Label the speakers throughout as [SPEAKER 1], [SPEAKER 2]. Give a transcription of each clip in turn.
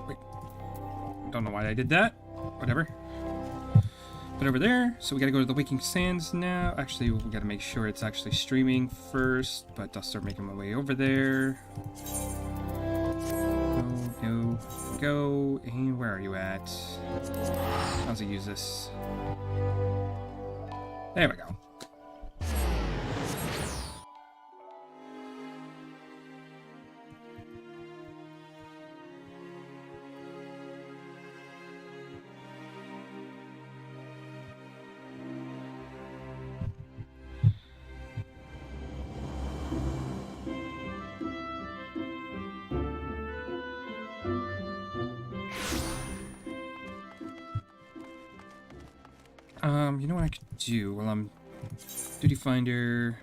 [SPEAKER 1] Wait. Don't know why I did that. Whatever. But over there, so we gotta go to the Waking Sands now. Actually, we gotta make sure it's actually streaming first, but I'll start making my way over there. Go. And where are you at? How's it use this? There we go. You know what I could do? Well, I'm Duty Finder.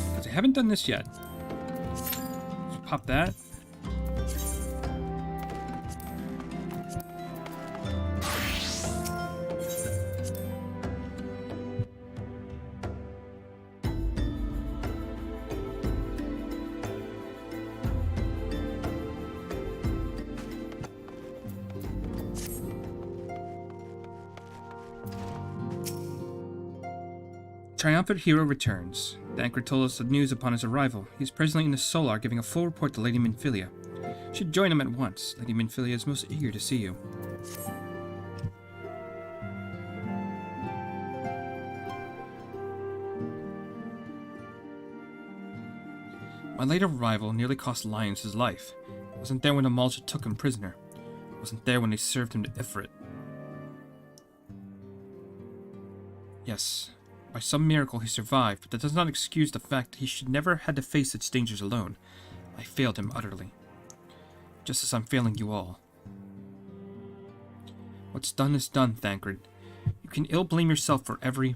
[SPEAKER 1] Because I haven't done this yet. Let's pop that. Triumphant hero returns. The anchor told us the news upon his arrival. He is presently in the Solar giving a full report to Lady Minfilia. You should join him at once. Lady Minfilia is most eager to see you. My late arrival nearly cost Lyons his life. I wasn't there when the Malja took him prisoner. I wasn't there when they served him to Ifrit. Yes. By some miracle he survived, but that does not excuse the fact that he should never had to face such dangers alone. I failed him utterly. Just as I'm failing you all. What's done is done, Thancred. You can ill blame yourself for every...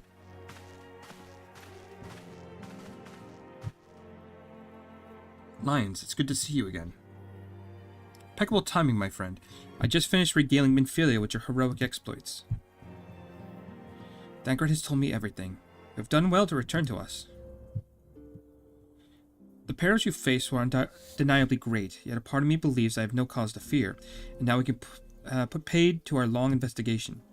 [SPEAKER 1] Lyons, it's good to see you again. Impeccable timing, my friend. I just finished regaling Minfilia with your heroic exploits. Thancred has told me everything. You have done well to return to us. The perils you faced were undeniably great, yet a part of me believes I have no cause to fear, and now we can put paid to our long investigation.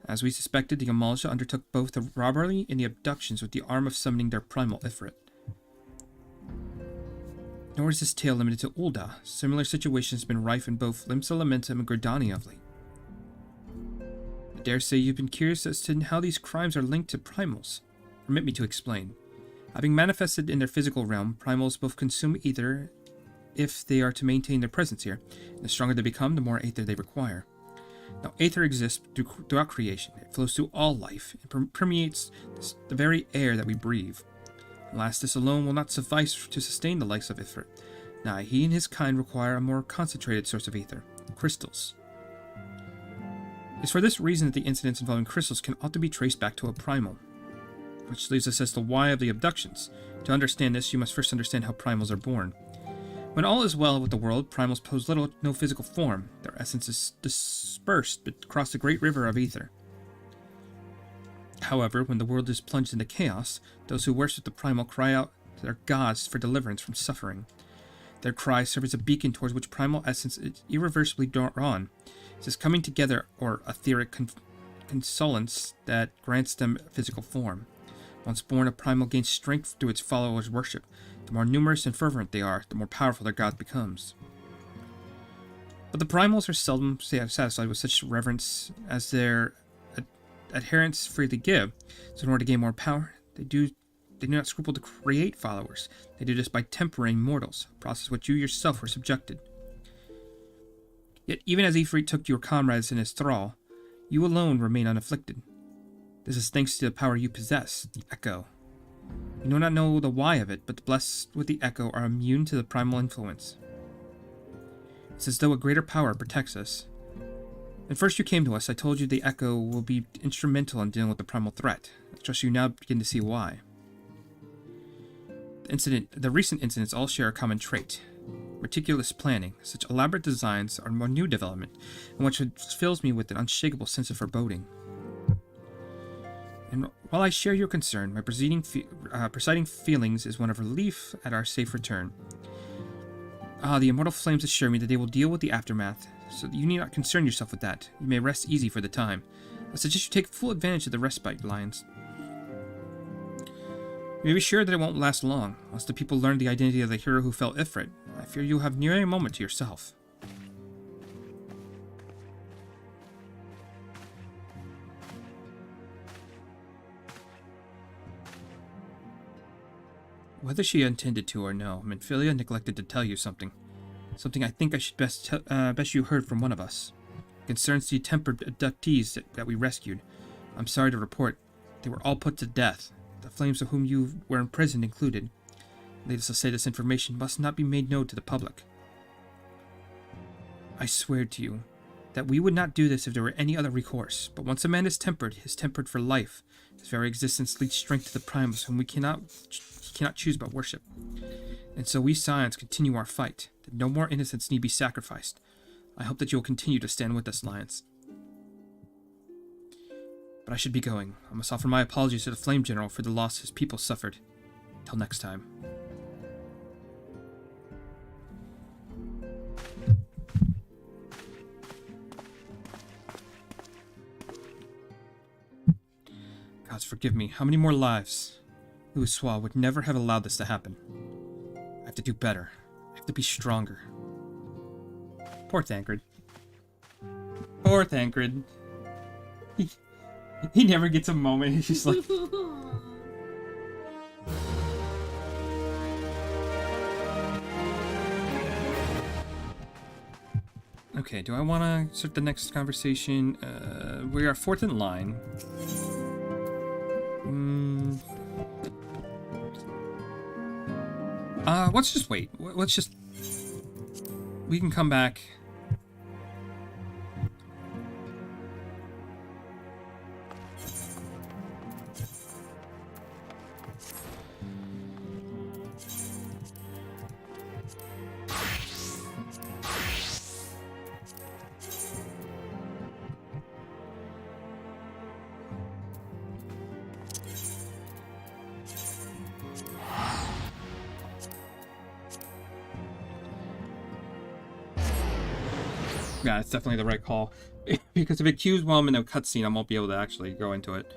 [SPEAKER 1] As we suspected, the Amalja undertook both the robbery and the abductions with the arm of summoning their primal Ifrit. Nor is this tale limited to Ul'dah. Similar situations have been rife in both Limsa Lamentum and Gridania of late. I dare say you've been curious as to how these crimes are linked to primals. Permit me to explain. Having manifested in their physical realm, primals both consume ether if they are to maintain their presence here, and the stronger they become, the more ether they require. Now, ether exists throughout creation. It flows through all life. It permeates the very air that we breathe. Alas, this alone will not suffice to sustain the likes of Ifrit. Now, he and his kind require a more concentrated source of ether, crystals. It's for this reason that the incidents involving crystals can often be traced back to a primal. Which leaves us as to why of the abductions. To understand this, you must first understand how primals are born. When all is well with the world, primals pose little no physical form. Their essence is dispersed across the great river of ether. However, when the world is plunged into chaos, those who worship the primal cry out to their gods for deliverance from suffering. Their cry serves as a beacon towards which primal essence is irreversibly drawn. It's this coming together or etheric consolence that grants them physical form. Once born, a primal gains strength through its followers' worship. The more numerous and fervent they are, the more powerful their god becomes. But the primals are seldom satisfied with such reverence as their adherents freely give. So in order to gain more power, they do not scruple to create followers. They do this by tempering mortals, a process which you yourself were subjected. Yet even as Ifrit took your comrades in his thrall, you alone remain unafflicted. This is thanks to the power you possess, the Echo. You do not know the why of it, but the blessed with the Echo are immune to the primal influence. It's as though a greater power protects us. When first you came to us, I told you the Echo will be instrumental in dealing with the primal threat. I trust you now begin to see why. The recent incidents all share a common trait. Meticulous planning. Such elaborate designs are a new development, and which fills me with an unshakable sense of foreboding. And while I share your concern, my presiding feelings is one of relief at our safe return. The immortal flames assure me that they will deal with the aftermath, so you need not concern yourself with that. You may rest easy for the time. I suggest you take full advantage of the respite, Lions. You may be sure that it won't last long. Once the people learn the identity of the hero who fell Ifrit, I fear you'll have near a moment to yourself. Whether she intended to or no, Minfilia neglected to tell you something. Something I think I should best you heard from one of us. It concerns the tempered abductees that we rescued. I'm sorry to report, they were all put to death. The flames of whom you were imprisoned included. Needless to say, this information must not be made known to the public. I swear to you that we would not do this if there were any other recourse, but once a man is tempered, he is tempered for life. His very existence leads strength to the primals whom we cannot choose but worship. And so we Scions continue our fight, that no more innocents need be sacrificed. I hope that you will continue to stand with us, Lions. But I should be going. I must offer my apologies to the Flame General for the loss his people suffered. Till next time. Gods forgive me. How many more lives? Louis Swa would never have allowed this to happen. I have to do better. I have to be stronger. Poor Thancred. Poor Thancred. He never gets a moment. He's just like... Okay, do I want to start the next conversation? We are fourth in line. Let's just wait. Let's just... We can come back. Yeah, it's definitely the right call. Because if it cues while I'm in a cutscene, I won't be able to actually go into it.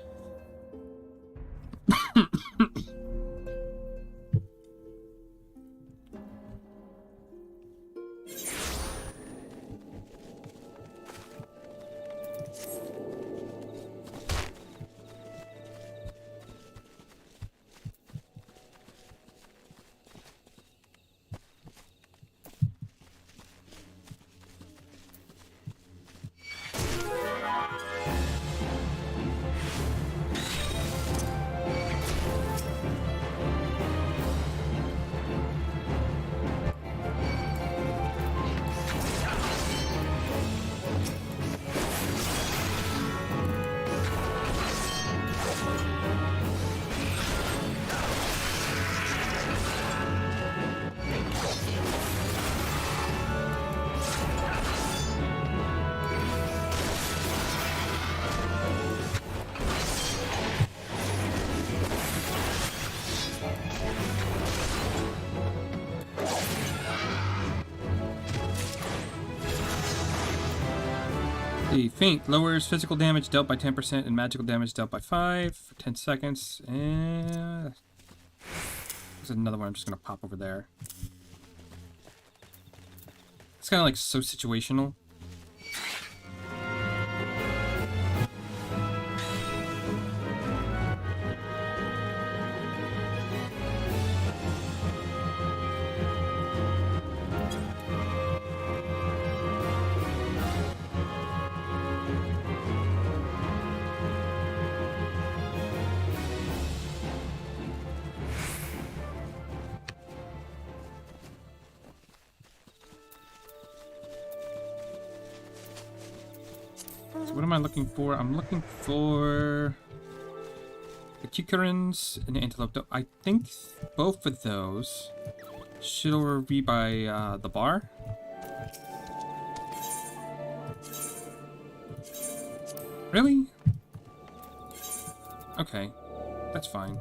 [SPEAKER 1] The Feint lowers physical damage dealt by 10% and magical damage dealt by 5 for 10 seconds. And there's another one I'm just going to pop over there. It's kind of like so situational. So what am I looking for? I'm looking for the Cucurins and the Antelope. I think both of those should be by the bar. Really? Okay, that's fine.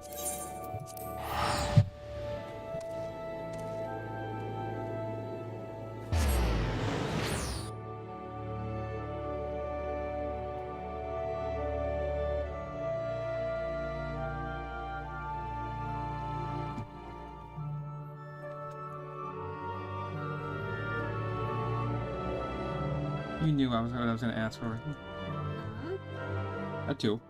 [SPEAKER 1] You knew what I was going to ask for. That too.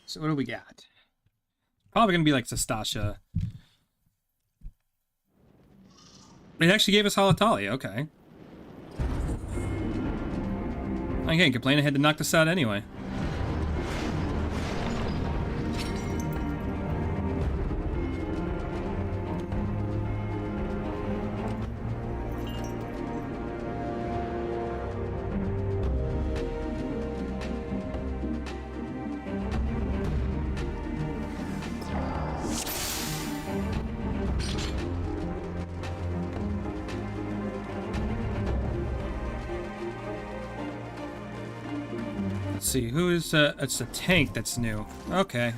[SPEAKER 1] So what do we got? Probably gonna be like Sastasha. It actually gave us Halatali, okay. I can't complain, I had to knock this out anyway. Let's see, who is, it's a tank that's new. Okay.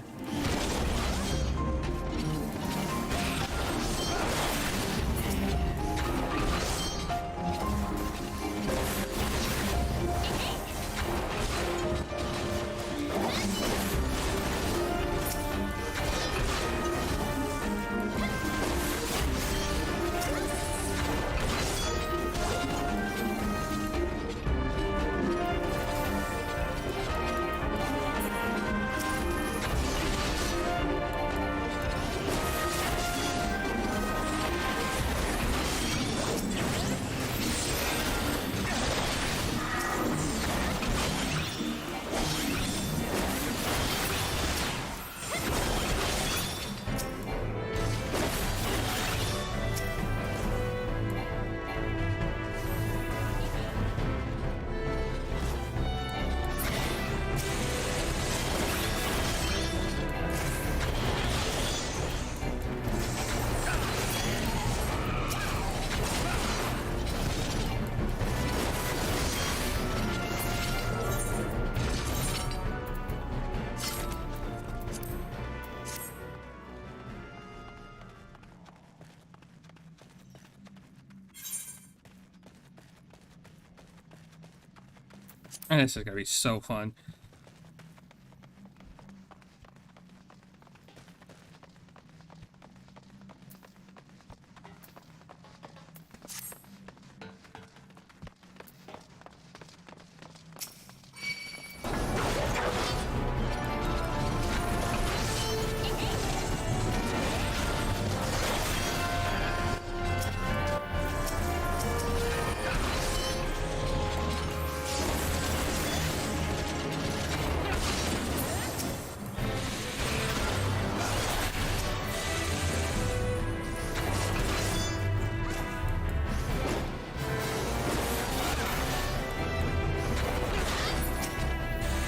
[SPEAKER 1] And this is gonna be so fun.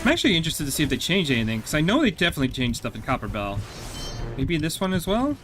[SPEAKER 1] I'm actually interested to see if they change anything, because I know they definitely changed stuff in Copper Bell. Maybe in this one as well?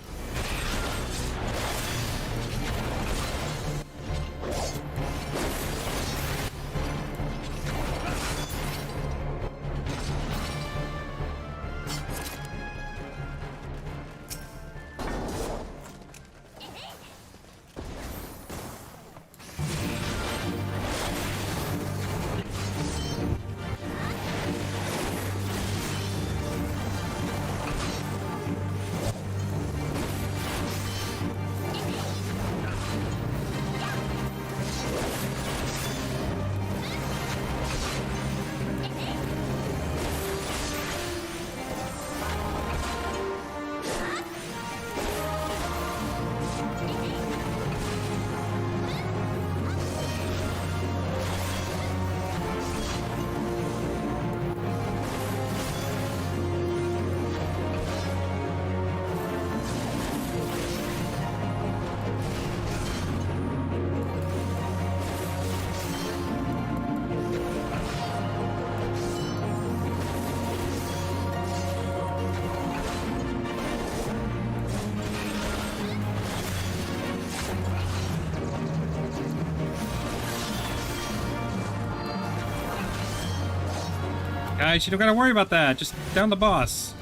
[SPEAKER 1] Guys, you don't gotta worry about that. Just down the boss.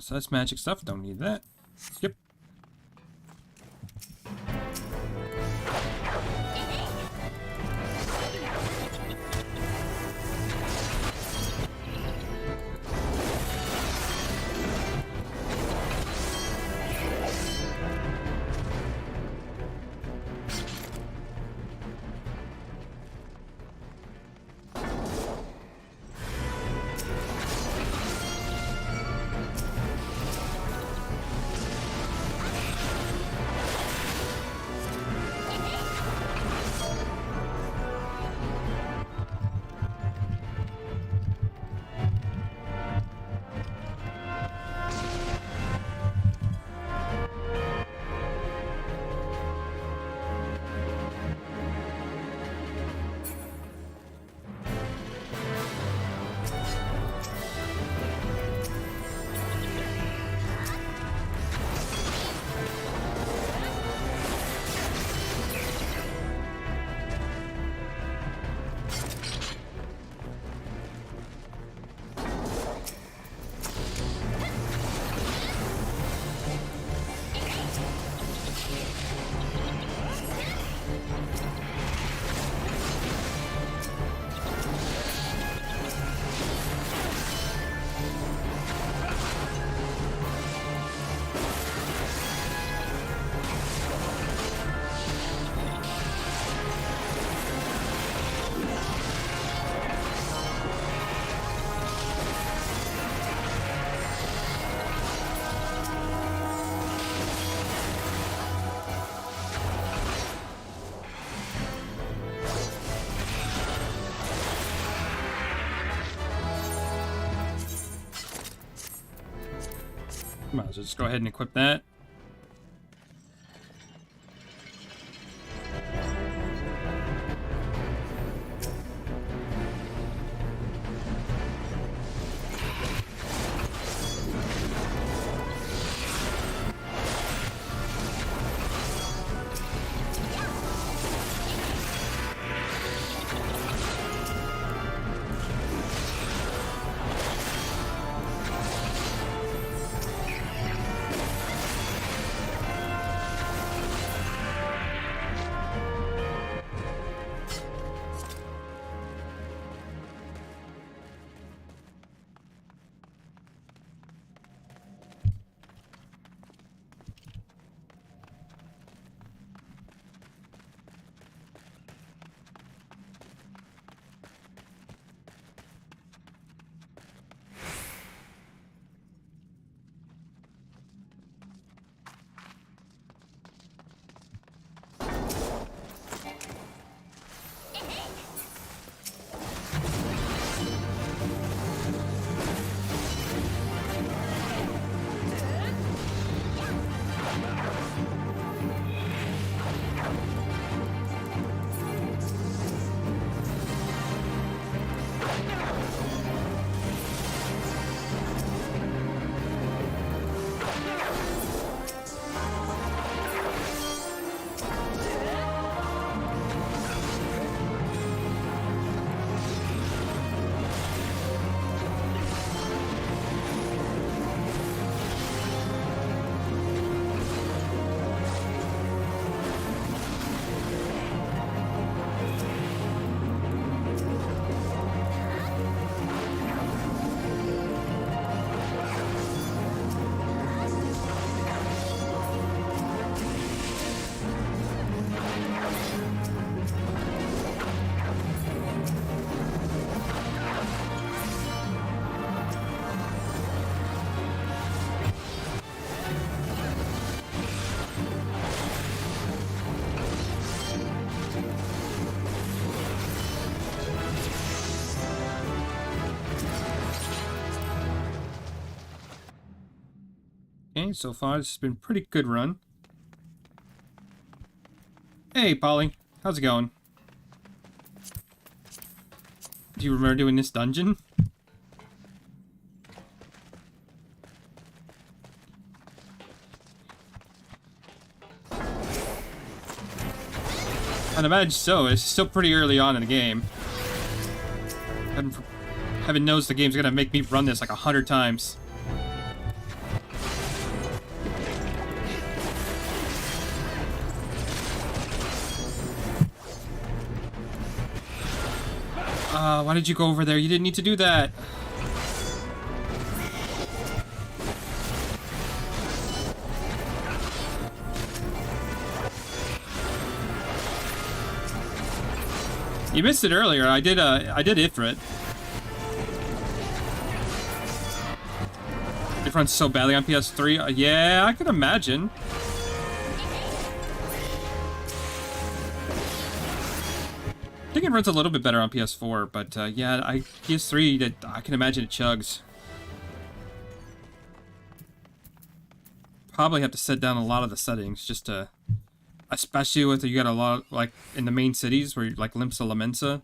[SPEAKER 1] So that's magic stuff. Don't need that. Skip. Might as well just go ahead and equip that. Okay, so far this has been a pretty good run. Hey, Polly. How's it going? Do you remember doing this dungeon? I'd imagine so. It's still pretty early on in the game. Heaven knows the game's gonna make me run this like 100 times. Why did you go over there? You didn't need to do that. You missed it earlier. I did Ifrit. It runs so badly on PS3. Yeah, I can imagine. I think it runs a little bit better on PS4, but yeah, PS3, I can imagine it chugs. Probably have to set down a lot of the settings just to, especially with you got a lot like in the main cities where like Limsa Lamensa.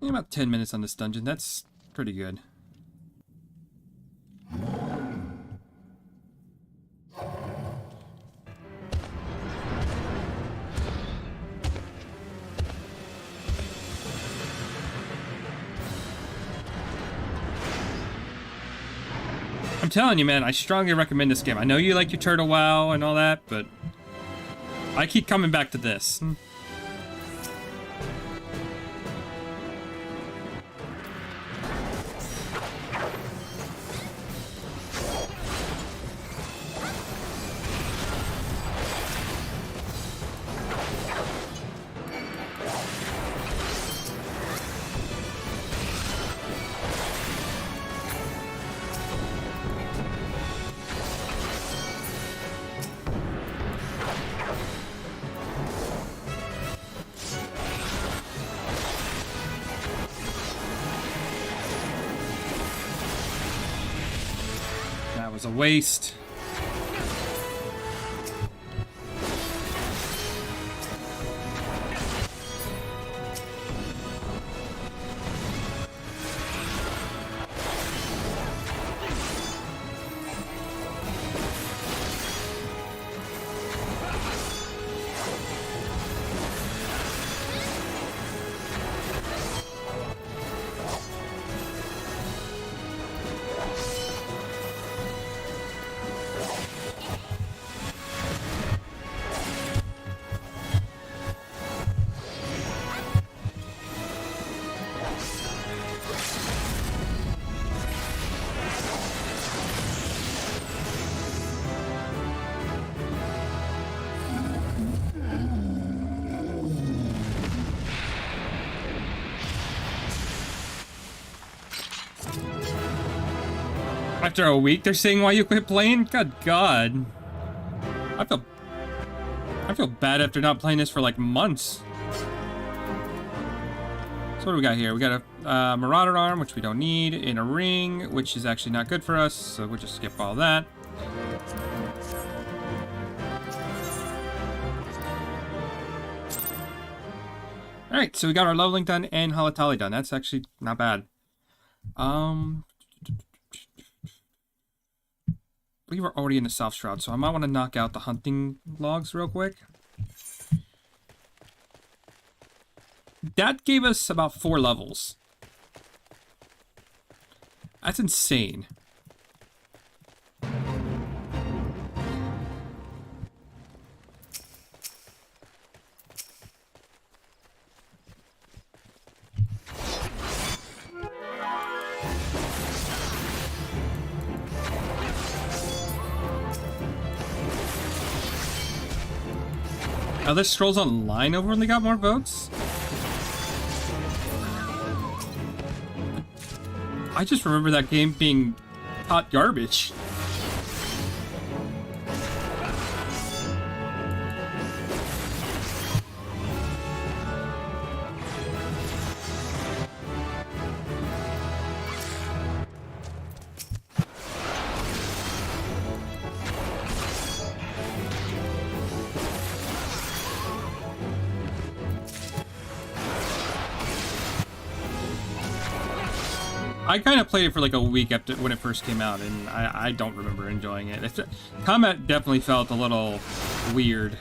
[SPEAKER 1] About 10 minutes on this dungeon. That's pretty good. I'm telling you, man, I strongly recommend this game. I know you like your Turtle WoW and all that, but I keep coming back to this. A waste. After a week, they're saying why you quit playing? God. I feel bad after not playing this for like months. So what do we got here? We got a Marauder arm, which we don't need, in a ring, which is actually not good for us, so we'll just skip all that. Alright, so we got our leveling done and Halatali done. That's actually not bad. We were already in the South Shroud, so I might want to knock out the hunting logs real quick. That gave us about 4 levels. That's insane. Elder Scrolls Online only got more votes? I just remember that game being hot garbage. I kind of played it for like a week after when it first came out, and I don't remember enjoying it. Combat definitely felt a little weird.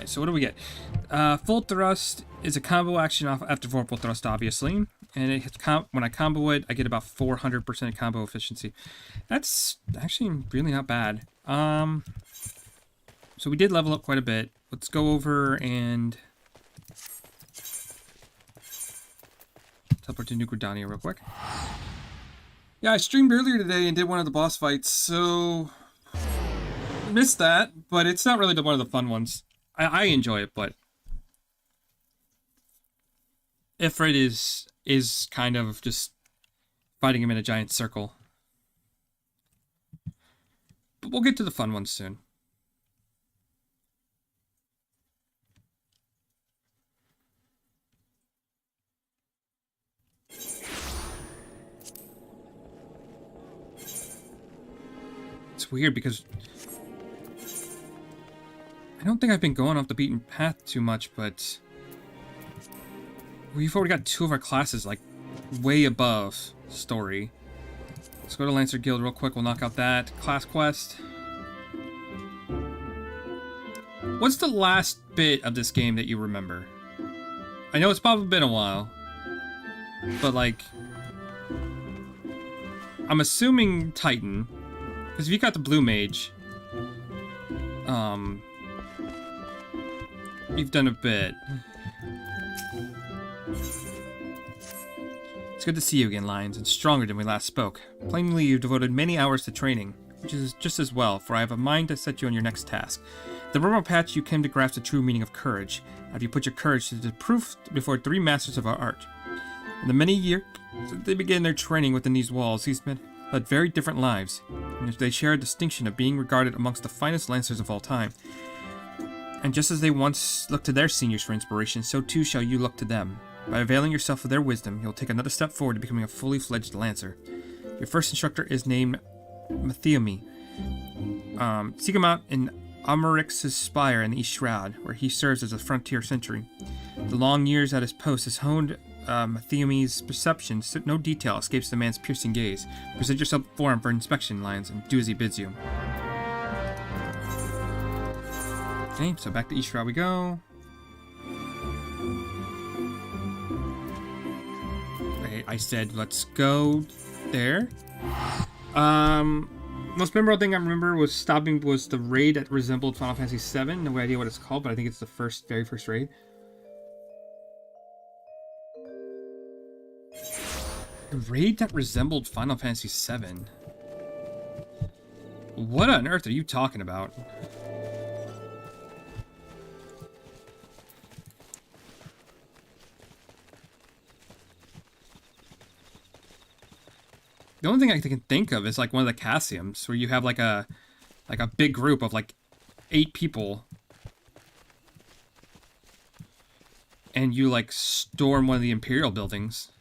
[SPEAKER 1] So what do we get? Full thrust is a combo action off after full thrust, obviously, and it hits when I combo it, I get about 400% combo efficiency. That's actually really not bad. So we did level up quite a bit. Let's go over and teleport to New Gridania real quick. Yeah, I streamed earlier today and did one of the boss fights, so missed that, but it's not really one of the fun ones. I enjoy it, but Ifrit is kind of just fighting him in a giant circle. But we'll get to the fun ones soon. It's weird because I don't think I've been going off the beaten path too much, but we've already got 2 of our classes, like, way above story. Let's go to Lancer Guild real quick. We'll knock out that class quest. What's the last bit of this game that you remember? I know it's probably been a while, but, like, I'm assuming Titan, because if you got the Blue Mage, you've done a bit. It's good to see you again, Lions, and stronger than we last spoke. Plainly, you've devoted many hours to training, which is just as well, for I have a mind to set you on your next task. The Burma Patch, you came to grasp the true meaning of courage. Have you put your courage to the proof before 3 masters of our art? In the many years since they began their training within these walls, these men led very different lives, and they share a distinction of being regarded amongst the finest Lancers of all time. And just as they once looked to their seniors for inspiration, so too shall you look to them. By availing yourself of their wisdom, you'll take another step forward to becoming a fully fledged Lancer. Your first instructor is named Mathiomi. Seek him out in Amarix's Spire in the East Shroud, where he serves as a frontier sentry. The long years at his post has honed Mathiomi's perception, so no detail escapes the man's piercing gaze. Present yourself before him for inspection, Lions, and do as he bids you. Okay, so back to East Shroud we go. Okay, I said let's go there. Most memorable thing I remember was the raid that resembled Final Fantasy VII. No idea what it's called, but I think it's the very first raid. The raid that resembled Final Fantasy VII. What on earth are you talking about? The only thing I can think of is like one of the Cassiums, where you have like a big group of like 8 people, and you like storm one of the Imperial buildings.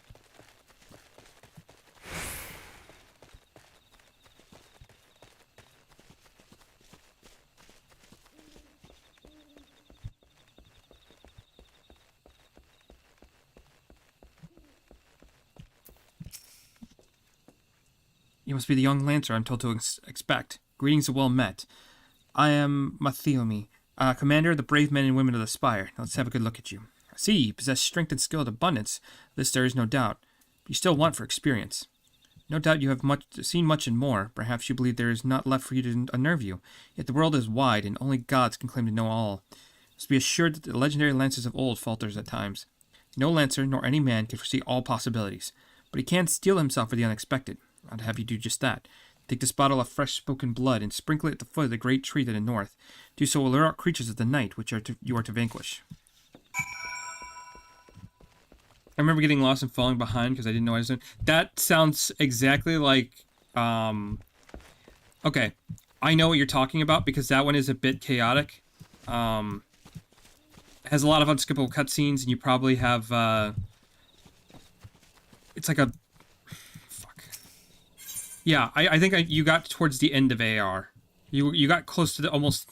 [SPEAKER 1] You must be the young Lancer I'm told to expect. Greetings and well met. I am Mathiomi, commander of the brave men and women of the Spire. Now let's have a good look at you. I see you possess strength and skill in abundance. This there is no doubt. But you still want for experience. No doubt you have seen much and more. Perhaps you believe there is not left for you to unnerve you. Yet the world is wide, and only gods can claim to know all. Must be assured that the legendary Lancers of old falters at times. No Lancer, nor any man, can foresee all possibilities. But he can steel himself for the unexpected. I'd have you do just that. Take this bottle of fresh-spoken blood and sprinkle it at the foot of the great tree to the north. Do so will lure out creatures of the night, which you are to vanquish. I remember getting lost and falling behind because I didn't know what I was doing. That sounds exactly like... Okay, I know what you're talking about because that one is a bit chaotic. has a lot of unskippable cutscenes, and you probably have, it's like a... Fuck. Yeah, I think you got towards the end of AR. You got close to almost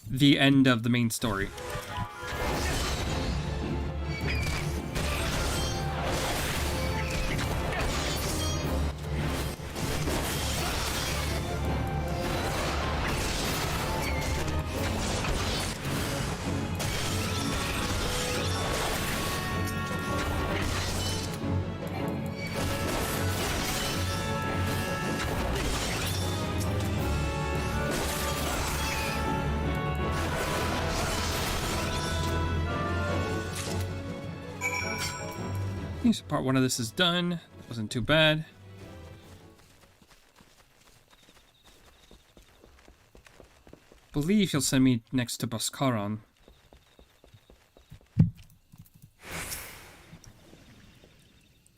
[SPEAKER 1] the end of the main story. So part 1 of this is done. Wasn't too bad. Believe he'll send me next to Bhaskaran.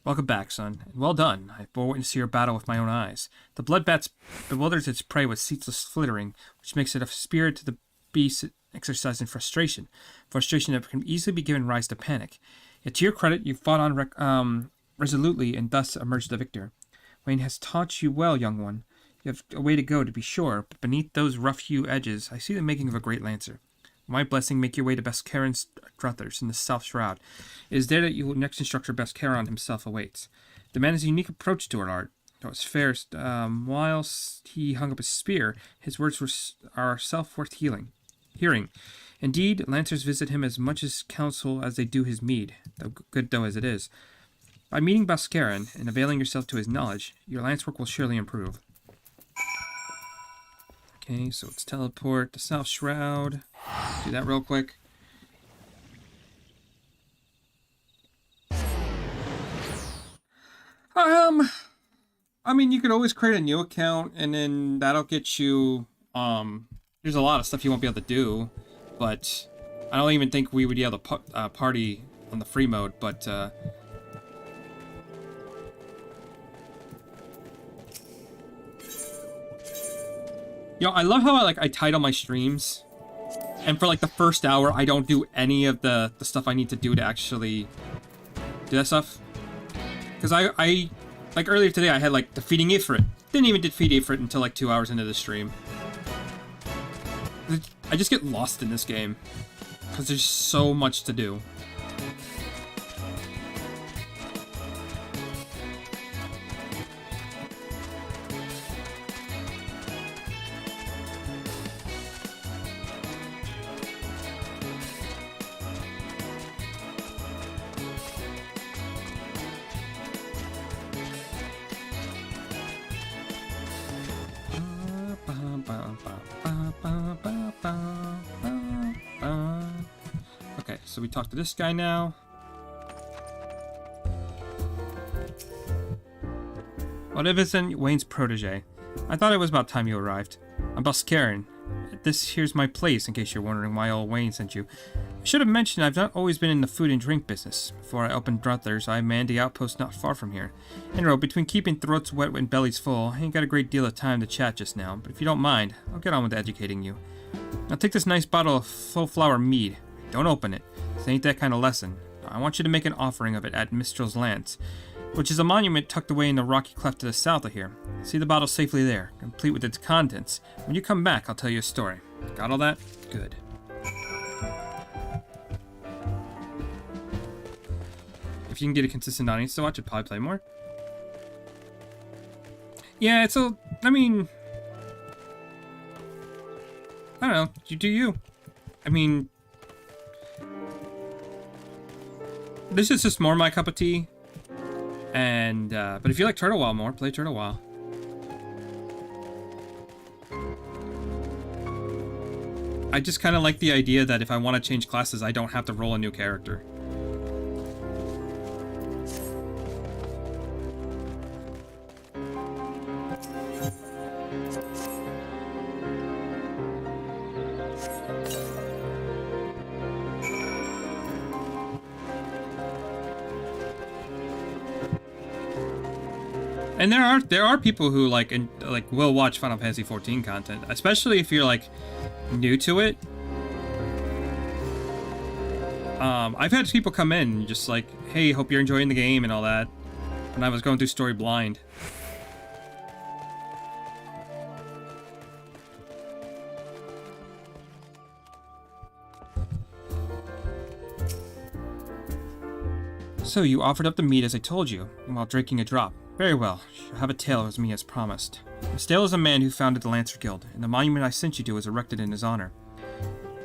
[SPEAKER 1] Welcome back, son. And well done. I bore witness to your battle with my own eyes. The blood bat bewilders its prey with ceaseless flittering, which makes it a spirit to the beast exercised in frustration. Frustration that can easily be given rise to panic. Yet to your credit, you fought on resolutely and thus emerged the victor. Wayne has taught you well, young one. You have a way to go, to be sure, but beneath those rough-hew edges, I see the making of a great lancer. My blessing, make your way to Bhaskaran's Druthers in the South Shroud. It is there that your next instructor, Bhaskaran himself, awaits. The man has a unique approach to art. Though it's fair, whilst he hung up his spear, his words are self-worth hearing. Indeed, lancers visit him as much as counsel as they do his mead, though good though as it is. By meeting Bhaskaran and availing yourself to his knowledge, your lance work will surely improve. Okay, so let's teleport to South Shroud. Do that real quick. I mean, you could always create a new account, and then that'll get you, there's a lot of stuff you won't be able to do. But I don't even think we would be able to party on the free mode, but I love how I title my streams, and for like the first hour I don't do any of the stuff I need to do to actually do that stuff. Because I like earlier today I had like defeating Ifrit. Didn't even defeat Ifrit until like 2 hours into the stream. I just get lost in this game, because there's so much to do. Okay, so we talk to this guy now. What if it's Wayne's protege? I thought it was about time you arrived. I'm Bhaskaran. Here's my place, in case you're wondering why old Wayne sent you. I should have mentioned I've not always been in the food and drink business. Before I opened Druthers, I manned the outpost not far from here. And between keeping throats wet and bellies full, I ain't got a great deal of time to chat just now, but if you don't mind, I'll get on with educating you. Now take this nice bottle of full flower mead. Don't open it. This ain't that kind of lesson. I want you to make an offering of it at Mistral's Lance, which is a monument tucked away in the rocky cleft to the south of here. See the bottle safely there, complete with its contents. When you come back, I'll tell you a story. Got all that? Good. If you can get a consistent audience to watch it, probably play more. Yeah, I mean, I don't know, you do you. I mean, this is just more my cup of tea. And, but if you like Turtle Wow more, play Turtle Wow. I just kind of like the idea that if I want to change classes, I don't have to roll a new character. And there are people who like will watch Final Fantasy XIV content, especially if you're like new to it. I've had people come in and just like, hey, hope you're enjoying the game and all that. And I was going through story blind. So you offered up the meat as I told you, while drinking a drop. Very well, you have a tale of me as promised. Mistale is a man who founded the Lancer Guild, and the monument I sent you to was erected in his honor.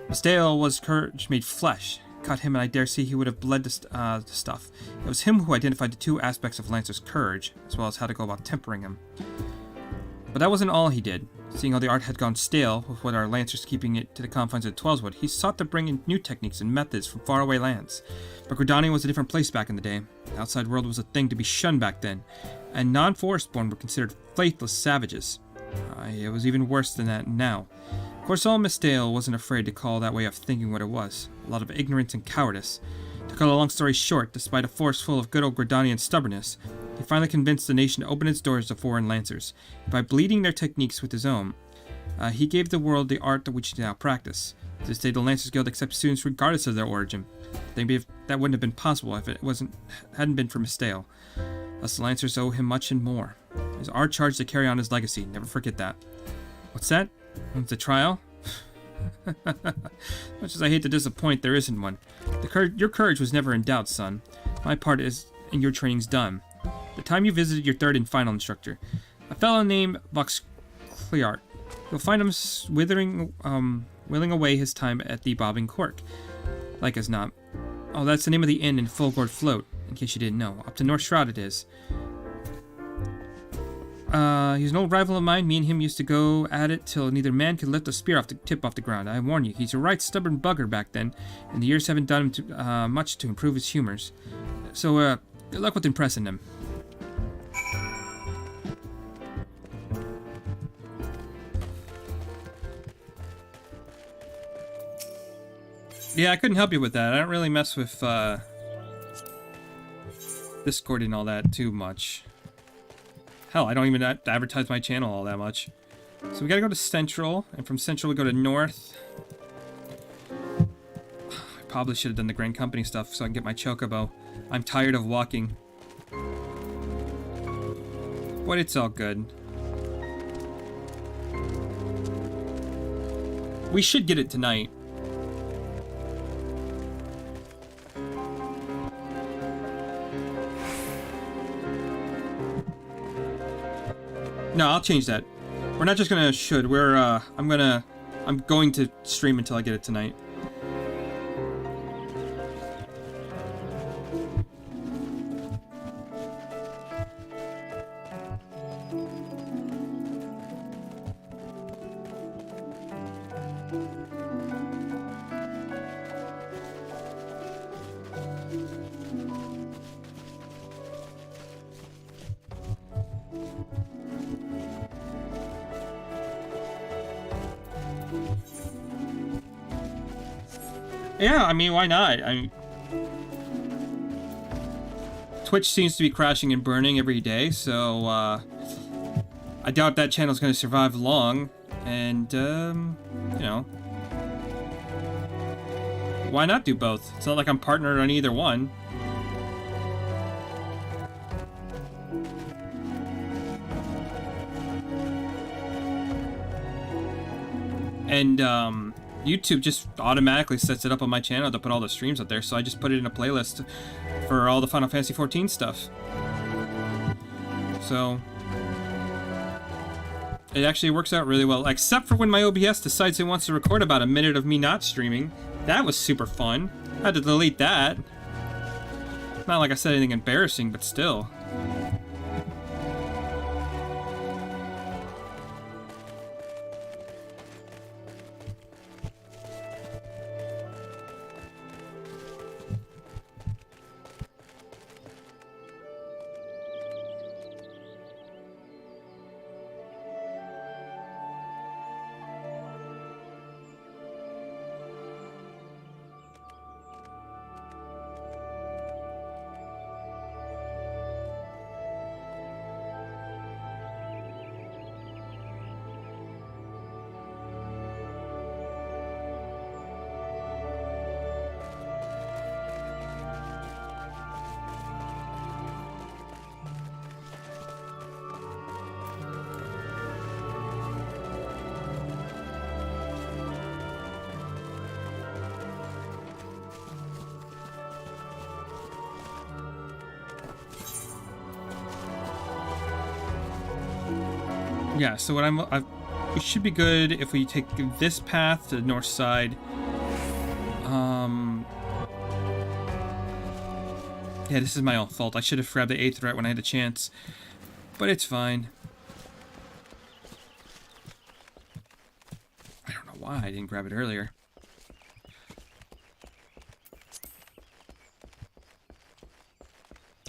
[SPEAKER 1] Mistale was courage made flesh. Caught him and I dare say he would have bled the stuff. It was him who identified the two aspects of Lancer's courage, as well as how to go about tempering him. But that wasn't all he did. Seeing how the art had gone stale, with our Lancers keeping it to the confines of Twellswood, he sought to bring in new techniques and methods from faraway lands. But Gridania was a different place back in the day. The outside world was a thing to be shunned back then, and non-forestborn were considered faithless savages. It was even worse than that now. Of course, old Mistale wasn't afraid to call that way of thinking what it was. A lot of ignorance and cowardice. To cut a long story short, despite a force full of good old Gridanian stubbornness, he finally convinced the nation to open its doors to foreign lancers. By bleeding their techniques with his own, he gave the world the art which they now practice. To this day, the Lancers Guild accepts students regardless of their origin. That wouldn't have been possible if it hadn't been for Mistale. Thus, the Lancers owe him much and more. It is our charge to carry on his legacy. Never forget that. What's that? The trial? Much as I hate to disappoint, there isn't one. Your courage was never in doubt, son. My part is, and your training's done. The time you visited your third and final instructor, a fellow named Vox Cleart. You'll find him willing away his time at the Bobbing Cork. Like as not. Oh, that's the name of the inn in Fulgord Float, in case you didn't know. Up to North Shroud it is. He's an old rival of mine. Me and him used to go at it till neither man could lift a spear off the ground. I warn you, he's a right stubborn bugger back then, and the years haven't done him much to improve his humors. So, good luck with impressing him. Yeah, I couldn't help you with that. I don't really mess with Discord and all that too much. Hell, I don't even advertise my channel all that much. So we gotta go to Central, and from Central we go to North. I probably should have done the Grand Company stuff so I can get my Chocobo. I'm tired of walking. But it's all good. We should get it tonight. No, I'll change that. We're not just gonna should, I'm going to stream until I get it tonight. Yeah, I mean, why not? Twitch seems to be crashing and burning every day, so I doubt that channel's going to survive long, and, you know, why not do both? It's not like I'm partnered on either one. And, YouTube just automatically sets it up on my channel to put all the streams up there, so I just put it in a playlist for all the Final Fantasy XIV stuff. So it actually works out really well, except for when my OBS decides it wants to record about a minute of me not streaming. That was super fun. I had to delete that. Not like I said anything embarrassing, but still. Yeah, so what we should be good if we take this path to the north side. Yeah, this is my own fault. I should have grabbed the 8th right when I had the chance. But it's fine. I don't know why I didn't grab it earlier.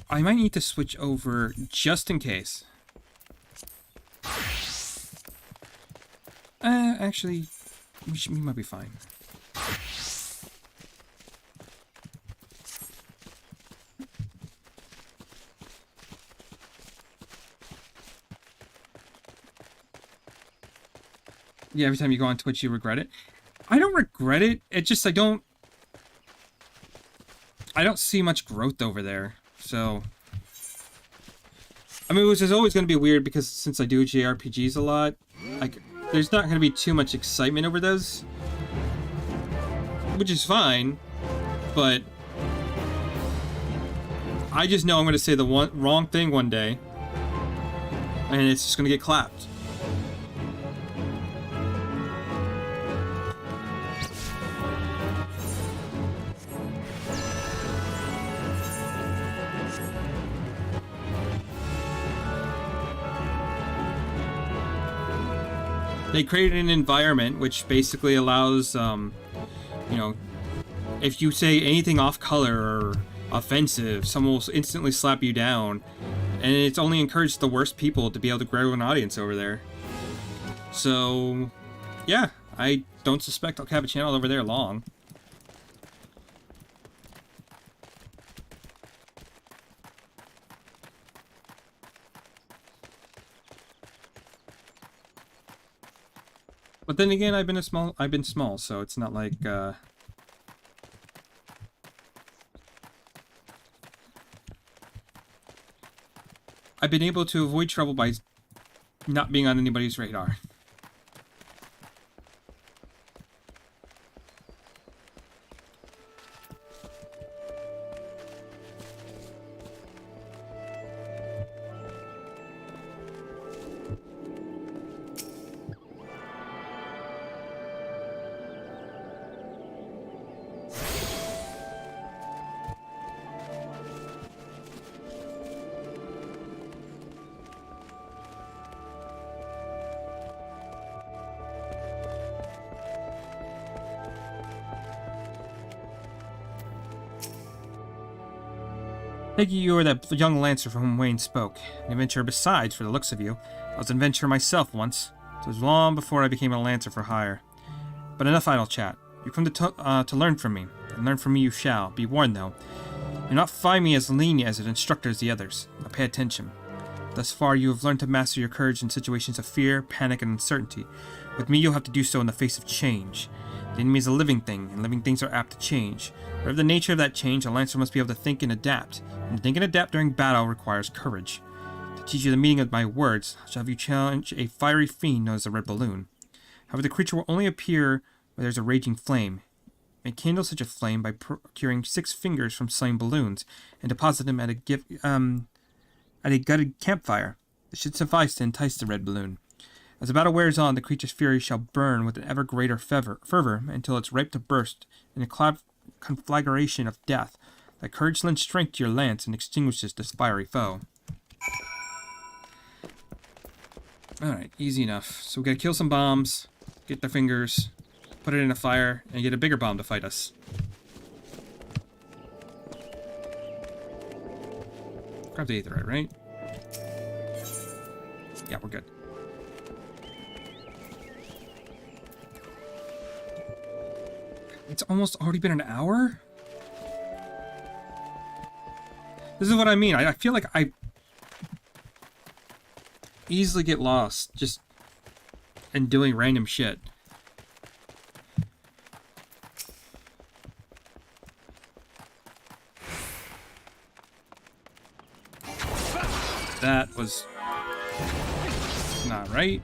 [SPEAKER 1] I might need to switch over just in case. Actually, we might be fine. Yeah, every time you go on Twitch, you regret it. I don't regret it. It's just I don't see much growth over there. So, I mean, which is always going to be weird because since I do JRPGs a lot, like, there's not going to be too much excitement over those, which is fine. But I just know I'm going to say the wrong thing one day, and it's just going to get clapped. They created an environment which basically allows, you know, if you say anything off color or offensive, someone will instantly slap you down. And it's only encouraged the worst people to be able to grow an audience over there. So, yeah, I don't suspect I'll have a channel over there long. But then again, I've been small, so it's not like, I've been able to avoid trouble by not being on anybody's radar. Thank you, you are that young lancer from whom Wayne spoke. An adventurer besides, for the looks of you. I was an adventurer myself once. It was long before I became a lancer for hire. But enough idle chat. You come to learn from me, and learn from me you shall. Be warned, though. Do not find me as lenient as an instructor as the others. Now pay attention. Thus far, you have learned to master your courage in situations of fear, panic, and uncertainty. With me, you'll have to do so in the face of change. The enemy is a living thing, and living things are apt to change. Whatever the nature of that change, a lancer must be able to think and adapt. And to think and adapt during battle requires courage. To teach you the meaning of my words, I shall have you challenge a fiery fiend known as the Red Balloon. However, the creature will only appear where there is a raging flame. May kindle such a flame by procuring 6 fingers from slain balloons and deposit them at a gutted campfire. This should suffice to entice the Red Balloon. As the battle wears on, the creature's fury shall burn with an ever greater fervor until it's ripe to burst in a conflagration of death. That courage lends strength to your lance and extinguishes this fiery foe. Alright, easy enough. So we gotta kill some bombs, get their fingers, put it in a fire, and get a bigger bomb to fight us. Grab the aetherite, right? Yeah, we're good. It's almost already been an hour? This is what I mean. I feel like I easily get lost just in doing random shit. That was not right.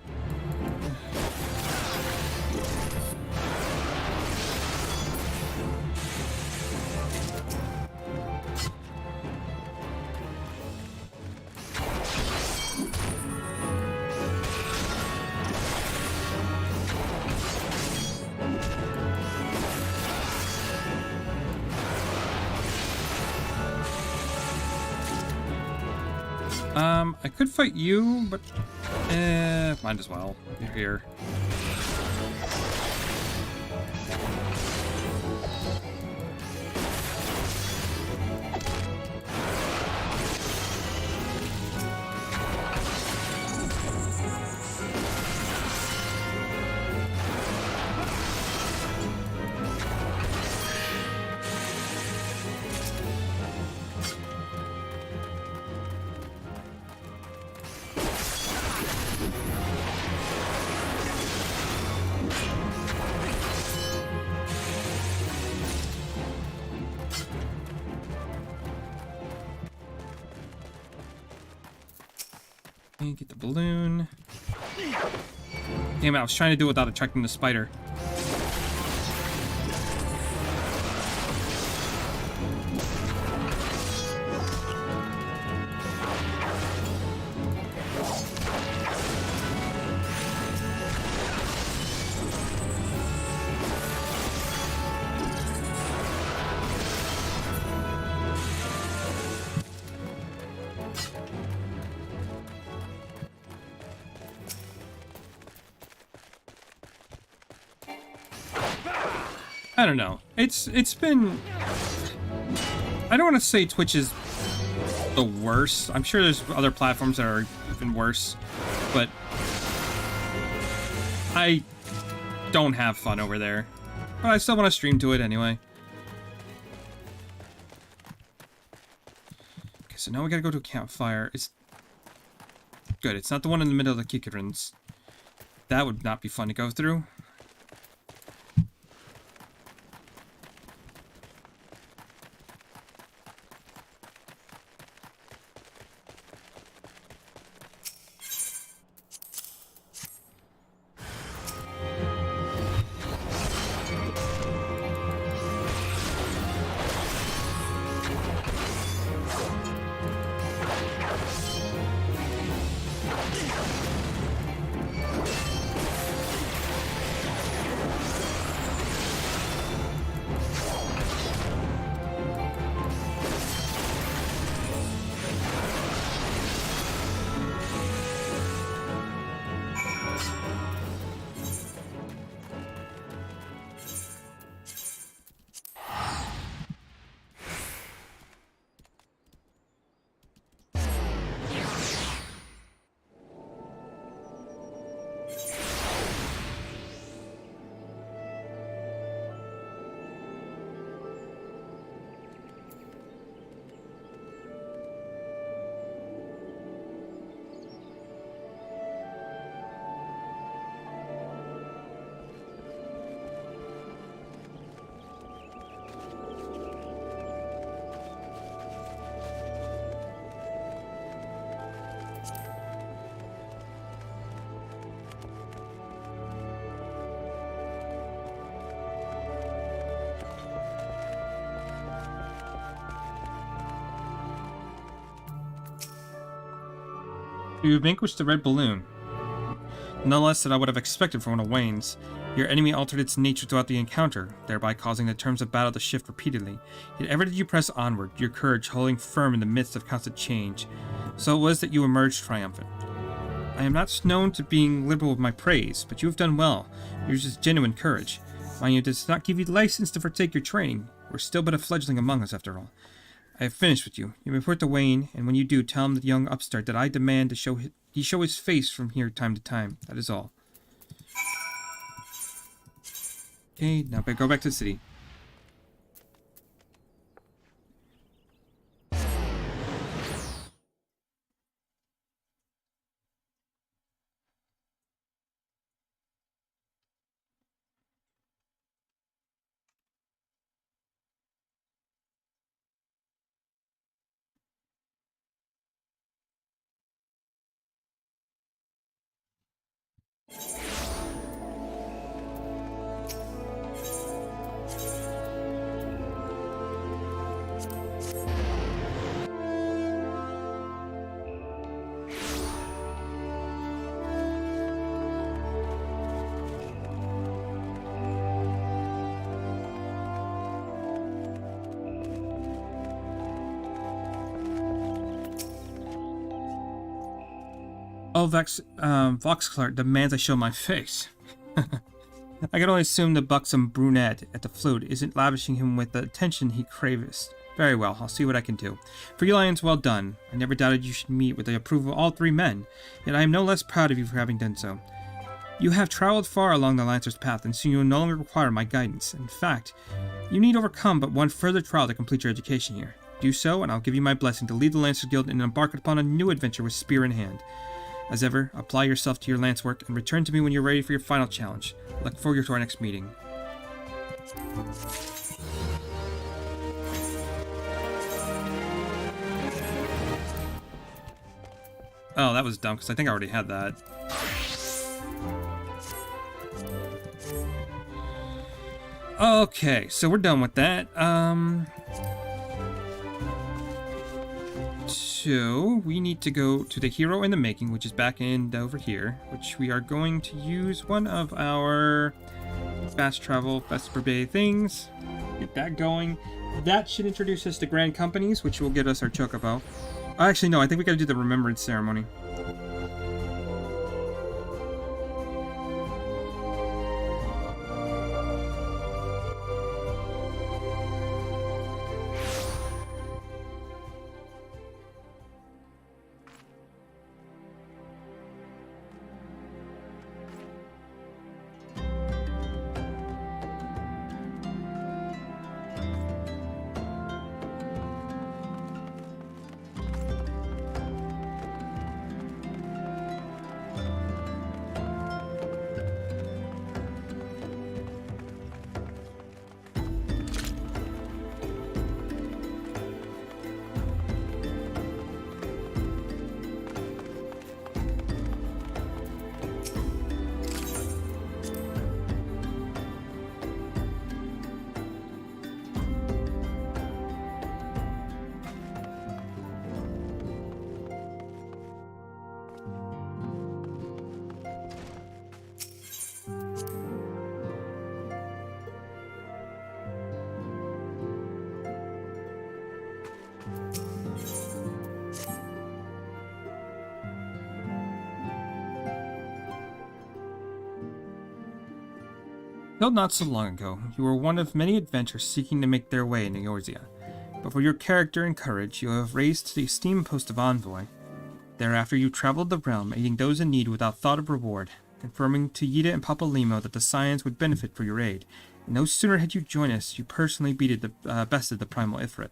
[SPEAKER 1] I could fight you, but might as well. You're here. Get the balloon. Damn it, I was trying to do it without attracting the spider. I don't know. It's been... I don't want to say Twitch is the worst. I'm sure there's other platforms that are even worse, but I don't have fun over there. But I still want to stream to it anyway. Okay, so now we gotta go to a campfire. It's good. It's not the one in the middle of the Kikurins. That would not be fun to go through. You vanquished the red balloon. No less than I would have expected from one of Wayne's. Your enemy altered its nature throughout the encounter, thereby causing the terms of battle to shift repeatedly. Yet ever did you press onward, your courage holding firm in the midst of constant change. So it was that you emerged triumphant. I am not known to being liberal with my praise, but you have done well. Yours is genuine courage. Mind you, it does not give you license to partake your training. We're still but a fledgling among us, after all. I have finished with you. You may report to Wayne, and when you do, tell him the young upstart that I demand to he show his face from here time to time. That is all. Okay, now go back to the city. Well, Voxclar demands I show my face. I can only assume the buxom brunette at the flute isn't lavishing him with the attention he craves. Very well, I'll see what I can do. For you lions, well done. I never doubted you should meet with the approval of all 3 men, yet I am no less proud of you for having done so. You have traveled far along the Lancer's path, and soon you will no longer require my guidance. In fact, you need overcome but one further trial to complete your education here. Do so, and I'll give you my blessing to lead the Lancer Guild and embark upon a new adventure with spear in hand. As ever, apply yourself to your lance work and return to me when you're ready for your final challenge. I look forward to our next meeting. Oh, that was dumb, because I think I already had that. Okay, so we're done with that. So we need to go to the hero in the making, which is back in over here, which we are going to use one of our fast travel Vesper Bay things. Get that going. That should introduce us to Grand Companies, which will get us our Chocobo. Actually, no, I think we gotta do the Remembrance Ceremony. Till not so long ago, you were one of many adventurers seeking to make their way in Eorzea. But for your character and courage, you have raised to the esteemed post of envoy. Thereafter, you traveled the realm, aiding those in need without thought of reward, confirming to Yida and Papa Limo that the Scions would benefit for your aid. And no sooner had you joined us, you personally bested the Primal Ifrit.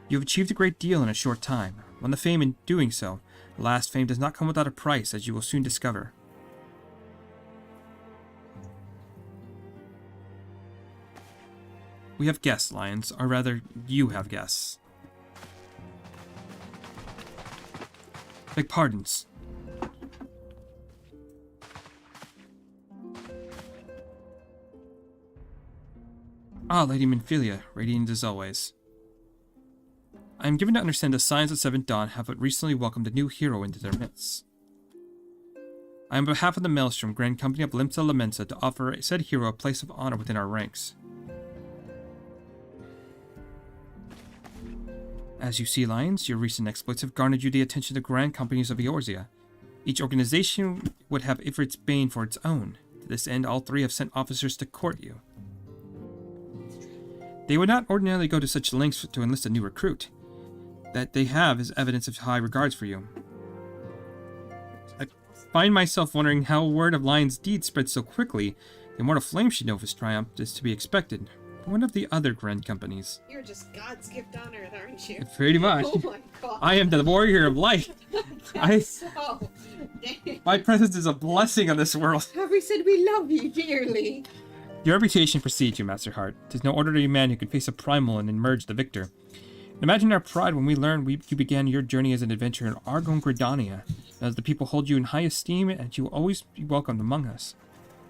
[SPEAKER 1] You have achieved a great deal in a short time. Won the fame in doing so. The last fame does not come without a price, as you will soon discover. We have guests, Lions, or rather, you have guests. Beg pardons. Ah, Lady Minfilia, radiant as always. I am given to understand the Scions of Seventh Dawn have but recently welcomed a new hero into their midst. I am on behalf of the Maelstrom Grand Company of Limsa Lamensa to offer said hero a place of honor within our ranks. As you see, Lions, your recent exploits have garnered you the attention of the Grand Companies of Eorzea. Each organization would have Ifrit's bane for its own. To this end, all 3 have sent officers to court you. They would not ordinarily go to such lengths to enlist a new recruit. That they have is evidence of high regards for you. I find myself wondering how word of Lion's deed spread so quickly. The Immortal Flame should know of his triumph is to be expected. One of the other Grand Companies.
[SPEAKER 2] You're just God's gift on earth, aren't you?
[SPEAKER 1] Pretty much.
[SPEAKER 2] Oh my God.
[SPEAKER 1] I am the warrior of light.
[SPEAKER 2] So,
[SPEAKER 1] My presence is a blessing on this world.
[SPEAKER 2] have we said we love you dearly?
[SPEAKER 1] Your reputation precedes you, Master Heart. 'Tis no ordinary man who can face a primal and emerge the victor. Imagine our pride when we learned you began your journey as an adventurer in Argon Gridania. As the people hold you in high esteem, and you will always be welcomed among us.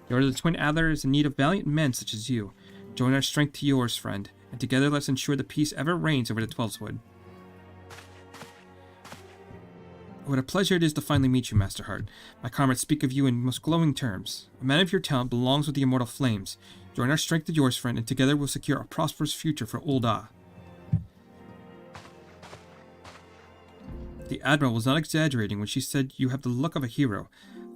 [SPEAKER 1] The Order of the Twin Adler is in need of valiant men such as you. Join our strength to yours, friend, and together let's ensure the peace ever reigns over the Twelveswood. What a pleasure it is to finally meet you, Master Heart. My comrades speak of you in most glowing terms. A man of your talent belongs with the Immortal Flames. Join our strength to yours, friend, and together we'll secure a prosperous future for Old Ah. The Admiral was not exaggerating when she said you have the look of a hero.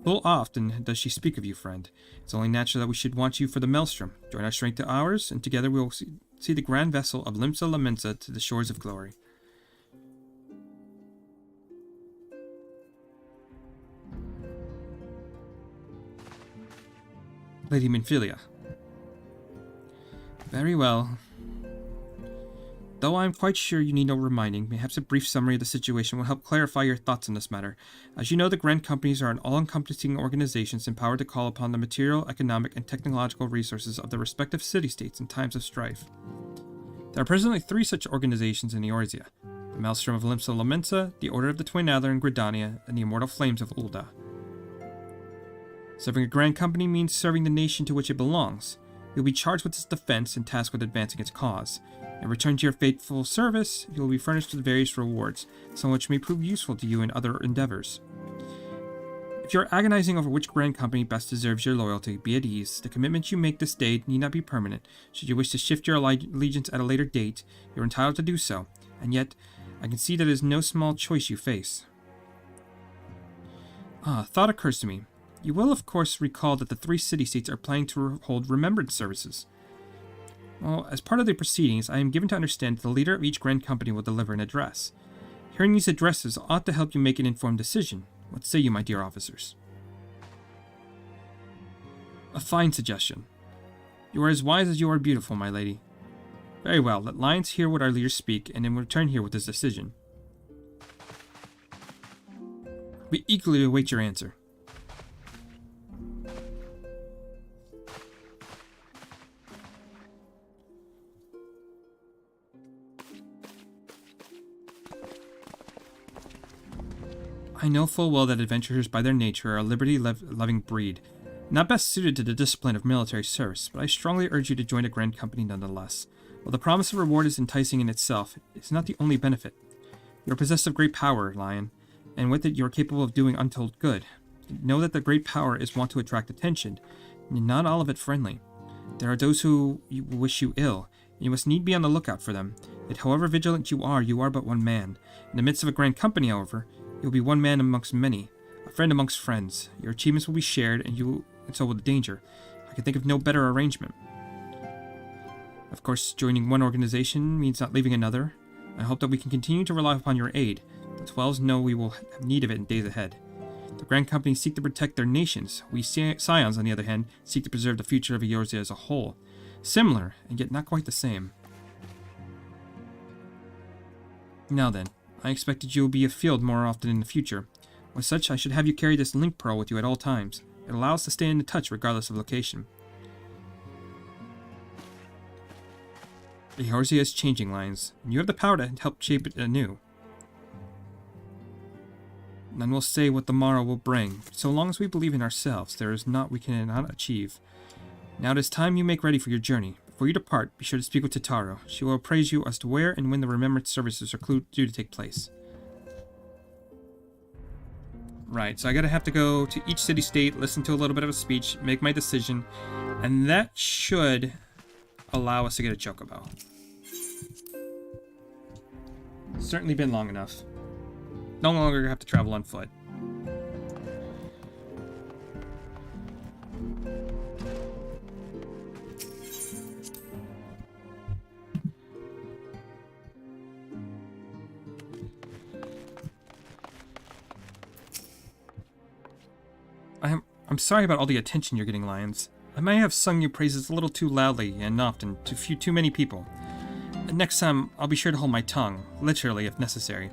[SPEAKER 1] Full often does she speak of you, friend. It's only natural that we should want you for the Maelstrom. Join our strength to ours, and together we will see the grand vessel of Limsa Lamensa to the shores of glory. Lady Minfilia. Very well. Though I am quite sure you need no reminding, perhaps a brief summary of the situation will help clarify your thoughts on this matter. As you know, the Grand Companies are an all-encompassing organizations empowered to call upon the material, economic, and technological resources of the respective city-states in times of strife. There are presently 3 such organizations in Eorzea: the Maelstrom of Limsa Lamensa, the Order of the Twin Adder in Gridania, and the Immortal Flames of Ul'dah. Serving a Grand Company means serving the nation to which it belongs. You'll be charged with its defense and tasked with advancing its cause. In return to your faithful service, you will be furnished with various rewards, some of which may prove useful to you in other endeavors. If you are agonizing over which Grand Company best deserves your loyalty, be at ease. The commitment you make this day need not be permanent. Should you wish to shift your allegiance at a later date, you are entitled to do so. And yet, I can see that it is no small choice you face. A thought occurs to me. You will, of course, recall that the 3 city-states are planning to hold remembrance services. Well, as part of the proceedings, I am given to understand that the leader of each Grand Company will deliver an address. Hearing these addresses ought to help you make an informed decision. What say you, my dear officers? A fine suggestion. You are as wise as you are beautiful, my lady. Very well, let Lyons hear what our leaders speak, and then return here with his decision. We eagerly await your answer. I know full well that adventurers by their nature are a liberty-loving breed, not best suited to the discipline of military service, but I strongly urge you to join a Grand Company nonetheless. While the promise of reward is enticing in itself, it is not the only benefit. You are possessed of great power, Lion, and with it you are capable of doing untold good. Know that the great power is wont to attract attention, and not all of it friendly. There are those who wish you ill, and you must need be on the lookout for them. Yet however vigilant you are but one man. In the midst of a Grand Company, however, you will be one man amongst many, a friend amongst friends. Your achievements will be shared, and so will the danger. I can think of no better arrangement. Of course, joining one organization means not leaving another. I hope that we can continue to rely upon your aid. The 12s know we will have need of it in days ahead. The Grand Companies seek to protect their nations. We Scions, on the other hand, seek to preserve the future of Eorzea as a whole. Similar, and yet not quite the same. Now then, I expect that you will be afield more often in the future. As such, I should have you carry this link pearl with you at all times. It allows us to stay in touch regardless of location. Eorzea is changing, Lions, and you have the power to help shape it anew. None will say what the morrow will bring. So long as we believe in ourselves, there is naught we cannot achieve. Now it is time you make ready for your journey. Before you depart, be sure to speak with Totaro. She will appraise you as to where and when the remembrance services are due to take place. Right, so I have to go to each city-state, listen to a little bit of a speech, make my decision, and that should allow us to get a Chocobo. Certainly been long enough. No longer have to travel on foot. I'm sorry about all the attention you're getting, Lions. I may have sung your praises a little too loudly and often to too many people. Next time, I'll be sure to hold my tongue, literally if necessary.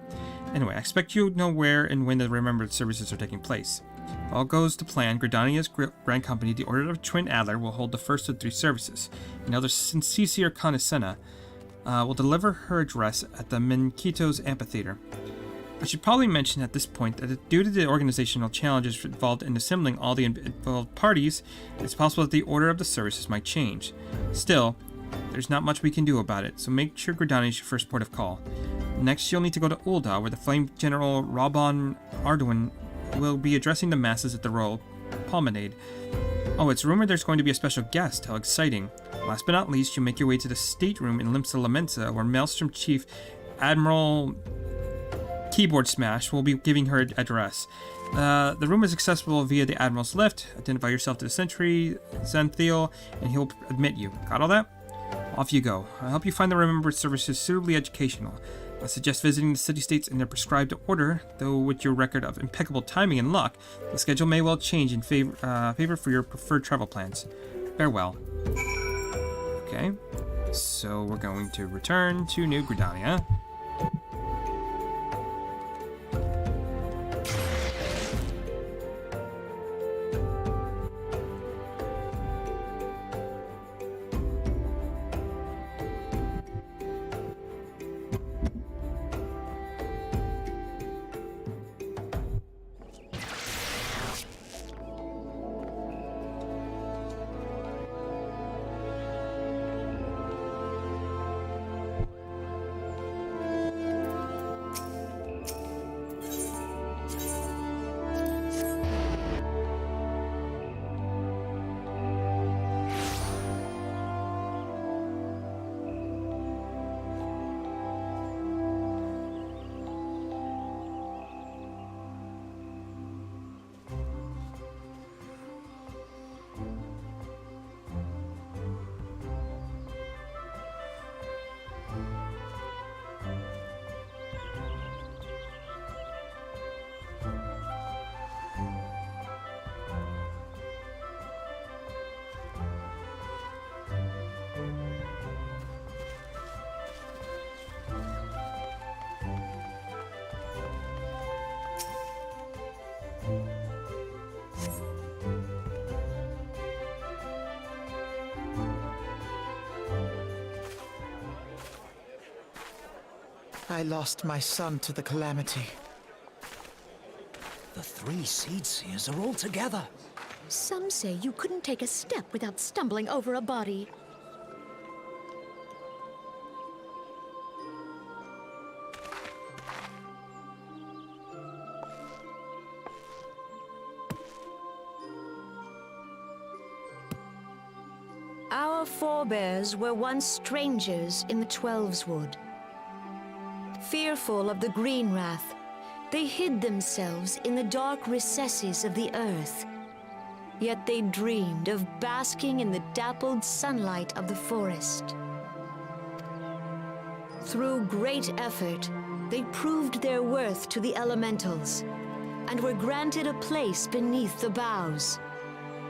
[SPEAKER 1] Anyway, I expect you know where and when the remembrance services are taking place. If all goes to plan, Gridania's Grand Company, the Order of Twin Adder, will hold the first of 3 services. Elder Sincere Conisena will deliver her address at the Minkito's Amphitheater. I should probably mention at this point that due to the organizational challenges involved in assembling all the involved parties, it's possible that the order of the services might change. Still, there's not much we can do about it, so make sure Gridania is your first port of call. Next, you'll need to go to Ul'dah, where the Flame General Rabban Arduin will be addressing the masses at the Royal Promenade. Oh, it's rumored there's going to be a special guest. How exciting. Last but not least, you'll make your way to the stateroom in Limsa Lamensa, where Maelstrom Chief Admiral keyboard smash. We'll be giving her an address. The room is accessible via the Admiral's lift. Identify yourself to the sentry, Xanthiel, and he'll admit you. Got all that? Off you go. I hope you find the remembered services suitably educational. I suggest visiting the city-states in their prescribed order, though with your record of impeccable timing and luck, the schedule may well change in favor for your preferred travel plans. Farewell. Okay, so we're going to return to New Gridania.
[SPEAKER 3] I lost my son to the calamity.
[SPEAKER 4] The 3 Seed Seers are all together.
[SPEAKER 5] Some say you couldn't take a step without stumbling over a body. Our forebears were once strangers in the Twelveswood. Fearful of the Green Wrath, they hid themselves in the dark recesses of the earth. Yet they dreamed of basking in the dappled sunlight of the forest. Through great effort, they proved their worth to the elementals, and were granted a place beneath the boughs.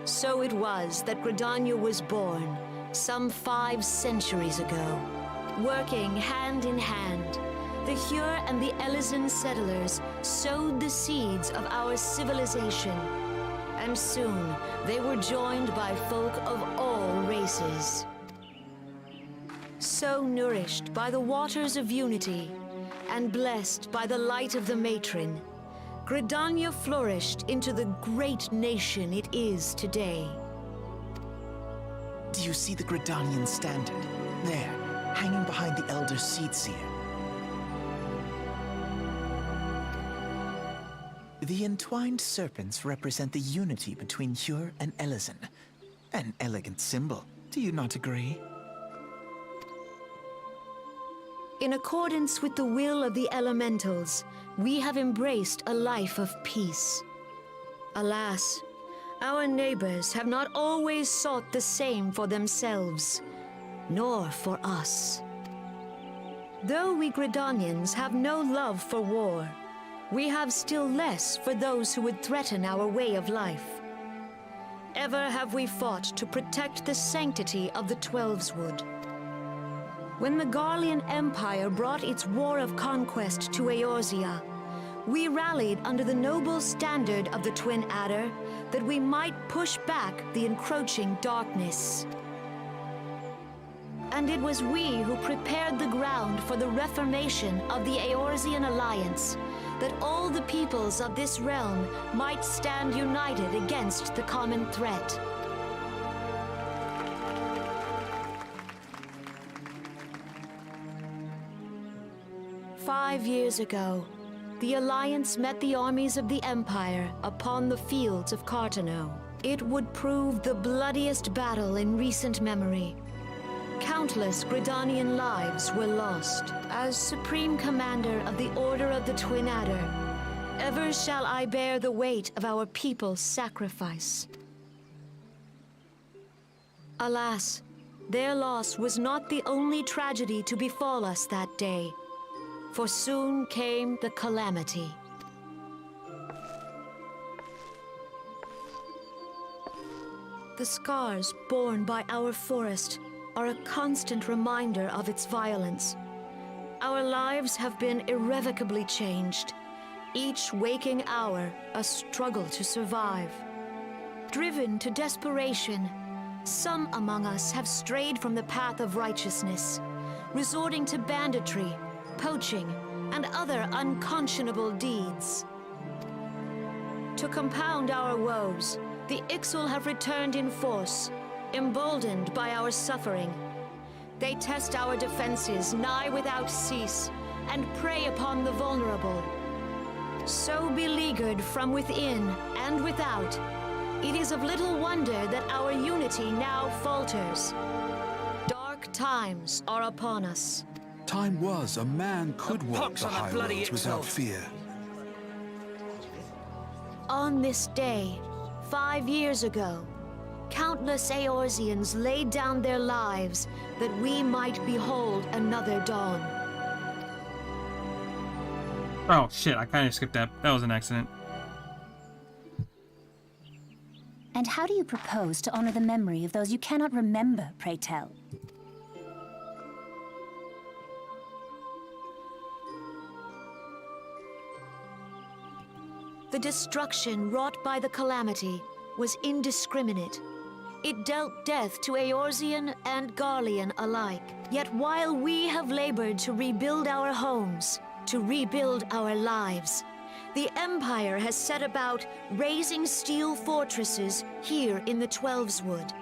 [SPEAKER 5] So it was that Gridania was born, some 5 centuries ago. Working hand in hand, the Hyur and the Elysian settlers sowed the seeds of our civilization, and soon they were joined by folk of all races. So nourished by the waters of unity, and blessed by the light of the matron, Gridania flourished into the great nation it is today.
[SPEAKER 3] Do you see the Gridanian standard? There, hanging behind the Elder Seed Seer. The entwined serpents represent the unity between Hyur and Elysian. An elegant symbol, do you not agree?
[SPEAKER 5] In accordance with the will of the elementals, we have embraced a life of peace. Alas, our neighbors have not always sought the same for themselves, nor for us. Though we Gridanians have no love for war, we have still less for those who would threaten our way of life. Ever have we fought to protect the sanctity of the Twelveswood. When the Garlean Empire brought its war of conquest to Eorzea, we rallied under the noble standard of the Twin Adder that we might push back the encroaching darkness. And it was we who prepared the ground for the reformation of the Eorzean Alliance, that all the peoples of this realm might stand united against the common threat. "5 years ago, the Alliance met the armies of the Empire upon the fields of Cartano. It would prove the bloodiest battle in recent memory. Countless Gridanian lives were lost. As Supreme Commander of the Order of the Twin Adder, ever shall I bear the weight of our people's sacrifice. Alas, their loss was not the only tragedy to befall us that day, for soon came the calamity. The scars borne by our forest are a constant reminder of its violence. Our lives have been irrevocably changed, each waking hour a struggle to survive. Driven to desperation, some among us have strayed from the path of righteousness, resorting to banditry, poaching, and other unconscionable deeds. To compound our woes, the Ixal have returned in force, emboldened by our suffering. They test our defenses nigh without cease, and prey upon the vulnerable. So beleaguered from within and without, it is of little wonder that our unity now falters. Dark times are upon us.
[SPEAKER 6] Time was a man could walk
[SPEAKER 4] pox
[SPEAKER 6] the
[SPEAKER 4] on that
[SPEAKER 6] high
[SPEAKER 4] bloody
[SPEAKER 6] roads without
[SPEAKER 4] Ixal.
[SPEAKER 6] fear.
[SPEAKER 5] On this day, 5 years ago, countless Eorzeans laid down their lives that we might behold another dawn.
[SPEAKER 1] Oh shit, I kind of skipped that. That was an accident.
[SPEAKER 7] And how do you propose to honor the memory of those you cannot remember, pray tell?
[SPEAKER 5] The destruction wrought by the calamity was indiscriminate. It dealt death to Eorzean and Garlean alike. Yet while we have labored to rebuild our homes, to rebuild our lives, the Empire has set about raising steel fortresses here in the Twelveswood.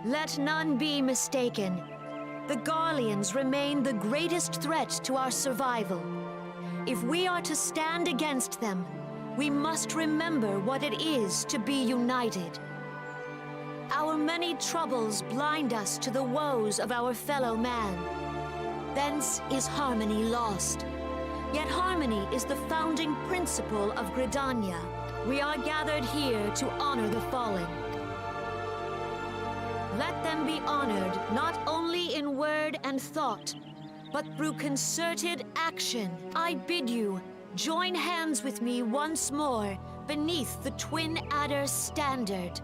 [SPEAKER 5] Let none be mistaken. The Garleans remain the greatest threat to our survival. If we are to stand against them, we must remember what it is to be united. Our many troubles blind us to the woes of our fellow man. Thence is harmony lost. Yet harmony is the founding principle of Gridania. We are gathered here to honor the fallen. Let them be honored not only in word and thought, but through concerted action. I bid you, join hands with me once more beneath the Twin Adder standard.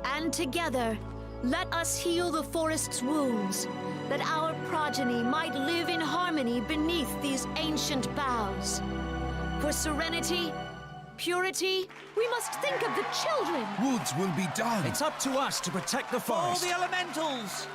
[SPEAKER 5] And together, let us heal the forest's wounds, that our progeny might live in harmony beneath these ancient boughs. For serenity, purity, we must think of the children.
[SPEAKER 6] Woods will be done.
[SPEAKER 4] It's up to us to protect the
[SPEAKER 3] All
[SPEAKER 4] forest.
[SPEAKER 3] the elementals!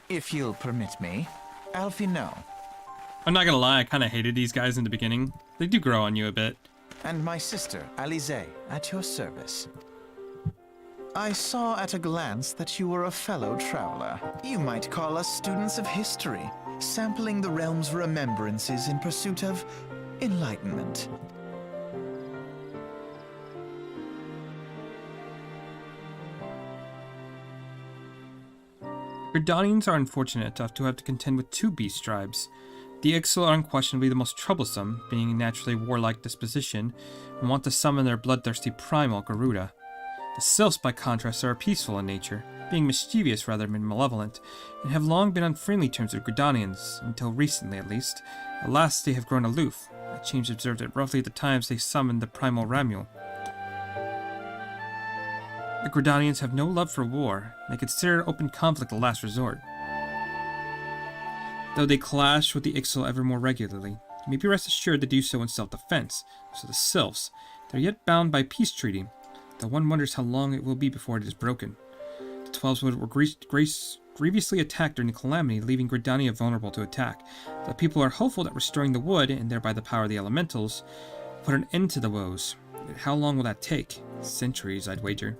[SPEAKER 3] If you'll permit me, Alfie, no.
[SPEAKER 1] I'm not gonna lie, I kind of hated these guys in the beginning. They do grow on you a bit.
[SPEAKER 3] And my sister, Alize, at your service. I saw at a glance that you were a fellow traveler. You might call us students of history, sampling the realm's remembrances in pursuit of enlightenment.
[SPEAKER 1] Gridanians are unfortunate enough to have to contend with two beast tribes. The Ixal are unquestionably the most troublesome, being a naturally warlike disposition, and want to summon their bloodthirsty primal Garuda. The Sylphs, by contrast, are peaceful in nature, being mischievous rather than malevolent, and have long been on friendly terms with Gridanians, until recently at least. Alas, they have grown aloof, a change observed at roughly the times they summoned the primal Ramul. The Gridanians have no love for war, and they consider open conflict the last resort. Though they clash with the Ixal ever more regularly, You may be rest assured to do so in self-defense. So the sylphs, they're yet bound by peace treaty, though one wonders how long it will be before it is broken. The 12s were grievously attacked during the calamity, leaving Gridania vulnerable to attack. The people are hopeful that restoring the wood, and thereby the power of the elementals, put an end to the woes. Yet how long will that take? Centuries, I'd wager.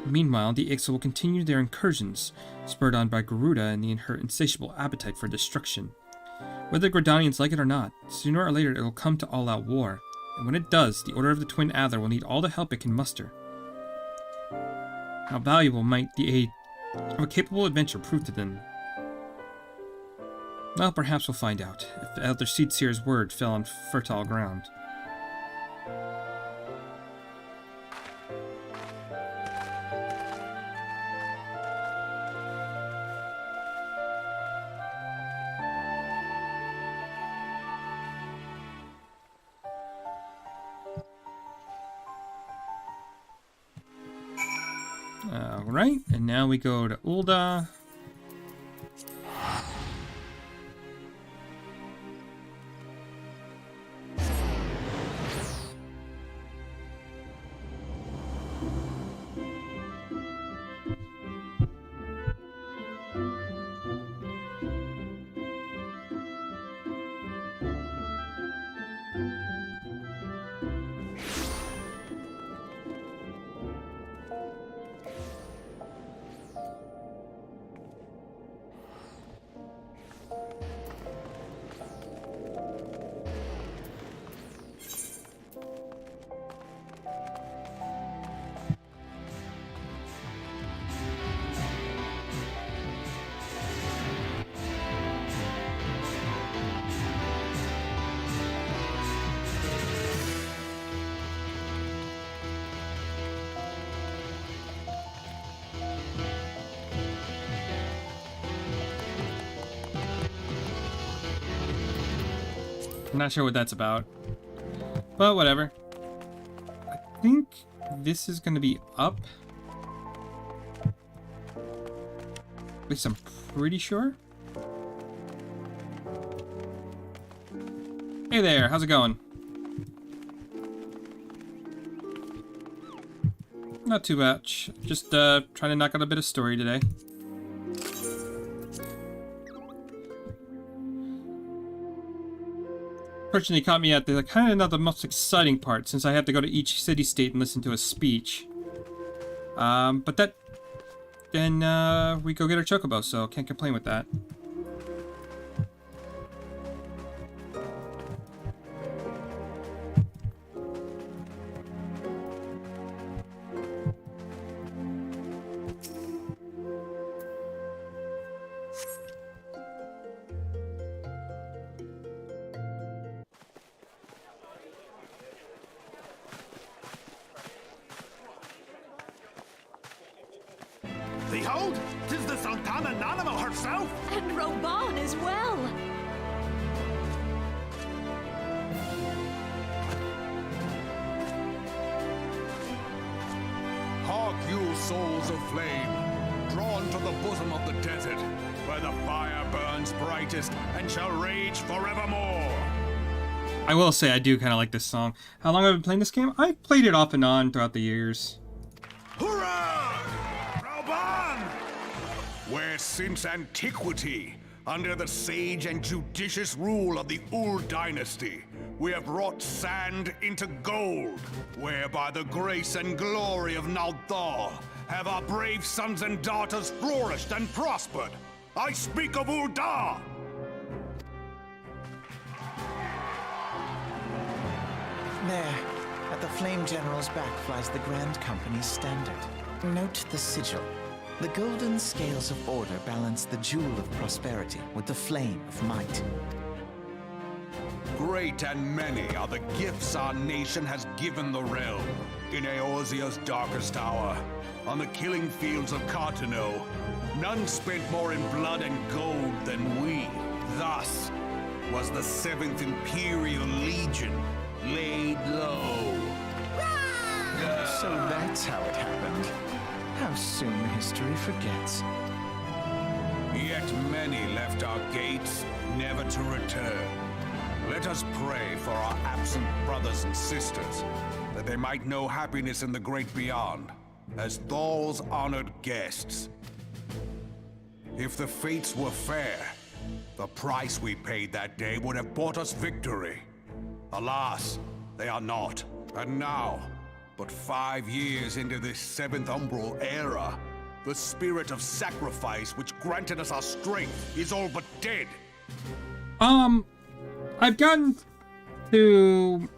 [SPEAKER 1] Meanwhile, the Ixal will continue their incursions, spurred on by Garuda and her insatiable appetite for destruction. Whether the Gridanians like it or not, sooner or later it will come to all-out war, and when it does, the Order of the Twin Adler will need all the help it can muster. How valuable might the aid of a capable adventurer prove to them? Well, perhaps we'll find out, if Elder Seedseer's word fell on fertile ground. Alright, and now we go to Ul'dah. I'm not sure what that's about, but whatever. I think this is going to be up. At least I'm pretty sure. Hey there, how's it going? Not too much. Just trying to knock out a bit of story today. Fortunately, caught me at the kind of not the most exciting part, since I have to go to each city-state and listen to a speech. But that... Then, we go get our Chocobo, so can't complain with that.
[SPEAKER 4] Behold, 'tis the Sultana Nanima herself!
[SPEAKER 5] And Roban as well!
[SPEAKER 8] Hark you, souls of flame, drawn to the bosom of the desert, where the fire burns brightest and shall rage forevermore.
[SPEAKER 1] I will say I do kind of like this song. How long have I been playing this game? I've played it off and on throughout the years.
[SPEAKER 8] Hurrah! Rauban! Where since antiquity, under the sage and judicious rule of the Ul dynasty, we have wrought sand into gold, where by the grace and glory of Nalthal have our brave sons and daughters flourished and prospered. I speak of Ul'dah!
[SPEAKER 3] There, at the Flame General's back flies the Grand Company's standard. Note the sigil. The golden scales of order balance the jewel of prosperity with the flame of might.
[SPEAKER 8] Great and many are the gifts our nation has given the realm. In Eorzea's darkest hour, on the killing fields of Cartano, none spent more in blood and gold than we. Thus was the 7th Imperial Legion laid low.
[SPEAKER 3] So that's how it happened. How soon history forgets.
[SPEAKER 8] Yet many left our gates, never to return. Let us pray for our absent brothers and sisters, that they might know happiness in the great beyond, as Thal's honored guests. If the fates were fair, the price we paid that day would have bought us victory. Alas, they are not. And now, but 5 years into this 7th Umbral era, the spirit of sacrifice which granted us our strength is all but dead.
[SPEAKER 1] I've gotten to...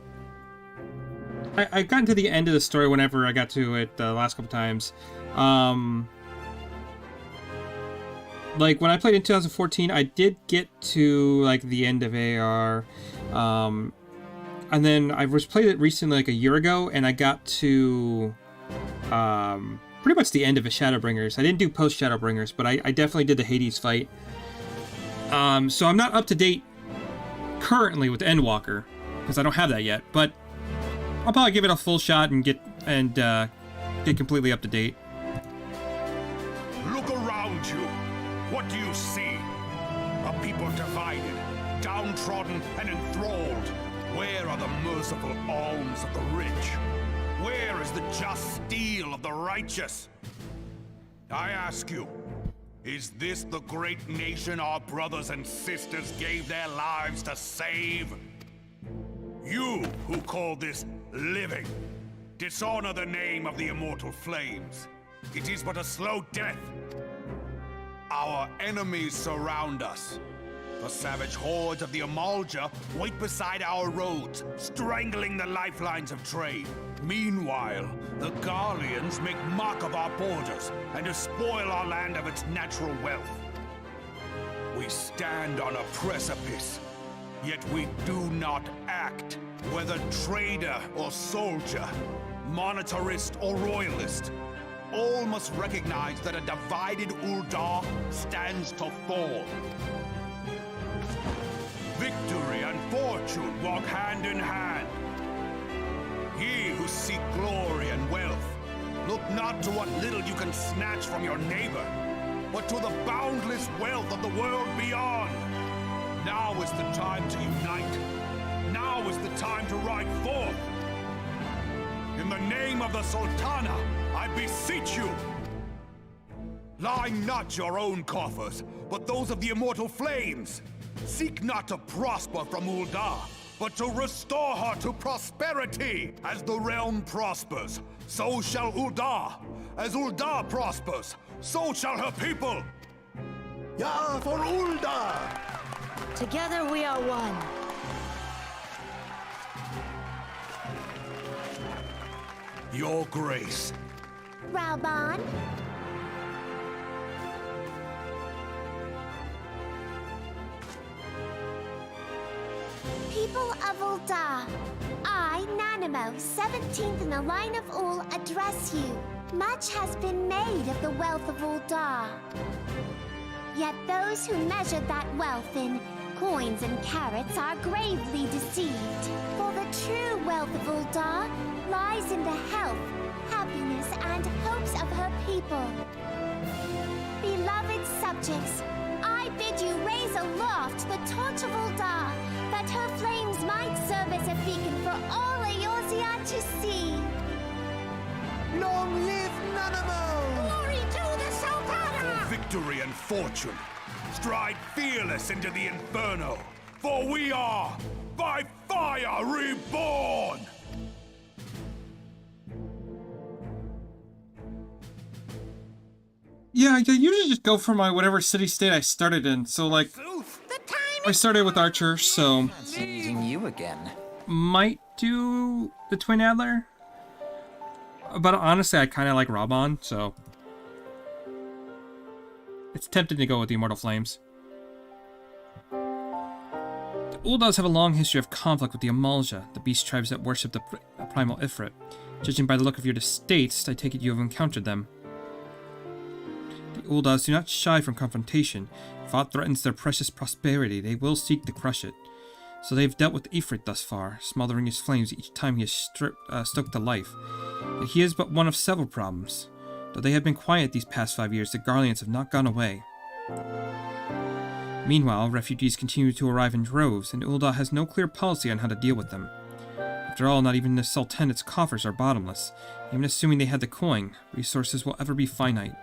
[SPEAKER 1] I've gotten to the end of the story whenever I got to it the last couple times. Like, when I played in 2014, I did get to, like, the end of ARR. And then I played it recently, like, a year ago, and I got to... pretty much the end of a Shadowbringers. I didn't do post Shadowbringers, but I definitely did the Hades fight. So I'm not up to date currently with Endwalker, because I don't have that yet, but I'll probably give it a full shot and get completely up to date.
[SPEAKER 8] Look around you. What do you see? A people divided, downtrodden and enthralled. Where are the merciful alms of the rich? Where is the just steel of the righteous? I ask you, is this the great nation our brothers and sisters gave their lives to save? You who call this living, dishonor the name of the immortal flames. It is but a slow death. Our enemies surround us. The savage hordes of the Amalja wait beside our roads, strangling the lifelines of trade. Meanwhile, the Garleans make mock of our borders and despoil our land of its natural wealth. We stand on a precipice, yet we do not act. Whether trader or soldier, monetarist or royalist, all must recognize that a divided Uldar stands to fall. Victory and fortune walk hand in hand. Ye who seek glory and wealth, look not to what little you can snatch from your neighbor, but to the boundless wealth of the world beyond. Now is the time to unite. Now is the time to ride forth. In the name of the Sultana, I beseech you, line not your own coffers, but those of the immortal flames. Seek not to prosper from Uldar, but to restore her to prosperity. As the realm prospers, so shall Uldar. As Uldar prospers, so shall her people.
[SPEAKER 4] Ja, for Uldar!
[SPEAKER 5] Together we are one.
[SPEAKER 8] Your Grace.
[SPEAKER 7] Rauban? People of Uldar, I, Nanimo, 17th in the line of Ul, address you. Much has been made of the wealth of Uldar. Yet those who measured that wealth in coins and carats are gravely deceived. For the true wealth of Uldar lies in the health, happiness, and hopes of her people. Beloved subjects, I bid you raise aloft the torch of Uldar, that her flames might serve as a beacon for all Eorzea to see.
[SPEAKER 4] Long live Nanamo!
[SPEAKER 2] Glory to the Sultana!
[SPEAKER 8] For victory and fortune, stride fearless into the inferno, for we are by fire reborn!
[SPEAKER 1] Yeah, I usually just go for my whatever city-state I started in. So, like, I started with Archer, so
[SPEAKER 3] Seeing you again.
[SPEAKER 1] might do the Twin Adler. But honestly, I kind of like Raban, so it's tempting to go with the Immortal Flames. The Uldars have a long history of conflict with the Amalja, the beast tribes that worship the primal Ifrit. Judging by the look of your estates, I take it you have encountered them. The Uldars do not shy from confrontation. If aught threatens their precious prosperity, they will seek to crush it. So they have dealt with Ifrit thus far, smothering his flames each time he is stoked to life. Yet he is but one of several problems. Though they have been quiet these past 5 years, the Garleans have not gone away. Meanwhile, refugees continue to arrive in droves, and Ul'dah has no clear policy on how to deal with them. After all, not even the Sultanate's coffers are bottomless. Even assuming they had the coin, resources will ever be finite.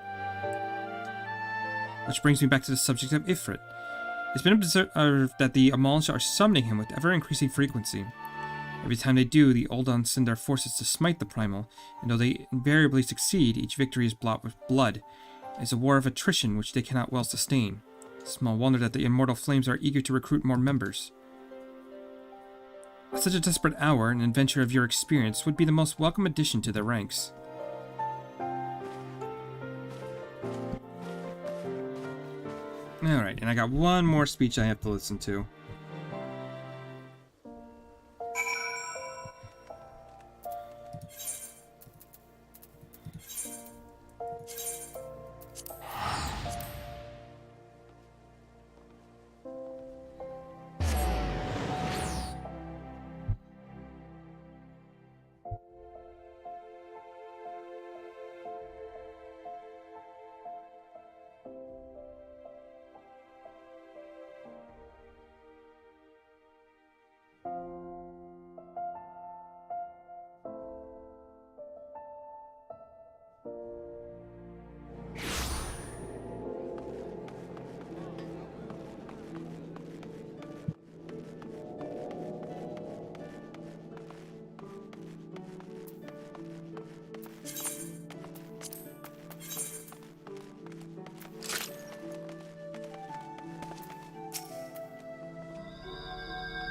[SPEAKER 1] Which brings me back to the subject of Ifrit. It's been observed that the Amalj are summoning him with ever-increasing frequency. Every time they do, the Ul'dah send their forces to smite the Primal, and though they invariably succeed, each victory is bought with blood. It's a war of attrition which they cannot well sustain. Small wonder that the Immortal Flames are eager to recruit more members. At such a desperate hour, an adventure of your experience would be the most welcome addition to their ranks. Alright, and I got one more speech I have to listen to.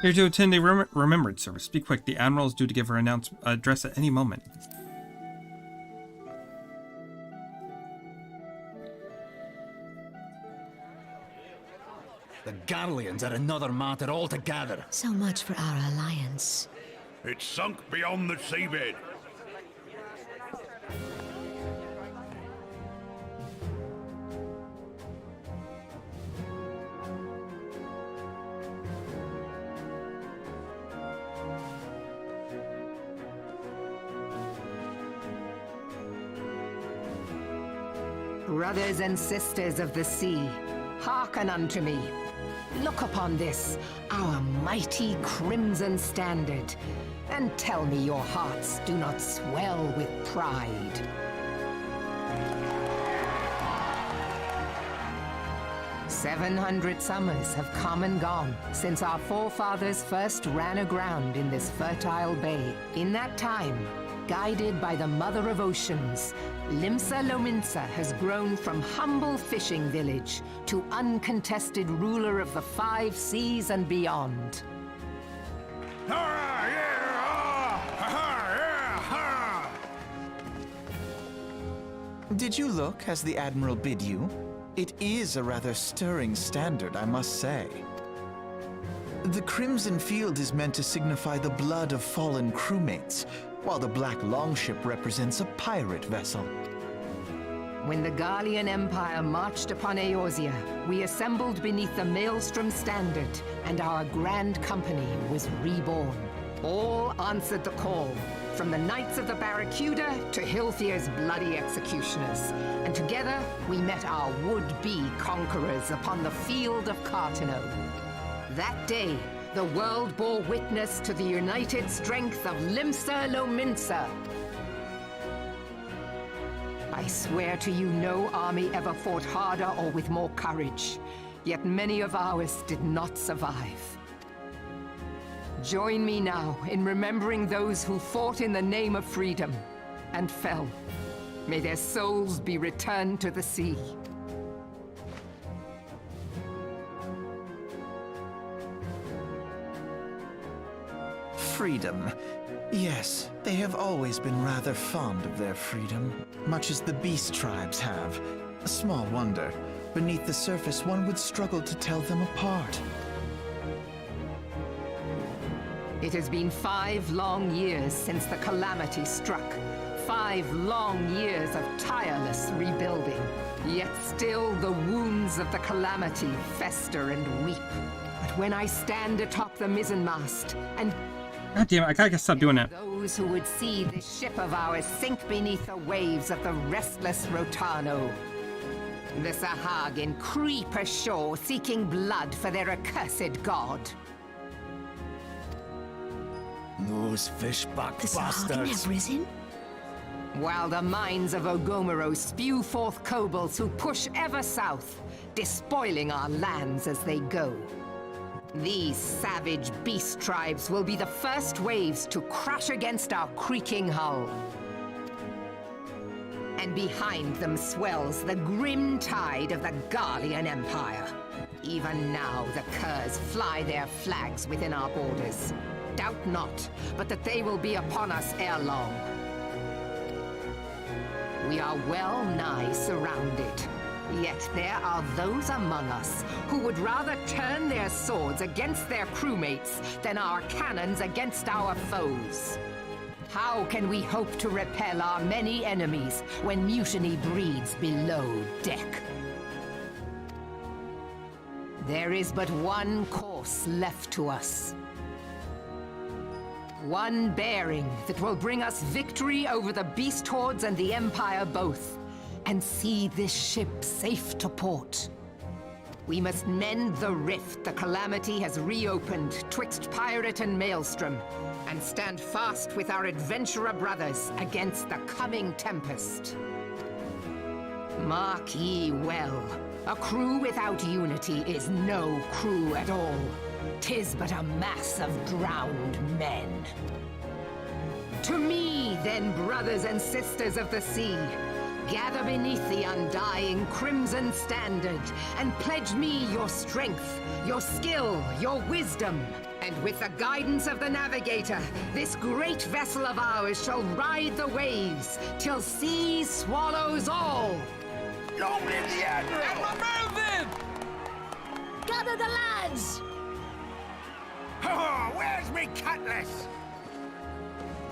[SPEAKER 1] Here to attend a remembrance service. Be quick, the Admiral is due to give her address at any moment.
[SPEAKER 9] The Garleans are another matter altogether.
[SPEAKER 5] So much for our alliance.
[SPEAKER 8] It's sunk beyond the seabed.
[SPEAKER 2] Brothers and sisters of the sea, hearken unto me. Look upon this, our mighty crimson standard, and tell me your hearts do not swell with pride. "700 summers have come and gone since our forefathers first ran aground in this fertile bay. In that time, guided by the Mother of Oceans, Limsa Lominsa has grown from humble fishing village to uncontested ruler of the 5 seas and beyond.
[SPEAKER 3] Did you look as the Admiral bid you? It is a rather stirring standard, I must say. The Crimson Field is meant to signify the blood of fallen crewmates, while the Black Longship represents a pirate vessel.
[SPEAKER 2] When the Garlean Empire marched upon Eorzea, we assembled beneath the Maelstrom standard, and our grand company was reborn. All answered the call, from the Knights of the Barracuda to Hilthier's bloody executioners. And together, we met our would-be conquerors upon the field of Cartano. That day, the world bore witness to the united strength of Limsa Lominsa. I swear to you, no army ever fought harder or with more courage. Yet many of ours did not survive. Join me now in remembering those who fought in the name of freedom and fell. May their souls be returned to the sea.
[SPEAKER 3] Freedom. Yes, they have always been rather fond of their freedom, much as the beast tribes have. Small wonder. Beneath the surface, one would struggle to tell them apart.
[SPEAKER 2] It has been 5 long years since the calamity struck. 5 long years of tireless rebuilding. Yet still the wounds of the calamity fester and weep. But when I stand atop the mizzenmast and
[SPEAKER 1] God damn it, I gotta stop doing that.
[SPEAKER 2] those who would see this ship of ours sink beneath the waves of the restless Rotano, The Sahagin creep ashore seeking blood for their accursed god.
[SPEAKER 9] Those fishback
[SPEAKER 5] The Sahagin
[SPEAKER 9] bastards.
[SPEAKER 5] have risen?
[SPEAKER 2] While the mines of Ogomoro spew forth kobolds who push ever south, despoiling our lands as they go. These savage beast tribes will be the first waves to crash against our creaking hull. And behind them swells the grim tide of the Garlean Empire. Even now, the Curs fly their flags within our borders. Doubt not, but that they will be upon us ere long. We are well nigh surrounded. Yet there are those among us who would rather turn their swords against their crewmates than our cannons against our foes. How can we hope to repel our many enemies when mutiny breeds below deck? There is but one course left to us. One bearing that will bring us victory over the beast hordes and the Empire both, and see this ship safe to port. We must mend the rift the Calamity has reopened twixt pirate and maelstrom, and stand fast with our adventurer brothers against the coming tempest. Mark ye well, a crew without unity is no crew at all. 'Tis but a mass of drowned men. To me, then, brothers and sisters of the sea, gather beneath the undying crimson standard, and pledge me your strength, your skill, your wisdom. And with the guidance of the navigator, this great vessel of ours shall ride the waves till sea swallows all.
[SPEAKER 4] Long live the Admiral!
[SPEAKER 5] Gather the lads!
[SPEAKER 4] Oh, where's me cutlass?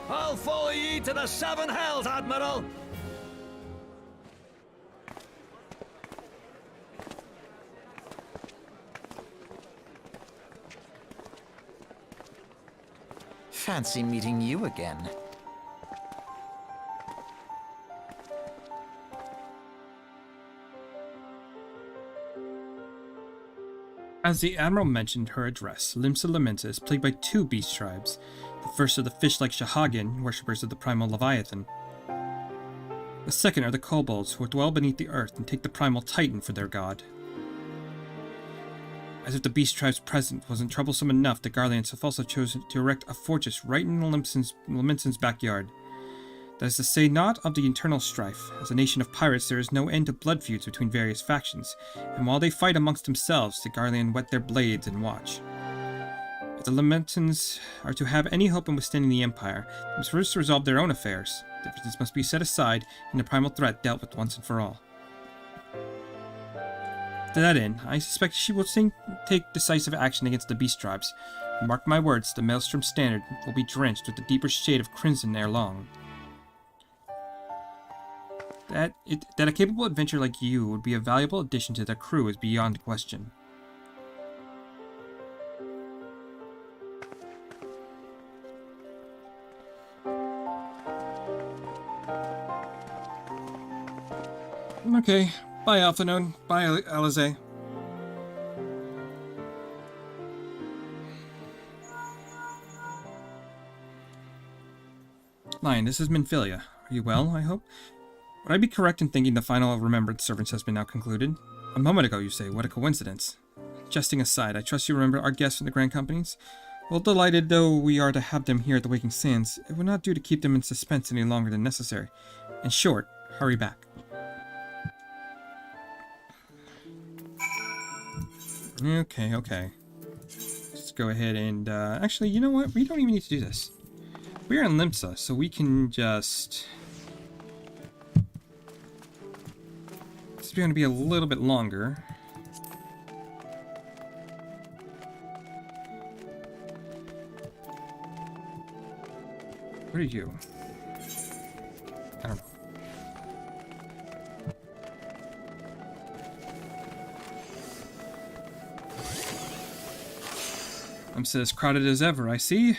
[SPEAKER 9] I'll follow ye to the seven hells, Admiral!
[SPEAKER 3] Fancy meeting you again.
[SPEAKER 1] As the Admiral mentioned her address, Limsa Lamenta is plagued by two beast tribes. The first are the fish-like Shahagin, worshippers of the primal Leviathan. The second are the kobolds, who dwell beneath the earth and take the primal Titan for their god. As if the beast tribe's presence wasn't troublesome enough, the Garleans have also chosen to erect a fortress right in Lamenton's backyard. That is to say, not of the internal strife. As a nation of pirates, there is no end to blood feuds between various factions, and while they fight amongst themselves, the Garlean whet their blades and watch. If the Lamentans are to have any hope in withstanding the Empire, they must first resolve their own affairs. Differences must be set aside, and the primal threat dealt with once and for all. To that end, I suspect she will take decisive action against the beast tribes. Mark my words, the Maelstrom Standard will be drenched with the deeper shade of crimson ere long. That a capable adventurer like you would be a valuable addition to their crew is beyond question. Okay, bye Alphanone, bye Alize. Lion, this is Minfilia. Are you well, I hope? Would I be correct in thinking the final remembered servants has been now concluded? A moment ago, you say. What a coincidence. Jesting aside, I trust you remember our guests from the Grand Companies? Well, delighted though we are to have them here at the Waking Sands, it would not do to keep them in suspense any longer than necessary. In short, hurry back. Okay. Let's go ahead and, actually, you know what? We don't even need to do this. We're in Limsa, so we can just... It's going to be a little bit longer. What are you? I don't know. I'm still as crowded as ever, I see.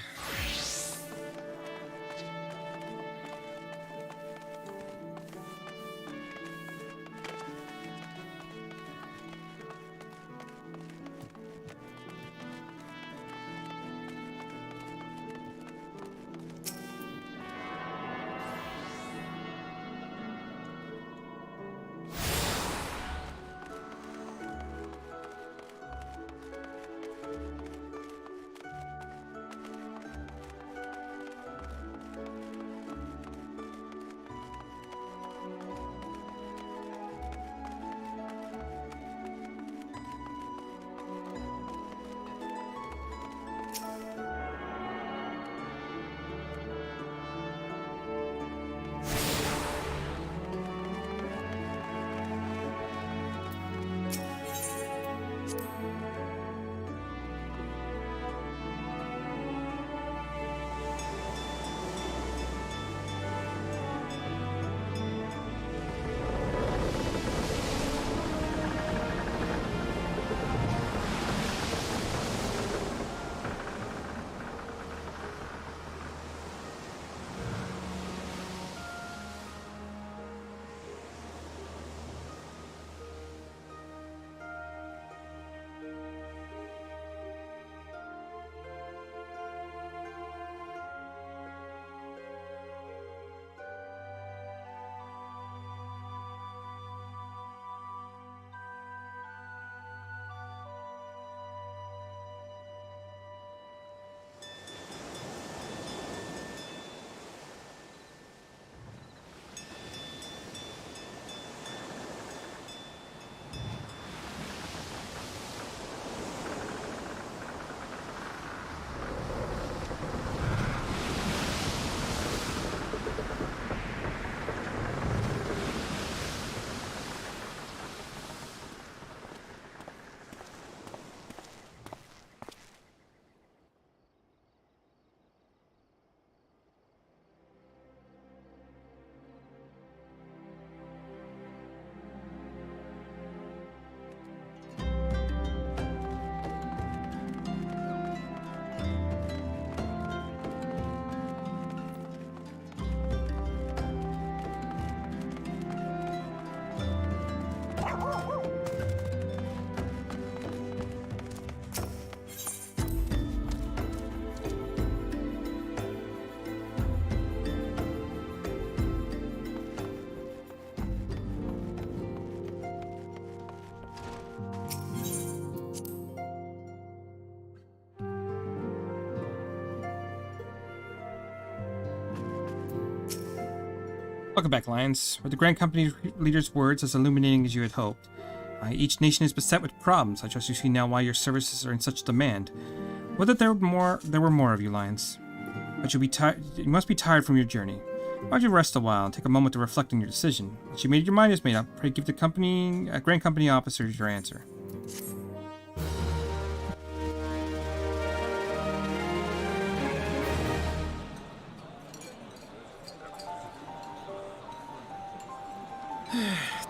[SPEAKER 1] Welcome back, Lions. Were the Grand Company leader's words as illuminating as you had hoped? Each nation is beset with problems. I trust you see now why your services are in such demand. Whether there were more of you, Lions. But you must be tired from your journey. Why don't you rest a while and take a moment to reflect on your decision? Once you made your mind is made up, pray give the Grand Company officers your answer.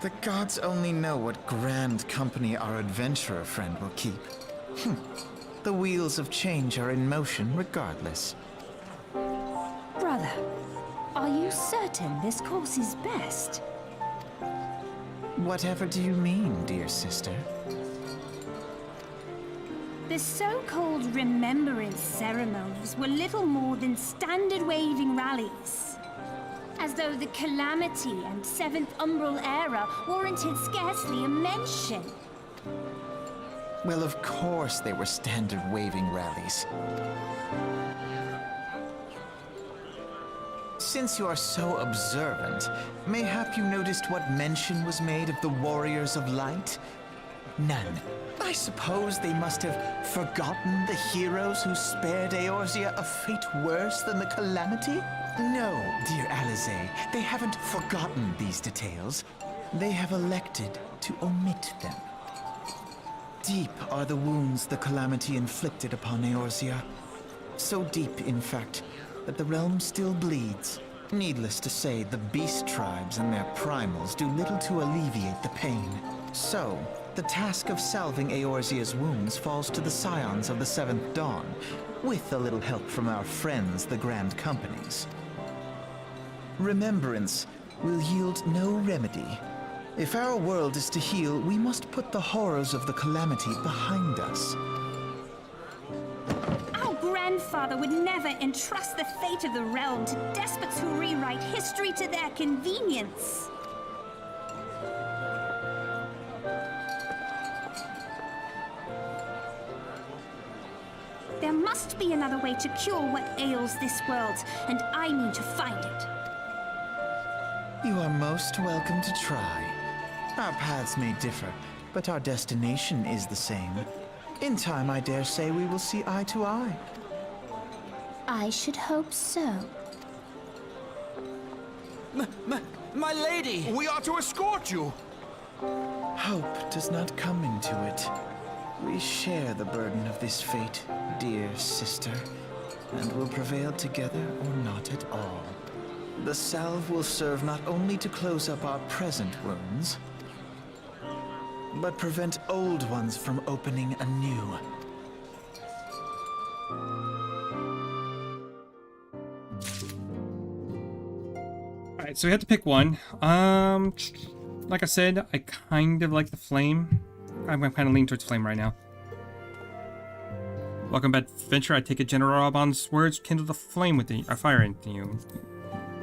[SPEAKER 3] The gods only know what grand company our adventurer friend will keep. The wheels of change are in motion regardless.
[SPEAKER 10] Brother, are you certain this course is best?
[SPEAKER 3] Whatever do you mean, dear sister?
[SPEAKER 10] The so-called remembrance ceremonies were little more than standard waving rallies. As though the Calamity and Seventh Umbral era warranted scarcely a mention.
[SPEAKER 3] Well, of course they were standard waving rallies. Since you are so observant, mayhap you noticed what mention was made of the Warriors of Light? None. I suppose they must have forgotten the heroes who spared Eorzea a fate worse than the Calamity? No, dear Alize, they haven't forgotten these details. They have elected to omit them. Deep are the wounds the Calamity inflicted upon Eorzea. So deep, in fact, that the realm still bleeds. Needless to say, the beast tribes and their primals do little to alleviate the pain. So, the task of salving Eorzea's wounds falls to the scions of the Seventh Dawn, with a little help from our friends, the Grand Companies. Remembrance will yield no remedy. If our world is to heal, we must put the horrors of the Calamity behind us.
[SPEAKER 10] Our grandfather would never entrust the fate of the realm to despots who rewrite history to their convenience. There must be another way to cure what ails this world, and I mean to find it.
[SPEAKER 3] You are most welcome to try. Our paths may differ, but our destination is the same. In time, I dare say we will see eye to eye.
[SPEAKER 7] I should hope so.
[SPEAKER 6] My lady!
[SPEAKER 4] We are to escort you.
[SPEAKER 3] Hope does not come into it. We share the burden of this fate, dear sister, and will prevail together or not at all. The salve will serve not only to close up our present wounds, but prevent old ones from opening anew.
[SPEAKER 1] Alright, so we have to pick one. Like I said, I kind of like the flame. I'm kind of leaning towards flame right now. Welcome back, adventure. I take it General Alban's words kindled a flame within a fire in you.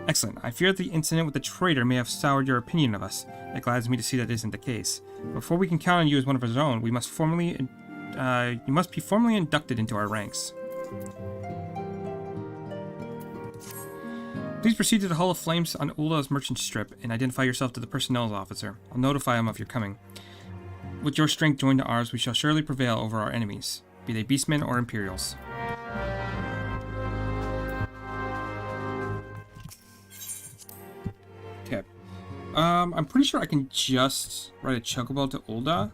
[SPEAKER 1] Excellent. I fear the incident with the traitor may have soured your opinion of us. It glads me to see that isn't the case. Before we can count on you as one of our own, we must you must be formally inducted into our ranks. Please proceed to the Hall of Flames on Ulda's merchant strip and identify yourself to the personnel officer. I'll notify him of your coming. With your strength joined to ours, we shall surely prevail over our enemies, be they beastmen or Imperials. Okay. I'm pretty sure I can just ride a Chocobo to Ulda.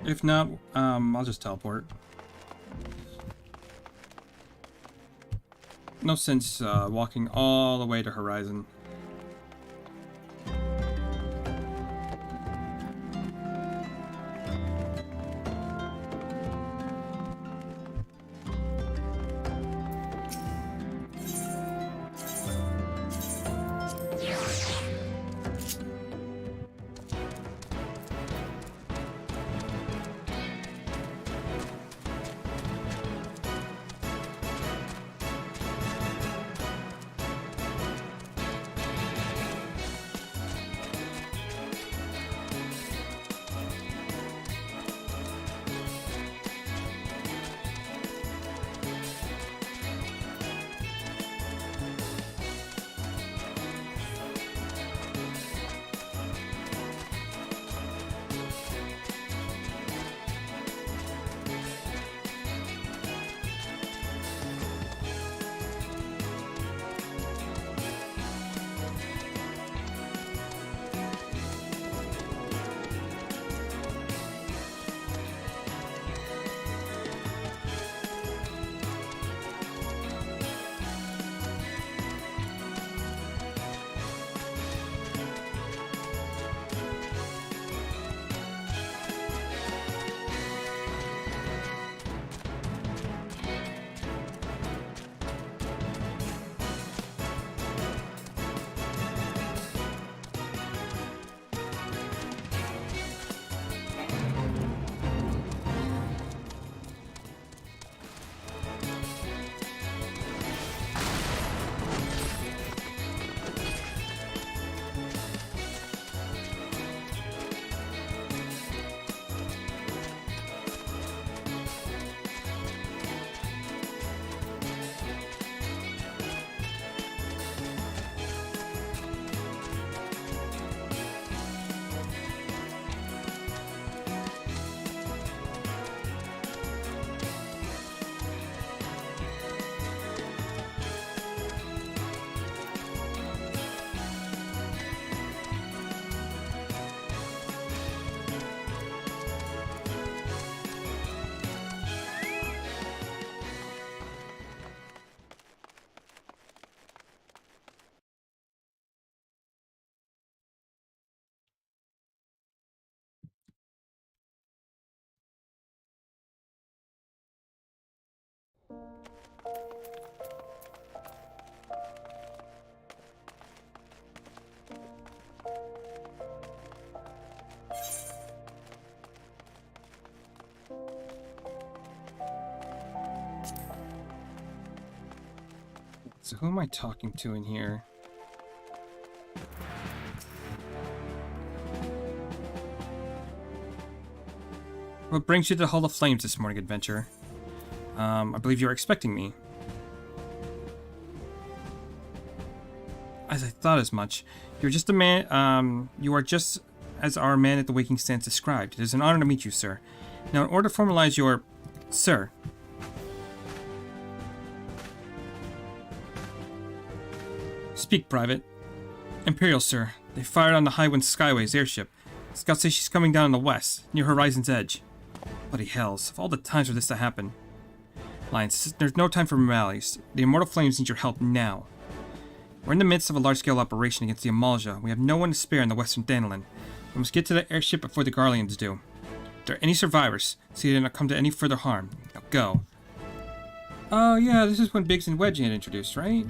[SPEAKER 1] If not, I'll just teleport. No sense walking all the way to Horizon. So who am I talking to in here? What brings you to the Hall of Flames this morning, adventurer? I believe you were expecting me. As I thought as much. You're just a man, you are just as our man at the Waking Stands described. It is an honor to meet you, sir. Now, in order to formalize your... Sir. Speak, Private. Imperial, sir. They fired on the Highwind Skyways airship. Scouts say she's coming down in the west, near Horizon's Edge. Bloody hells, of all the times for this to happen. Lions, there's no time for formalities. The Immortal Flames need your help now. We're in the midst of a large-scale operation against the Amalja. We have no one to spare in the western Danalan. We must get to the airship before the Garleans do. If there are any survivors, see they don't come to any further harm. Now go. Oh yeah, this is when Biggs and Wedgie had introduced, right?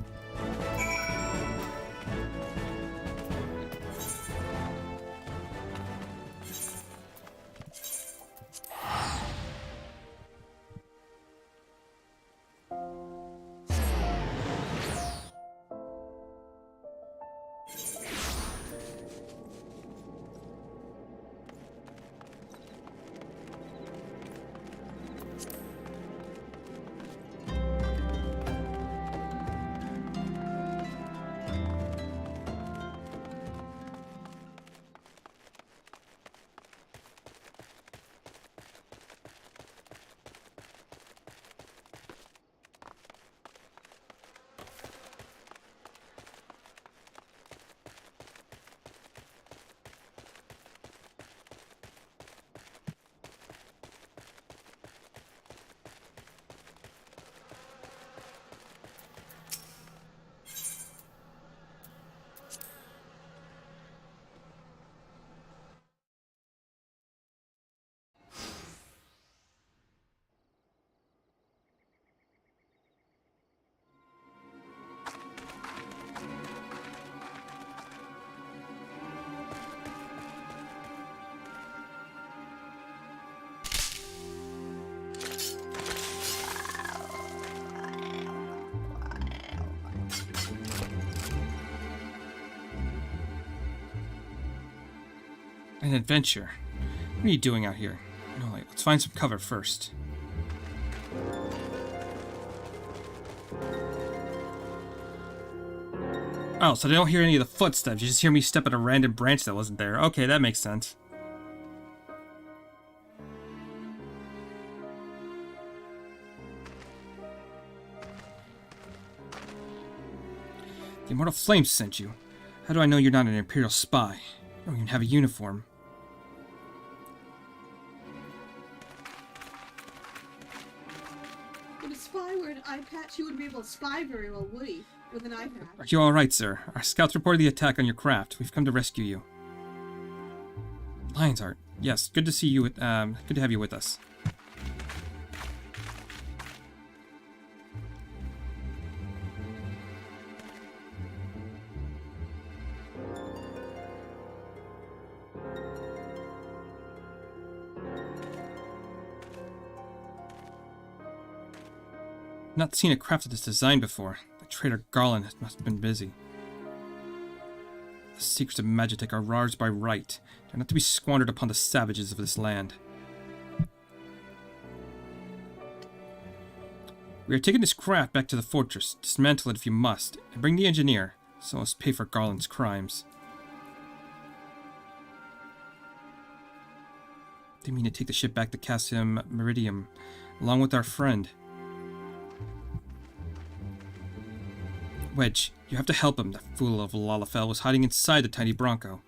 [SPEAKER 1] An adventure. What are you doing out here? No, wait, let's find some cover first. Oh, so they don't hear any of the footsteps. You just hear me step on a random branch that wasn't there. Okay, that makes sense. The Immortal Flames sent you. How do I know you're not an Imperial spy? You don't even have a uniform.
[SPEAKER 11] If a spy were an eye patch, you wouldn't be able to spy very well, would he? With an eye patch.
[SPEAKER 1] Are you alright, sir? Our scouts reported the attack on your craft. We've come to rescue you. Lionheart. Yes, good to see you. Good to have you with us. Not seen a craft of this design before. The traitor Garland must have been busy. The secrets of Magitek are ours by right. They're not to be squandered upon the savages of this land. We are taking this craft back to the fortress. Dismantle it if you must, and bring the engineer, so as pay for Garland's crimes. They mean to take the ship back to Cassium Meridium, along with our friend. Wedge, you have to help him. That fool of a Lalafell was hiding inside the tiny Bronco.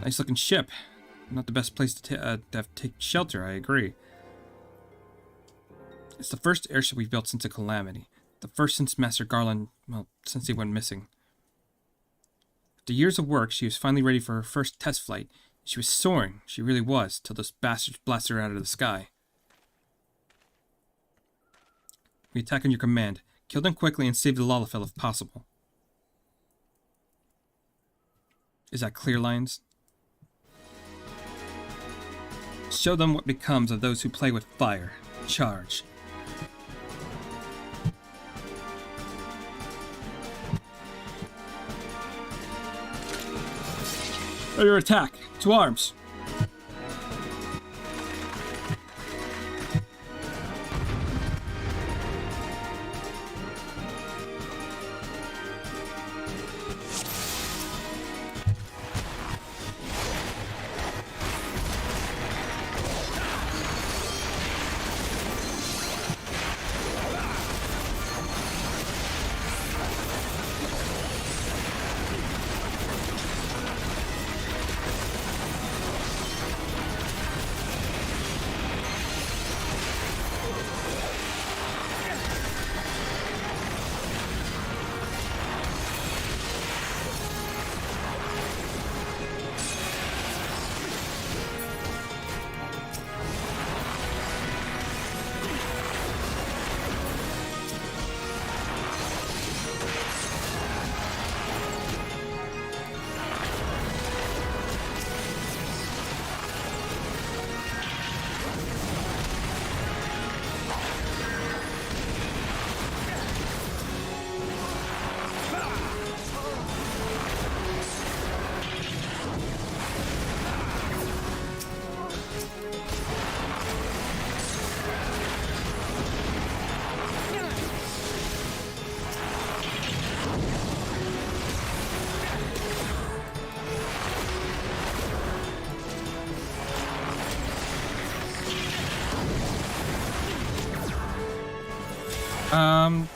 [SPEAKER 1] Nice looking ship. Not the best place to take shelter, I agree. It's the first airship we've built since a calamity. The first since Master Garland, well, since he went missing. After years of work, she was finally ready for her first test flight. She was soaring, she really was, till those bastards blasted her out of the sky. We attack on your command. Kill them quickly and save the Lalafell if possible. Is that clear, Lions? Show them what becomes of those who play with fire. Charge. Ready to attack. To arms.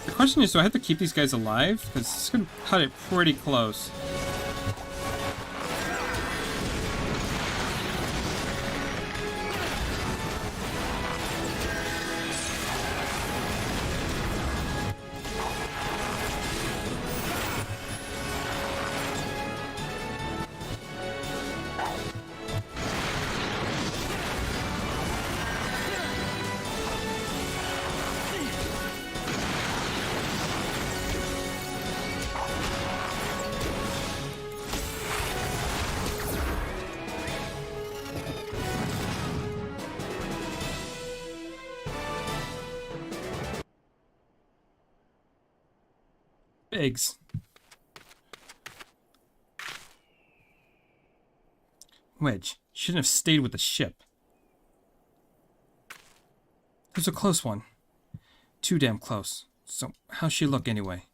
[SPEAKER 1] The question is, do I have to keep these guys alive? Because it's going to cut it pretty close. Eggs. Wedge, shouldn't have stayed with the ship. It was a close one. Too damn close. So, how's she look anyway?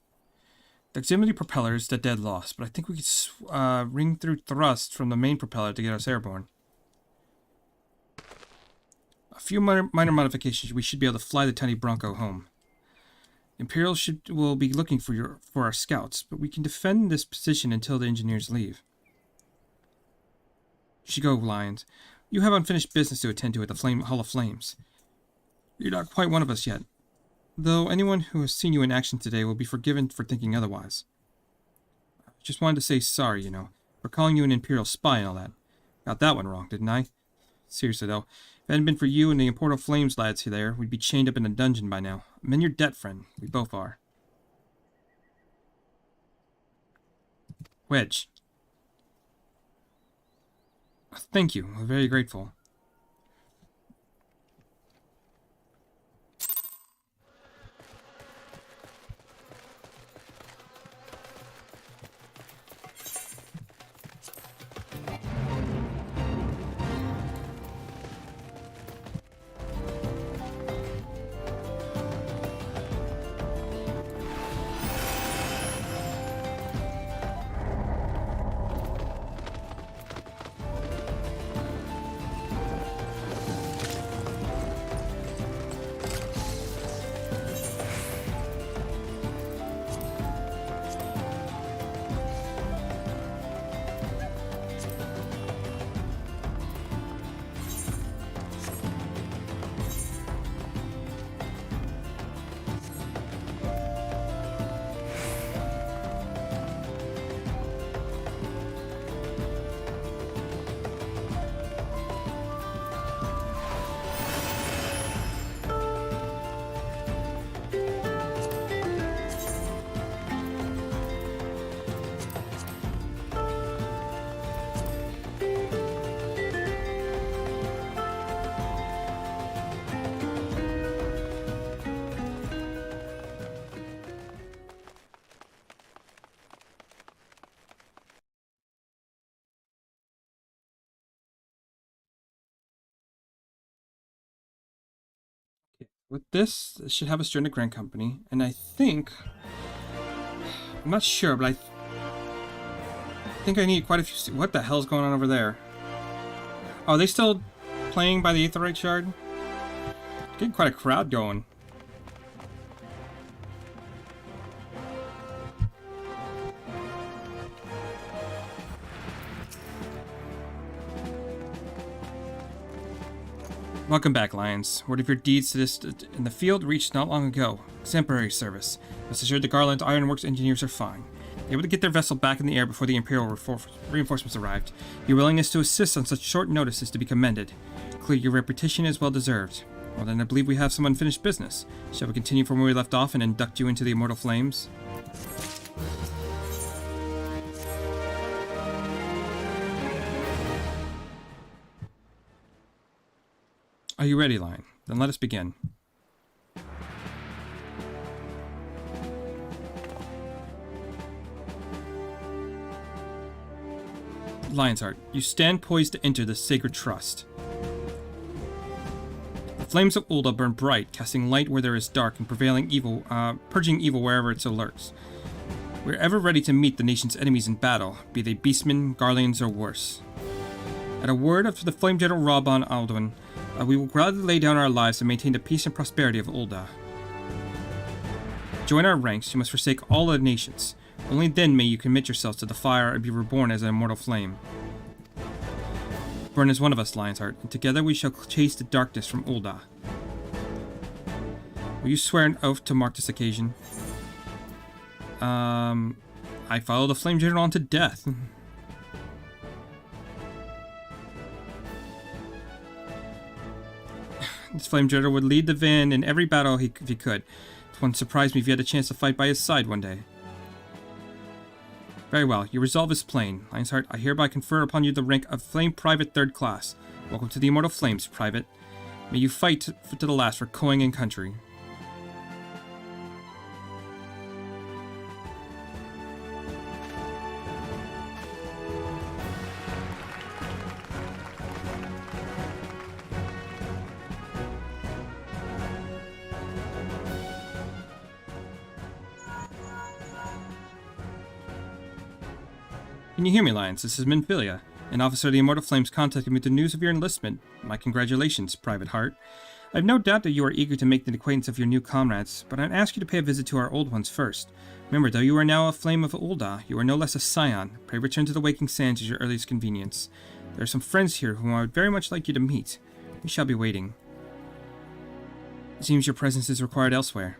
[SPEAKER 1] The auxiliary propeller is the dead loss, but I think we could ring through thrust from the main propeller to get us airborne. A few minor modifications, we should be able to fly the tiny Bronco home. Imperial will be looking for our scouts, but we can defend this position until the engineers leave. You should go, Lions. You have unfinished business to attend to at the Hall of Flames. You're not quite one of us yet, though anyone who has seen you in action today will be forgiven for thinking otherwise. I just wanted to say sorry, you know, for calling you an Imperial spy and all that. Got that one wrong, didn't I? Seriously, though, if it hadn't been for you and the Immortal Flames lads there, we'd be chained up in a dungeon by now. I'm in your debt, friend. We both are. Wedge. Thank you. We're very grateful. With this, it should have us join the Grand Company, and I think... I'm not sure, but I think I need quite a few... What the hell's going on over there? Oh, are they still playing by the Aetherite Shard? Getting quite a crowd going. Welcome back, Lions. Word of your deeds to this in the field reached not long ago. Exemplary service. Rest assured the Garland Ironworks engineers are fine. They were able to get their vessel back in the air before the Imperial reinforcements arrived. Your willingness to assist on such short notice is to be commended. Clearly, your reputation is well deserved. Well, then I believe we have some unfinished business. Shall we continue from where we left off and induct you into the immortal flames? Are you ready, Lion? Then let us begin. Lionheart, you stand poised to enter the sacred trust. The flames of Ulda burn bright, casting light where there is dark and purging evil wherever it so lurks. We are ever ready to meet the nation's enemies in battle, be they beastmen, Garleans, or worse. At a word of the Flame General Raban Alduin, we will gladly lay down our lives to maintain the peace and prosperity of Ulda. Join our ranks, you must forsake all other nations. Only then may you commit yourselves to the fire and be reborn as an immortal flame. Burn as one of us, Lionheart, and together we shall chase the darkness from Ulda. Will you swear an oath to mark this occasion? I follow the Flame General on to death. This Flame General would lead the van in every battle if he could. It wouldn't surprise me if you had a chance to fight by his side one day. Very well, your resolve is plain. Lionheart, I hereby confer upon you the rank of Flame Private 3rd Class. Welcome to the Immortal Flames, Private. May you fight to the last for Koing and country. Can you hear me, Lions? This is Minfilia. An officer of the Immortal Flames contacted me with the news of your enlistment. My congratulations, Private Hart. I have no doubt that you are eager to make the acquaintance of your new comrades, but I'd ask you to pay a visit to our old ones first. Remember, though you are now a Flame of Ulda, you are no less a Scion. Pray return to the Waking Sands at your earliest convenience. There are some friends here whom I would very much like you to meet. We shall be waiting. It seems your presence is required elsewhere.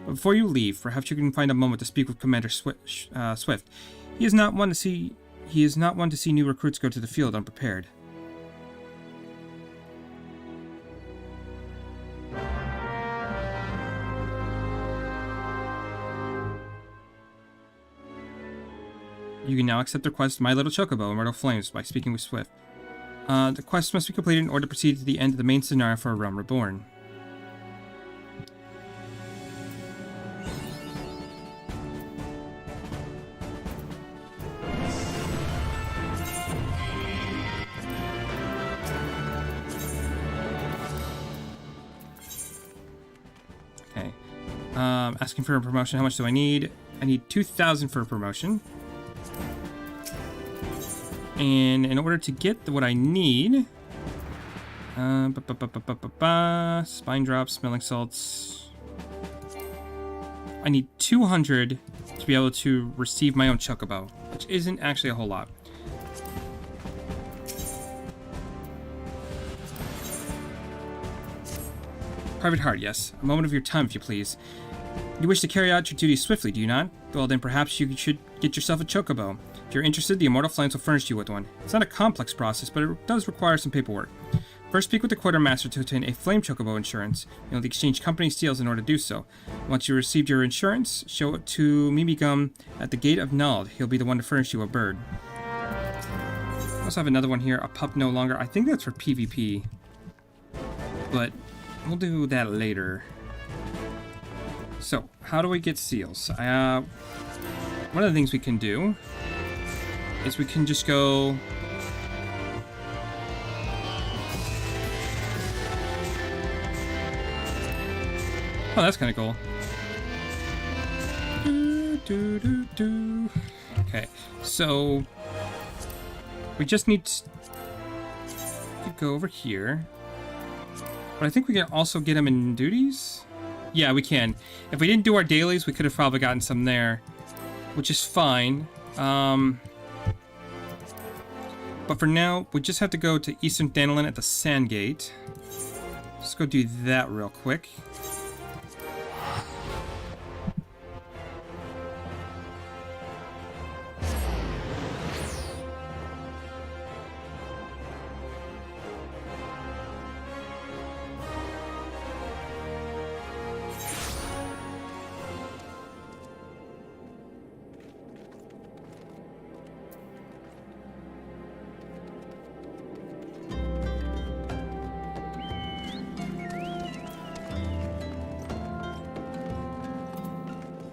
[SPEAKER 1] But before you leave, perhaps you can find a moment to speak with Commander Swift. He is not one to see new recruits go to the field unprepared. You can now accept the quest My Little Chocobo, Immortal Flames, by speaking with Swift. The quest must be completed in order to proceed to the end of the main scenario for A Realm Reborn. Asking for a promotion. How much do I need? I need 2,000 for a promotion. And in order to get what I need... spine drops, smelling salts... I need 200 to be able to receive my own Chocobo, which isn't actually a whole lot. Private Hart, yes. A moment of your time, if you please. You wish to carry out your duties swiftly, do you not? Well, then perhaps you should get yourself a Chocobo. If you're interested, the Immortal Flames will furnish you with one. It's not a complex process, but it does require some paperwork. First, speak with the Quartermaster to obtain a Flame Chocobo insurance. You'll exchange company seals in order to do so. Once you received your insurance, show it to Mimigum at the Gate of Nald. He'll be the one to furnish you a bird. I also have another one here, a pup no longer. I think that's for PvP. But we'll do that later. So, how do we get seals? One of the things we can do is we can just go... Oh, that's kind of cool. Okay, so we just need to go over here. But I think we can also get him in duties. Yeah, we can. If we didn't do our dailies, we could have probably gotten some there, which is fine. But for now, we just have to go to Eastern Dandelion at the Sandgate. Let's go do that real quick.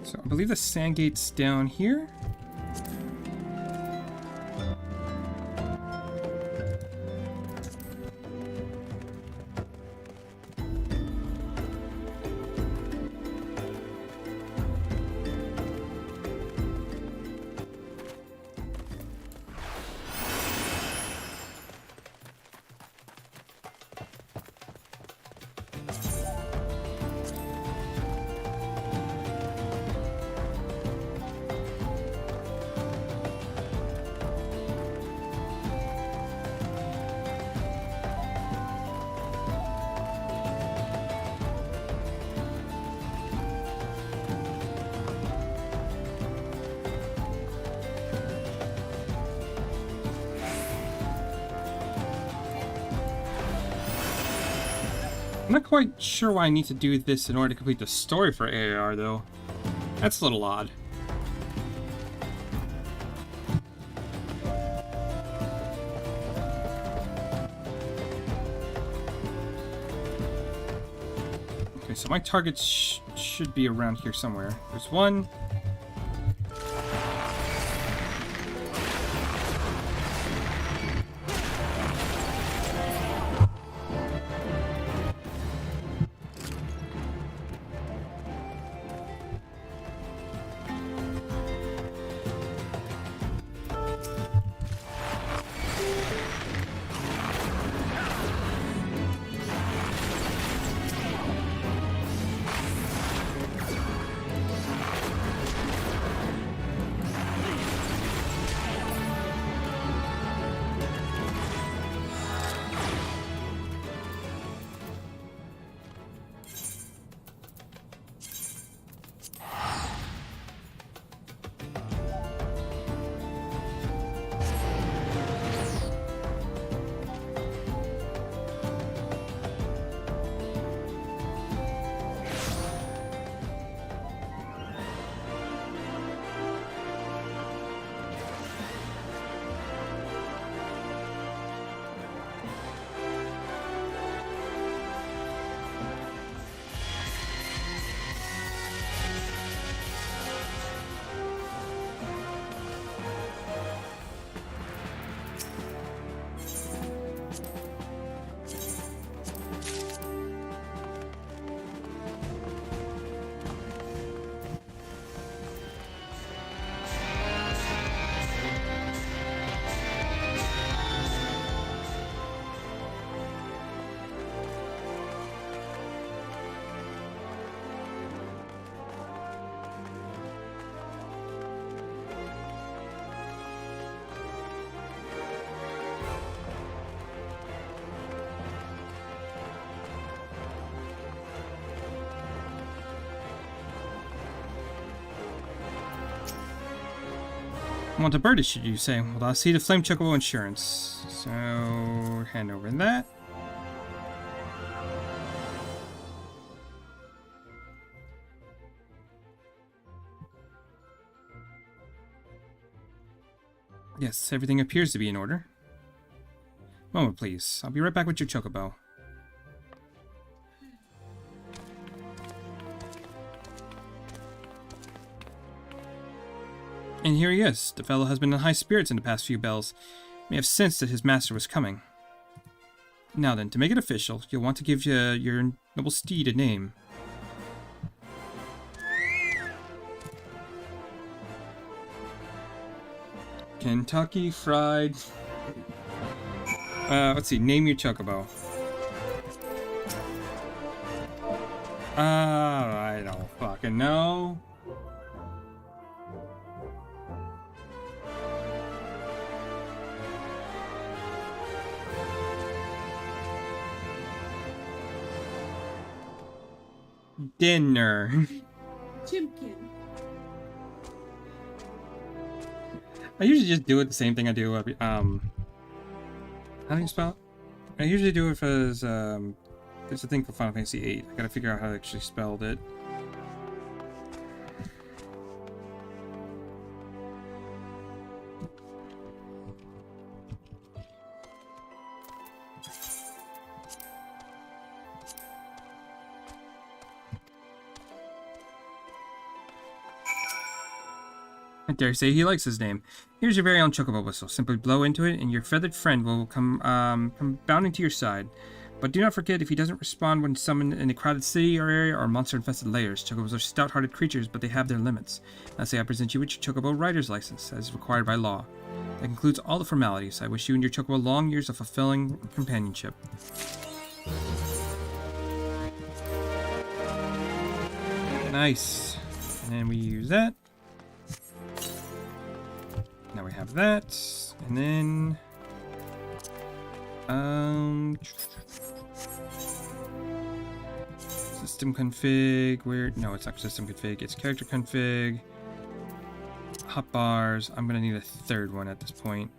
[SPEAKER 1] So I believe the Sandgate's down here. I'm not quite sure why I need to do this in order to complete the story for ARR, though. That's a little odd. Okay, so my targets should be around here somewhere. There's one. Want a bird, should you say? Well, I'll see the Flame Chocobo insurance. So, hand over that. Yes, everything appears to be in order. Moment, please. I'll be right back with your Chocobo. And here he is. The fellow has been in high spirits in the past few bells. May have sensed that his master was coming. Now then, to make it official, you'll want to give your noble steed a name. Kentucky Fried. Let's see. Name your Chocobo. I don't fucking know. Dinner.
[SPEAKER 11] Chimkin.
[SPEAKER 1] I usually just do it the same thing I do. How do you spell it? I usually do it as there's a thing for Final Fantasy VIII. I gotta figure out how I actually spelled it. I dare say he likes his name. Here's your very own Chocobo whistle. Simply blow into it, and your feathered friend will come bounding to your side. But do not forget, if he doesn't respond when summoned in a crowded city or area or monster-infested layers, Chocobos are stout-hearted creatures, but they have their limits. Lastly, I present you with your Chocobo Rider's License, as required by law. That concludes all the formalities. I wish you and your Chocobo long years of fulfilling companionship. Nice. And then we use that. Now we have that, and then system config. No, it's not system config. It's character config. Hotbars. I'm gonna need a third one at this point.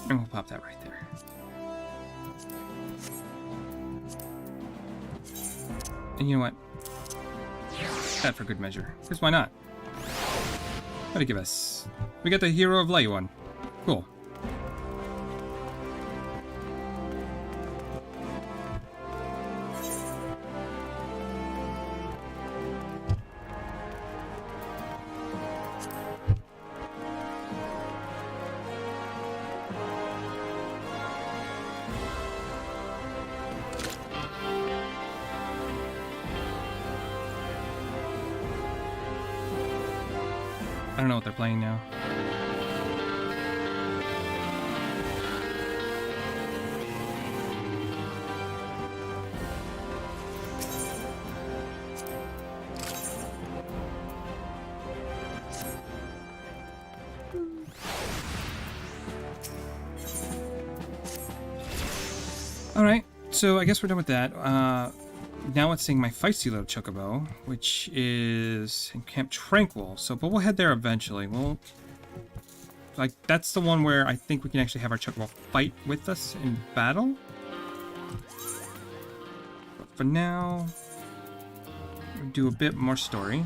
[SPEAKER 1] And we'll pop that right there. And you know what? That for good measure. Because why not? What'd it give us? We got the Hero of Light one. Cool. I don't know what they're playing now. Alright, so I guess we're done with that. Now let's sing my feisty little Chocobo, which is in Camp Tranquil. But we'll head there eventually. That's the one where I think we can actually have our Chocobo fight with us in battle. But for now, we'll do a bit more story.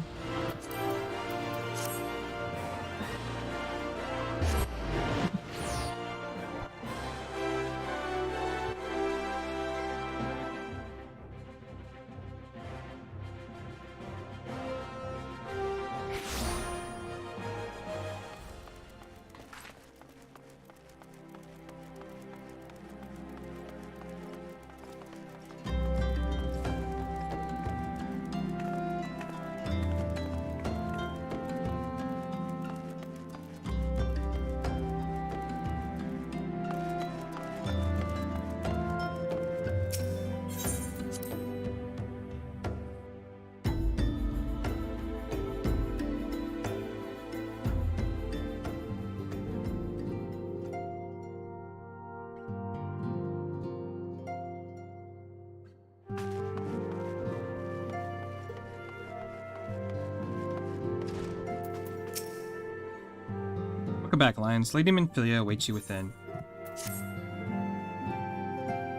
[SPEAKER 1] Welcome back, Lions. Lady Minfilia awaits you within.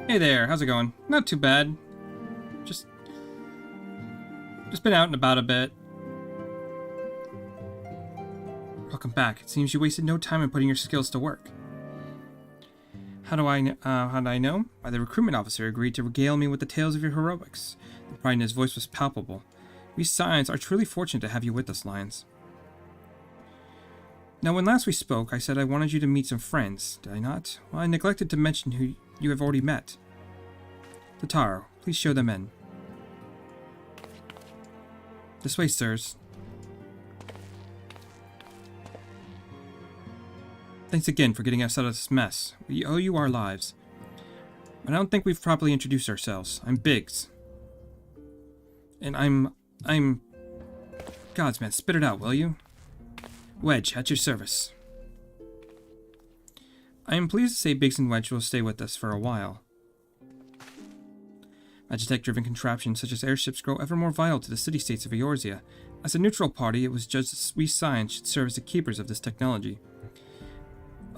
[SPEAKER 1] Hey there, how's it going? Not too bad. Just been out and about a bit. Welcome back. It seems you wasted no time in putting your skills to work. How did I know? Why, the recruitment officer agreed to regale me with the tales of your heroics. The pride in his voice was palpable. We Scions are truly fortunate to have you with us, Lions. Now, when last we spoke, I said I wanted you to meet some friends, did I not? Well, I neglected to mention who you have already met. Totaro, please show them in. This way, sirs. Thanks again for getting us out of this mess. We owe you our lives. I don't think we've properly introduced ourselves. I'm Biggs. And I'm... Gods, man, spit it out, will you? Wedge, at your service. I am pleased to say Biggs and Wedge will stay with us for a while. Magitech-driven contraptions such as airships grow ever more vital to the city-states of Eorzea. As a neutral party, it was judged that we Scions should serve as the keepers of this technology.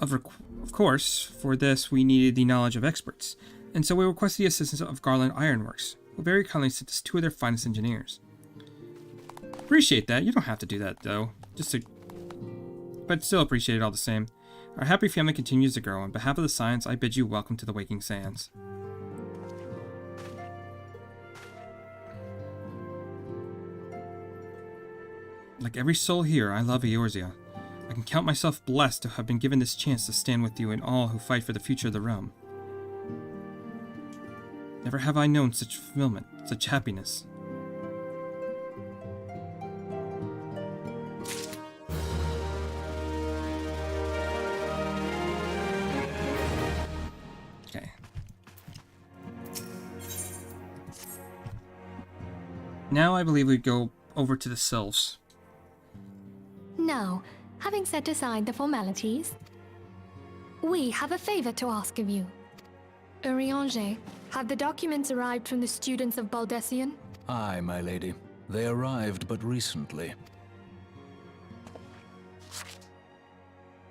[SPEAKER 1] Of course, for this we needed the knowledge of experts, and so we requested the assistance of Garland Ironworks, who very kindly sent us 2 of their finest engineers. Appreciate that. You don't have to do that, though. But still appreciate it all the same. Our happy family continues to grow. On behalf of the Scions, I bid you welcome to the Waking Sands. Like every soul here, I love Eorzea. I can count myself blessed to have been given this chance to stand with you and all who fight for the future of the realm. Never have I known such fulfillment, such happiness. Okay. Now I believe we go over to the Sylphs.
[SPEAKER 12] Now, having set aside the formalities, we have a favor to ask of you. Urianger, have the documents arrived from the students of Baldessian?
[SPEAKER 13] Aye, my lady. They arrived but recently.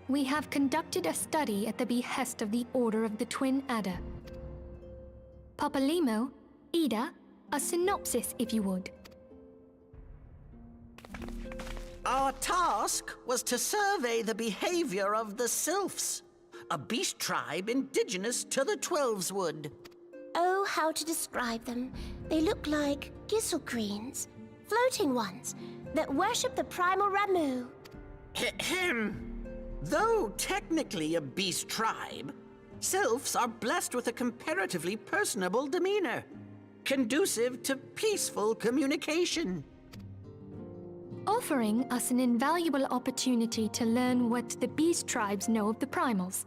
[SPEAKER 12] We have conducted a study at the behest of the Order of the Twin Adder. Papalimo, Ida, a synopsis if you would.
[SPEAKER 6] Our task was to survey the behavior of the Sylphs, a beast tribe indigenous to the Twelveswood.
[SPEAKER 7] Oh, how to describe them. They look like gisselcreens, floating ones, that worship the primal Ramu.
[SPEAKER 6] Ahem. Though technically a beast tribe, Sylphs are blessed with a comparatively personable demeanor, conducive to peaceful communication.
[SPEAKER 12] Offering us an invaluable opportunity to learn what the beast tribes know of the primals.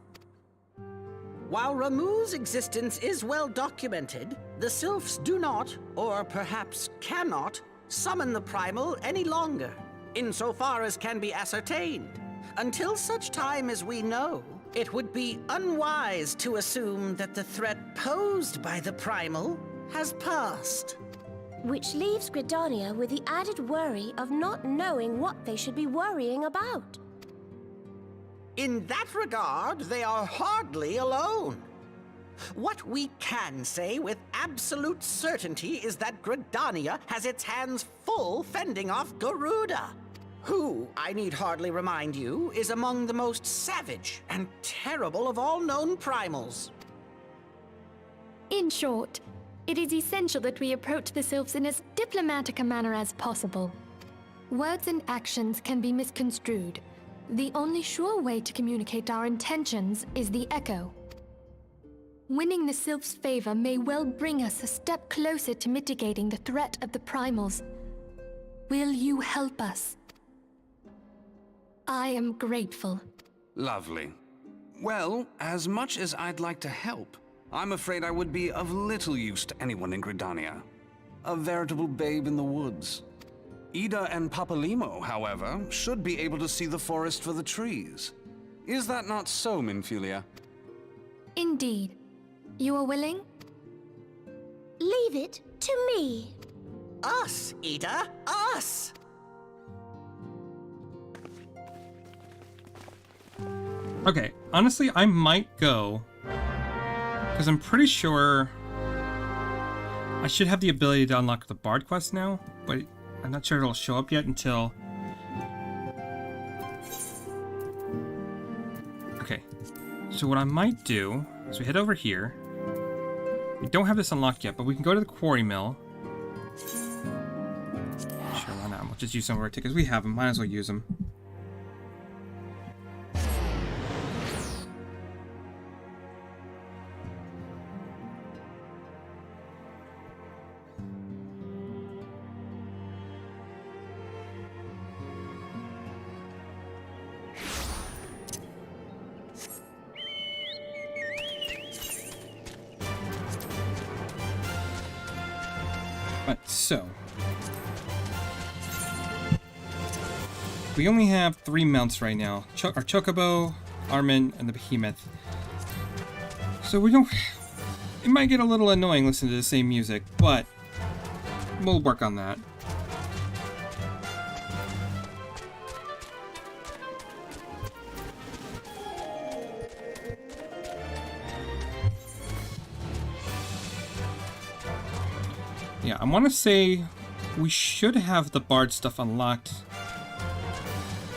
[SPEAKER 6] While Ramu's existence is well documented, the Sylphs do not, or perhaps cannot, summon the primal any longer, insofar as can be ascertained. Until such time as we know, it would be unwise to assume that the threat posed by the primal has passed.
[SPEAKER 7] Which leaves Gridania with the added worry of not knowing what they should be worrying about.
[SPEAKER 6] In that regard, they are hardly alone. What we can say with absolute certainty is that Gridania has its hands full fending off Garuda, who, I need hardly remind you, is among the most savage and terrible of all known primals.
[SPEAKER 12] In short, it is essential that we approach the Sylphs in as diplomatic a manner as possible. Words and actions can be misconstrued. The only sure way to communicate our intentions is the echo. Winning the Sylphs' favor may well bring us a step closer to mitigating the threat of the primals. Will you help us? I am grateful.
[SPEAKER 14] Lovely. Well, as much as I'd like to help, I'm afraid I would be of little use to anyone in Gridania. A veritable babe in the woods. Ida and Papalimo, however, should be able to see the forest for the trees. Is that not so, Minfilia?
[SPEAKER 12] Indeed. You are willing?
[SPEAKER 7] Leave it to me.
[SPEAKER 6] Us, Ida, us!
[SPEAKER 1] Okay, honestly, I might go, because I'm pretty sure I should have the ability to unlock the Bard quest now, but I'm not sure it'll show up yet until... Okay, so what I might do So we head over here. We don't have this unlocked yet, but we can go to the quarry mill. Sure, why not? We'll just use some of our tickets. We have them. Might as well use them. So, we only have 3 mounts right now. Our Chocobo, Armin, and the Behemoth. So we don't... It might get a little annoying listening to the same music, but we'll work on that. Yeah, I want to say we should have the Bard stuff unlocked.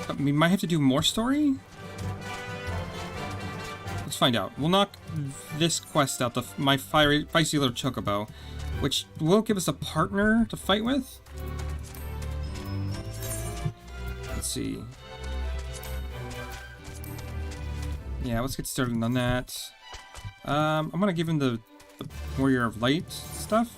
[SPEAKER 1] But we might have to do more story? Let's find out. We'll knock this quest out, my feisty little Chocobo, which will give us a partner to fight with. Let's see. Yeah, let's get started on that. I'm going to give him the Warrior of Light stuff.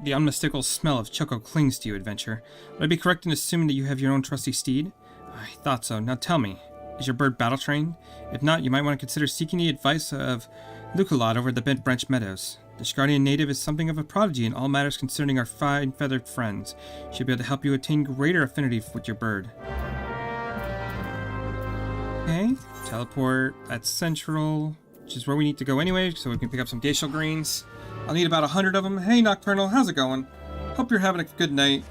[SPEAKER 1] The unmistakable smell of Choco clings to you, adventure. Would I be correct in assuming that you have your own trusty steed? I thought so. Now tell me, is your bird battle-trained? If not, you might want to consider seeking the advice of Luculot over at the Bent Branch Meadows. The Shgardian native is something of a prodigy in all matters concerning our fine feathered friends. She'll be able to help you attain greater affinity with your bird. Okay, teleport at Central, which is where we need to go anyway, so we can pick up some glacial greens. I'll need about 100 of them. Hey, Nocturnal, how's it going? Hope you're having a good night.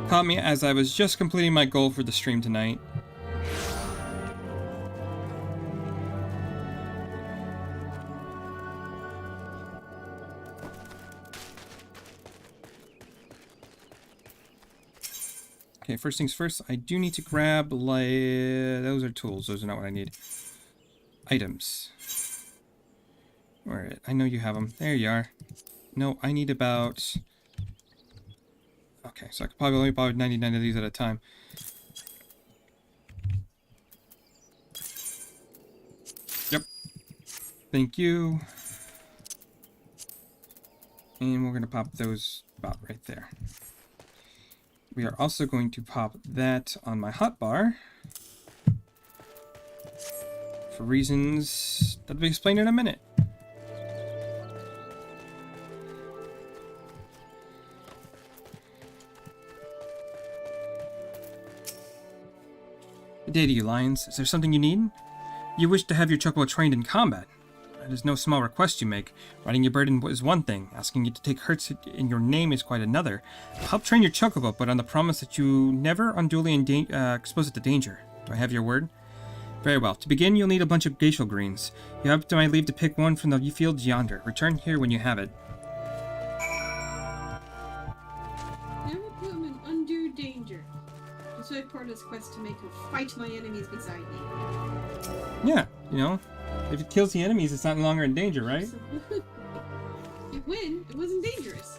[SPEAKER 1] Caught me as I was just completing my goal for the stream tonight. Okay, first things first, I do need to grab, like, those are tools, those are not what I need. Items. Where are it? I know you have them. There you are. No, I need about... Okay, so I could probably only buy 99 of these at a time. Yep. Thank you. And we're going to pop those about right there. We are also going to pop that on my hotbar for reasons that'll be explained in a minute. Good day to you, Lions. Is there something you need? You wish to have your Chocobo trained in combat. That is no small request you make. Riding your bird is one thing. Asking you to take hurts in your name is quite another. I'll help train your Chocobo, but on the promise that you never unduly expose it to danger. Do I have your word? Very well. To begin, you'll need a bunch of glacial greens. You have to my leave to pick one from the fields yonder. Return here when you have it.
[SPEAKER 11] Never put him in undue danger. This way part of quest to make her fight my enemies beside me.
[SPEAKER 1] Yeah, you know, if it kills the enemies, it's not longer in danger, right?
[SPEAKER 11] You win. It wasn't dangerous.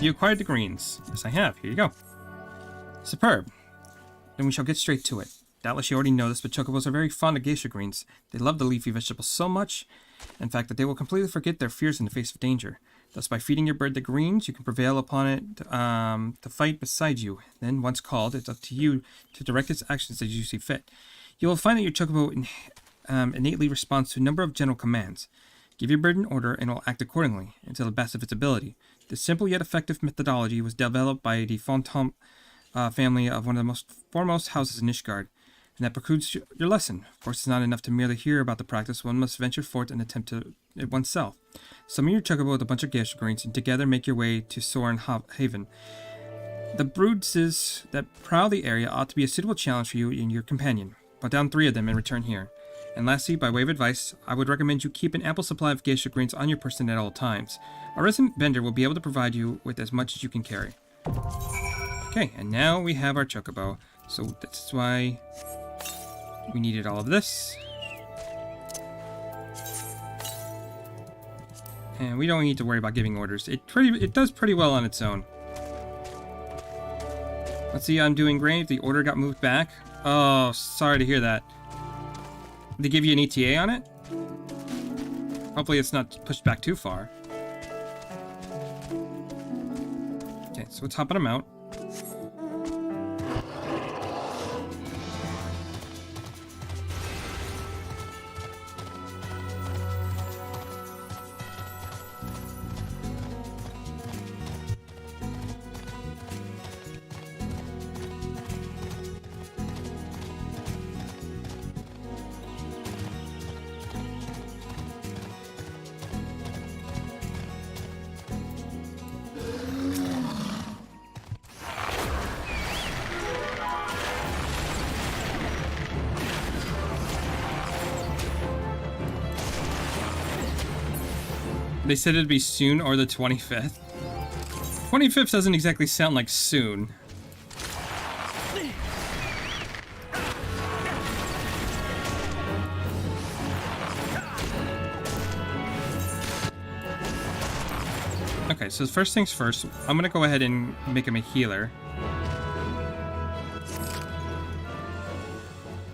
[SPEAKER 1] You acquired the greens. Yes, I have. Here you go. Superb. Then we shall get straight to it. Doubtless you already know this, but chocobos are very fond of geisha greens. They love the leafy vegetables so much, in fact, that they will completely forget their fears in the face of danger. Thus, by feeding your bird the greens, you can prevail upon it to fight beside you. Then, once called, it's up to you to direct its actions as you see fit. You will find that your chocobo innately responds to a number of general commands. Give your bird an order and it will act accordingly, and to the best of its ability. This simple yet effective methodology was developed by the Fontomp family of one of the most foremost houses in Ishgard, and that precludes your lesson. Of course, it's not enough to merely hear about the practice. One must venture forth and attempt it oneself. Summon your chocobo with a bunch of geisha greens, and together make your way to Soren Haven. The broods that prowl the area ought to be a suitable challenge for you and your companion. Put down 3 of them and return here. And lastly, by way of advice, I would recommend you keep an ample supply of geisha greens on your person at all times. A resident vendor will be able to provide you with as much as you can carry. Okay, and now we have our chocobo. So that's why we needed all of this. And we don't need to worry about giving orders. It does pretty well on its own. Let's see, I'm doing great. The order got moved back. Oh, sorry to hear that. Did they give you an ETA on it? Hopefully it's not pushed back too far. Okay, so let's hop on a mount. They said it'd be soon or the 25th. 25th doesn't exactly sound like soon. Okay, so first things first, I'm gonna go ahead and make him a healer.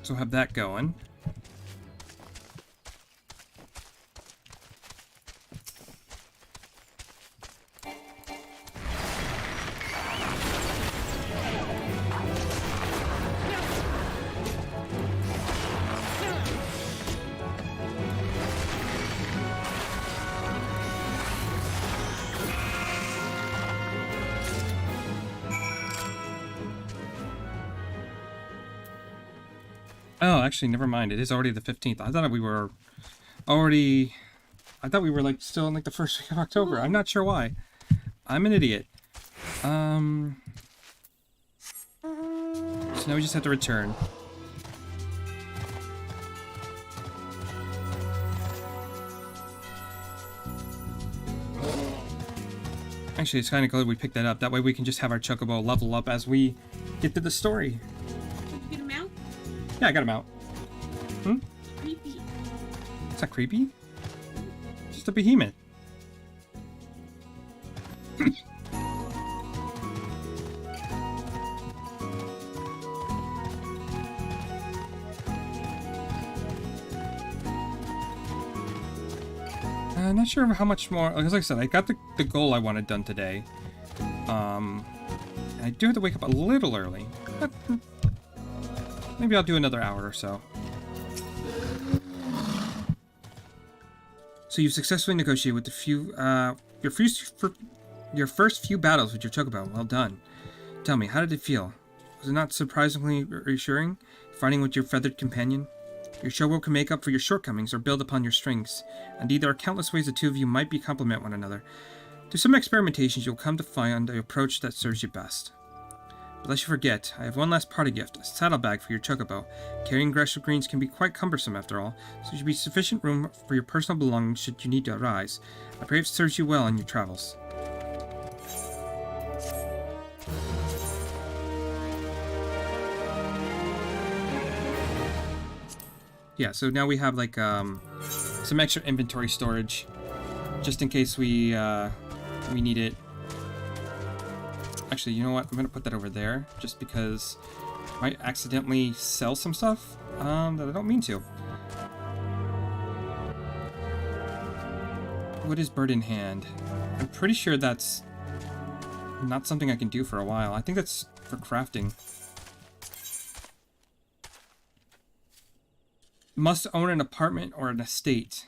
[SPEAKER 1] So have that going. Oh, actually, never mind. It is already the 15th. I thought we were like still in like the first week of October. I'm not sure why. I'm an idiot. So now we just have to return. Actually, it's kind of glad we picked that up. That way we can just have our chocobo level up as we get to the story.
[SPEAKER 11] Did you get him out?
[SPEAKER 1] Yeah, I got him out. Hmm?
[SPEAKER 11] Creepy.
[SPEAKER 1] Is that creepy? Just a behemoth. I'm not sure how much more. Like I said, I got the goal I wanted done today. I do have to wake up a little early, but maybe I'll do another hour or so. So you've successfully negotiated with your first few battles with your chocobo. Well done. Tell me, how did it feel? Was it not surprisingly reassuring, fighting with your feathered companion? Your chocobo can make up for your shortcomings or build upon your strengths. Indeed, there are countless ways the two of you might complement one another. Through some experimentations, you'll come to find the approach that serves you best. But lest you forget, I have one last party gift, a saddlebag for your Chocobo. Carrying Gresham Greens can be quite cumbersome after all, so there should be sufficient room for your personal belongings should you need to arise. I pray it serves you well on your travels. Yeah, so now we have like some extra inventory storage, just in case we need it. Actually, you know what? I'm gonna put that over there, just because I might accidentally sell some stuff that I don't mean to. What is bird in hand? I'm pretty sure that's not something I can do for a while. I think that's for crafting. Must own an apartment or an estate.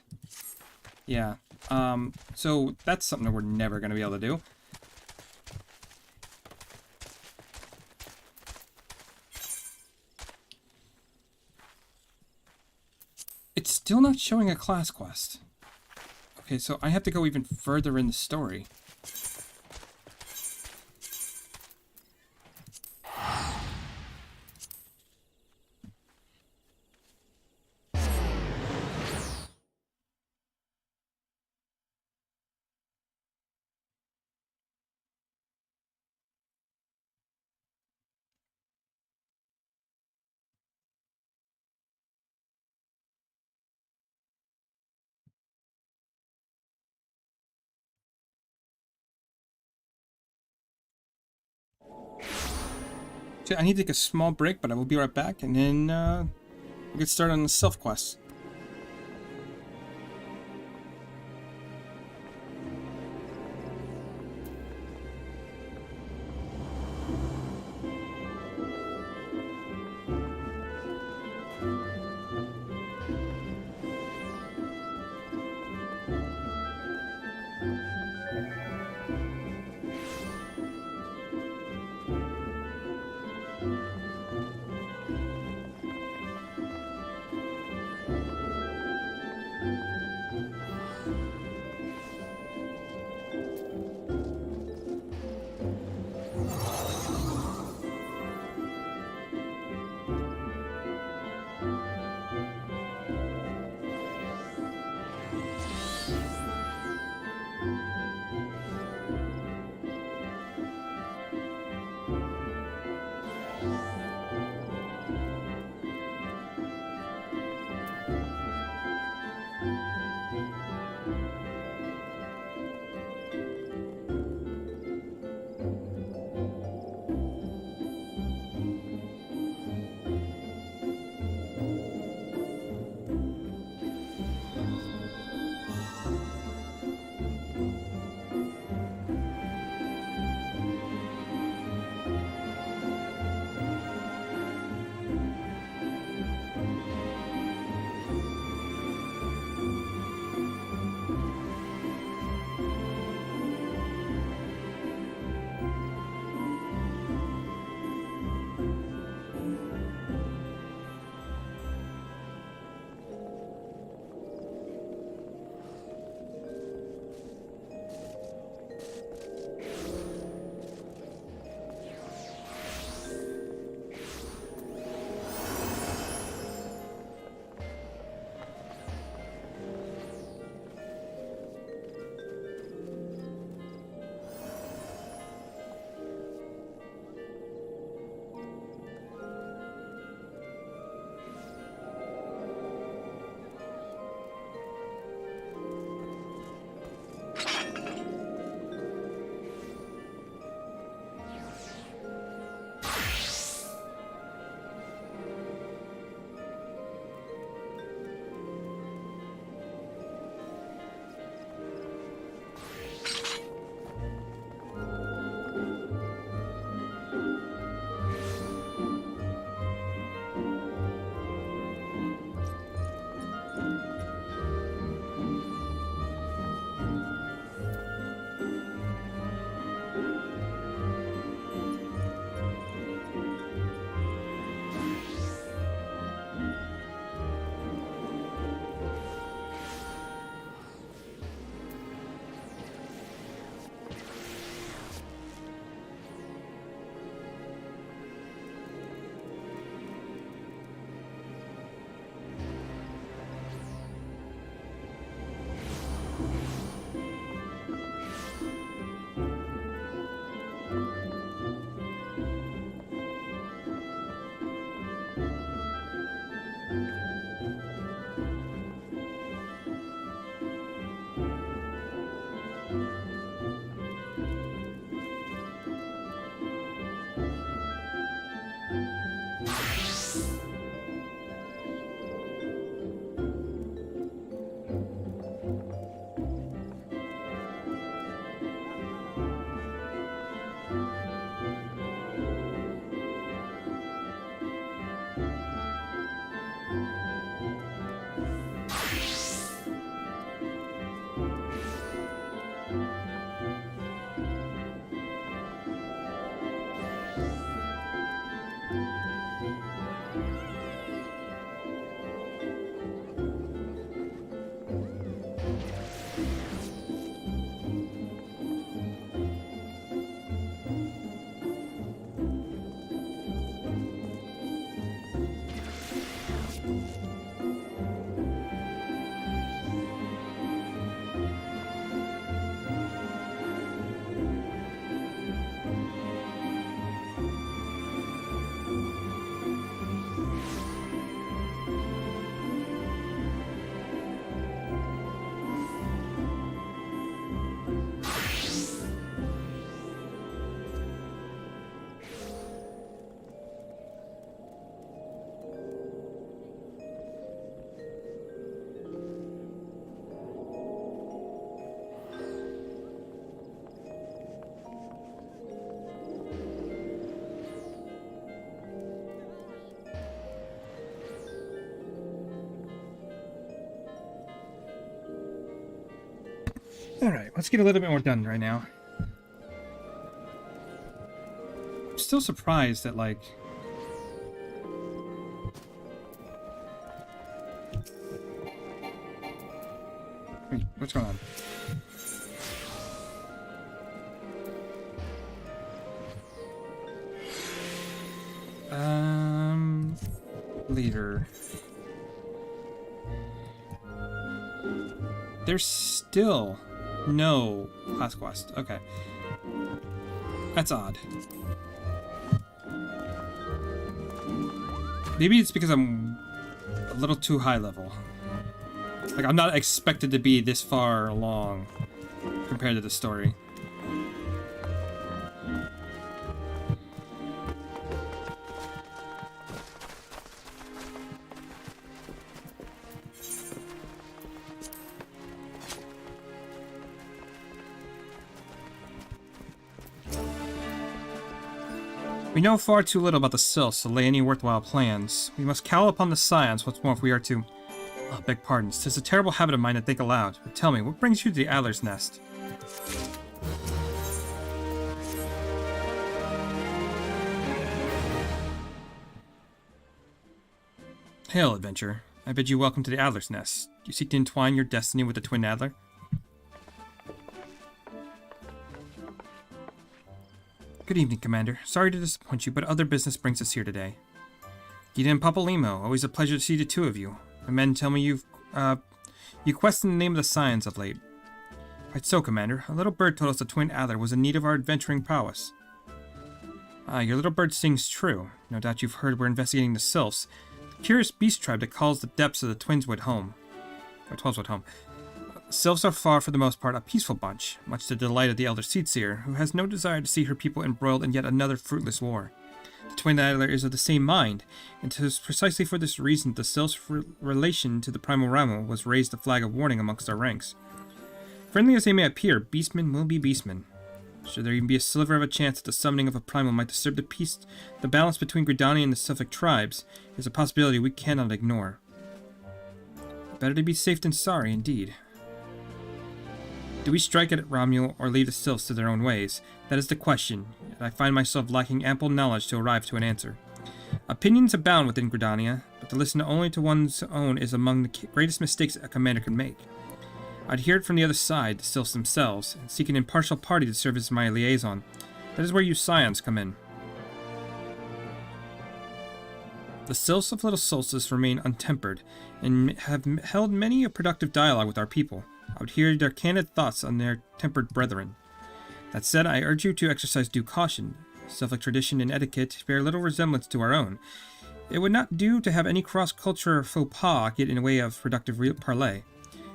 [SPEAKER 1] Yeah. So that's something that we're never gonna be able to do. It's still not showing a class quest. Okay, so I have to go even further in the story. So I need to take a small break, but I will be right back, and then we'll get started on the self quest. Alright, let's get a little bit more done right now. I'm still surprised that, like... Wait, what's going on? Leader. There's still no class quest. Okay. That's odd. Maybe it's because I'm a little too high level. Like, I'm not expected to be this far along compared to the story. We know far too little about the Sylphs to lay any worthwhile plans. We must call upon the Scions once more if we are to... Oh, beg pardon. 'Tis a terrible habit of mine to think aloud. But tell me, what brings you to the Adler's Nest? Hail, adventurer. I bid you welcome to the Adler's Nest. Do you seek to entwine your destiny with the Twin Adler? Good evening, Commander. Sorry to disappoint you, but other business brings us here today. Gita and Papalimo, always a pleasure to see the two of you. My men tell me you questioned the name of the Scions of late. Right so, Commander. A little bird told us the Twin Adler was in need of our adventuring prowess. Ah, your little bird sings true. No doubt you've heard we're investigating the Sylphs, the curious beast tribe that calls the depths of the Twinswood home. Or Twellswood home. Sylphs are far, for the most part, a peaceful bunch, much to the delight of the Elder Seedseer, who has no desire to see her people embroiled in yet another fruitless war. The Twin Adler is of the same mind, and 'tis precisely for this reason that the Sylphs' relation to the Primal Ramu was raised a flag of warning amongst our ranks. Friendly as they may appear, beastmen will be beastmen. Should there even be a sliver of a chance that the summoning of a primal might disturb the balance between Gridania and the Sylphic tribes, is a possibility we cannot ignore. Better to be safe than sorry, indeed. Do we strike at Romuel or leave the Sylphs to their own ways? That is the question, and I find myself lacking ample knowledge to arrive to an answer. Opinions abound within Gridania, but to listen only to one's own is among the greatest mistakes a commander can make. I'd hear it from the other side, the Sylphs themselves, and seek an impartial party to serve as my liaison. That is where you Scions come in. The Sylphs of Little Solstice remain untempered, and have held many a productive dialogue with our people. I would hear their candid thoughts on their tempered brethren. That said, I urge you to exercise due caution. Sylphic tradition and etiquette bear little resemblance to our own. It would not do to have any cross-culture faux pas get in the way of productive parley.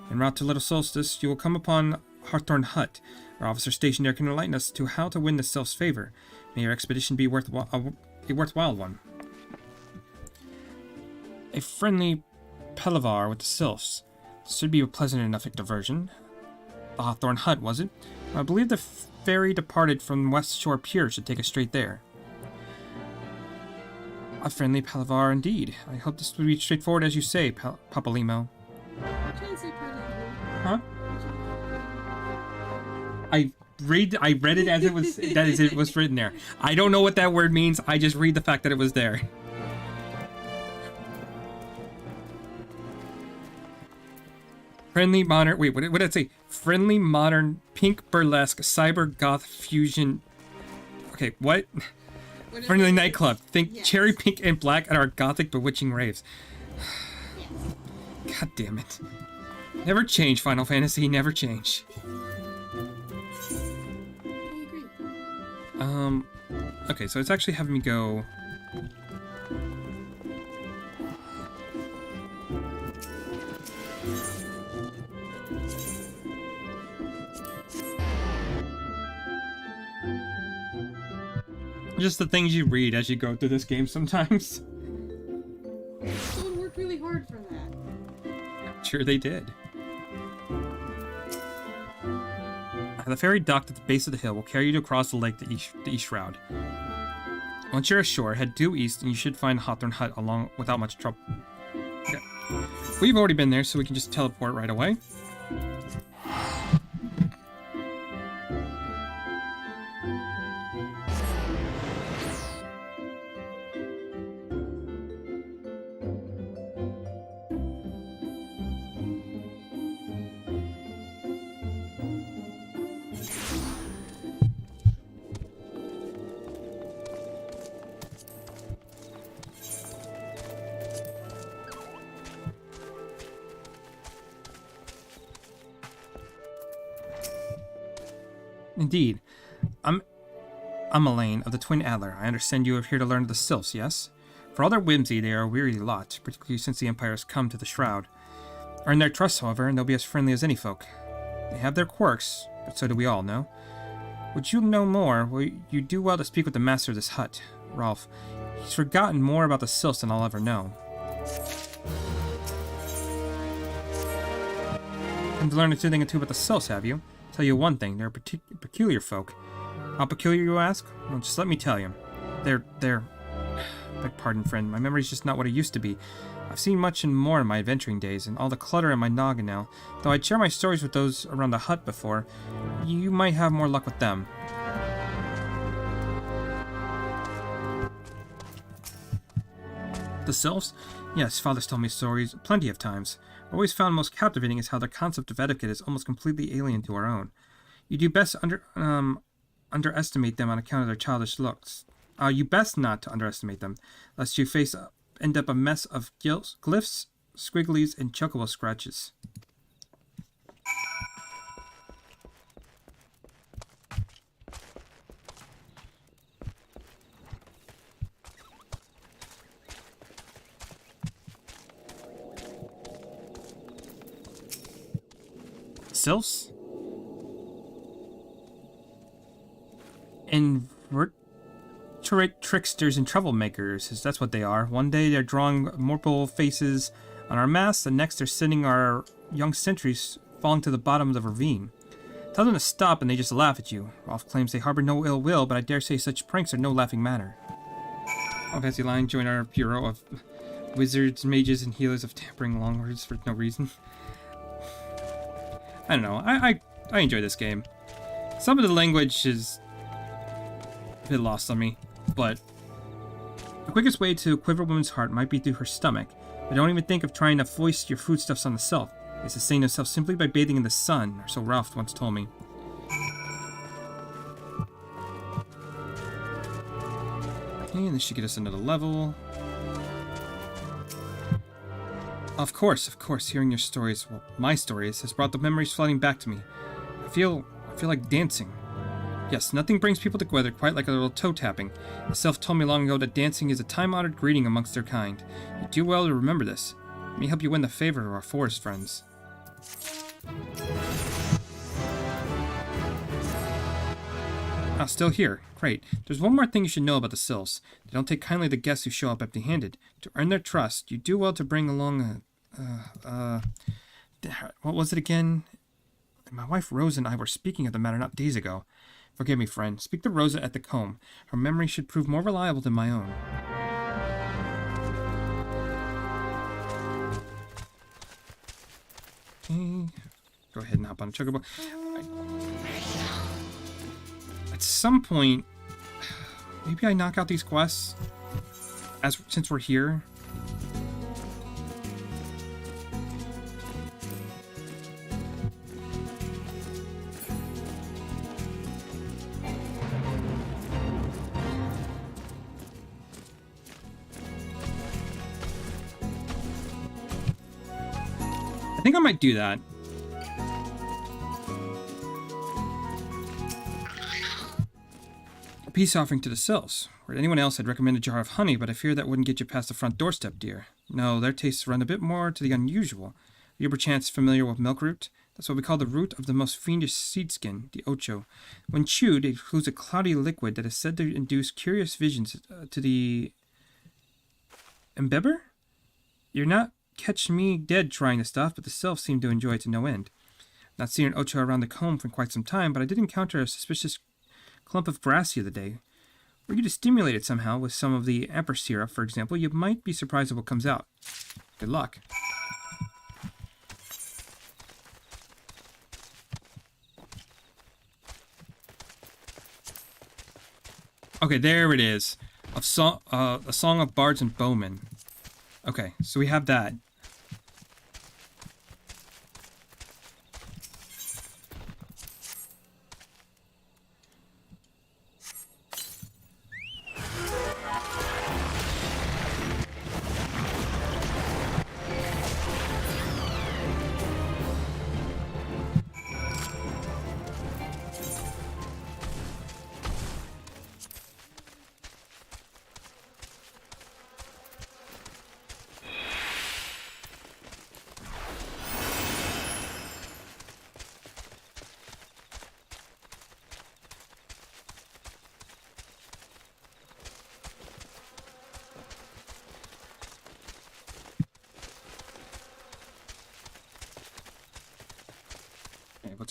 [SPEAKER 1] En route to Little Solstice, you will come upon Hawthorne Hut. Our officer stationed there can enlighten us to how to win the Sylph's favor. May your expedition be a worthwhile one. A friendly palaver with the Sylphs. Should be a pleasant enough diversion. The Hawthorne Hut, was it? I believe the ferry departed from West Shore Pier should take us straight there. A friendly palaver indeed. I hope this will be straightforward as you say, Papalimo. Huh? I read it as it was it was written there. I don't know what that word means. I just read the fact that it was there. Friendly modern... Wait, what did it say? Friendly modern pink burlesque cyber goth fusion... Okay, what? Friendly nightclub. Think cherry pink and black at our gothic bewitching raves. God damn it. Never change, Final Fantasy. Never change. Okay, so it's actually having me go... Just the things you read as you go through this game sometimes.
[SPEAKER 11] Someone worked really hard for that.
[SPEAKER 1] I'm sure they did. The ferry docked at the base of the hill will carry you across the lake to East Shroud. Once you're ashore, head due east and you should find Hawthorne Hut along without much trouble. Okay. We've already been there, so we can just teleport right away. Indeed. I'm Elaine of the Twin Adler. I understand you are here to learn of the Sylphs, yes? For all their whimsy, they are a weary lot, particularly since the Empire has come to the Shroud. Earn their trust, however, and they'll be as friendly as any folk. They have their quirks, but so do we all, no? Would you know more? Well, you do well to speak with the master of this hut, Rolf. He's forgotten more about the Sylphs than I'll ever know. You've learned anything or two about the Sylphs, have you? I'll tell you one thing, they're peculiar folk. How peculiar, you ask? Well, just let me tell you. They're... Beg pardon, friend, my memory's just not what it used to be. I've seen much and more in my adventuring days, and all the clutter in my noggin now. Though I'd share my stories with those around the hut before, you might have more luck with them. The Sylphs? Yes, Father's told me stories plenty of times. What I've always found most captivating is how their concept of etiquette is almost completely alien to our own. You do best underestimate them on account of their childish looks. You best not to underestimate them, lest you end up a mess of glyphs, squigglies, and chocobo scratches. Sylphs? Invertebrate tricksters and troublemakers, that's what they are. One day they're drawing mortal faces on our masts, the next they're sending our young sentries falling to the bottom of the ravine. Tell them to stop and they just laugh at you. Rolf claims they harbor no ill will, but I dare say such pranks are no laughing matter. Oh, fancy line, join our bureau of wizards, mages, and healers of tampering longwords for no reason. I don't know, I enjoy this game. Some of the language is a bit lost on me, but the quickest way to quiver a woman's heart might be through her stomach. But don't even think of trying to foist your foodstuffs on the self. They sustain themselves simply by bathing in the sun, or so Ralph once told me. Okay, and this should get us another level. Of course, hearing your stories, well, my stories, has brought the memories flooding back to me. I feel like dancing. Yes, nothing brings people together quite like a little toe tapping. The Sylph told me long ago that dancing is a time-honored greeting amongst their kind. You do well to remember this. It may help you win the favor of our forest friends. Ah, still here. Great. There's one more thing you should know about the Sylphs. They don't take kindly to guests who show up empty-handed. To earn their trust, you do well to bring along what was it again? My wife Rosa and I were speaking of the matter not days ago. Forgive me, friend. Speak to Rosa at the comb. Her memory should prove more reliable than my own. Okay. Go ahead and hop on Chocobo. At some point, maybe I knock out these quests since we're here. I think I might do that. A peace offering to the Sylphs. Or anyone else, I'd recommend a jar of honey, but I fear that wouldn't get you past the front doorstep, dear. No, their tastes run a bit more to the unusual. Are you perchance familiar with milkroot? That's what we call the root of the most fiendish seed skin, the ocho. When chewed, it includes a cloudy liquid that is said to induce curious visions to the... Embebber? You're not catch me dead trying the stuff, but the Sylphs seem to enjoy it to no end. Not seen an ocho around the comb for quite some time, but I did encounter a suspicious clump of grass the other day. Were you to stimulate it somehow with some of the amber syrup, for example, you might be surprised at what comes out. Good luck. Okay, there it is. A song of bards and bowmen. Okay, so we have that.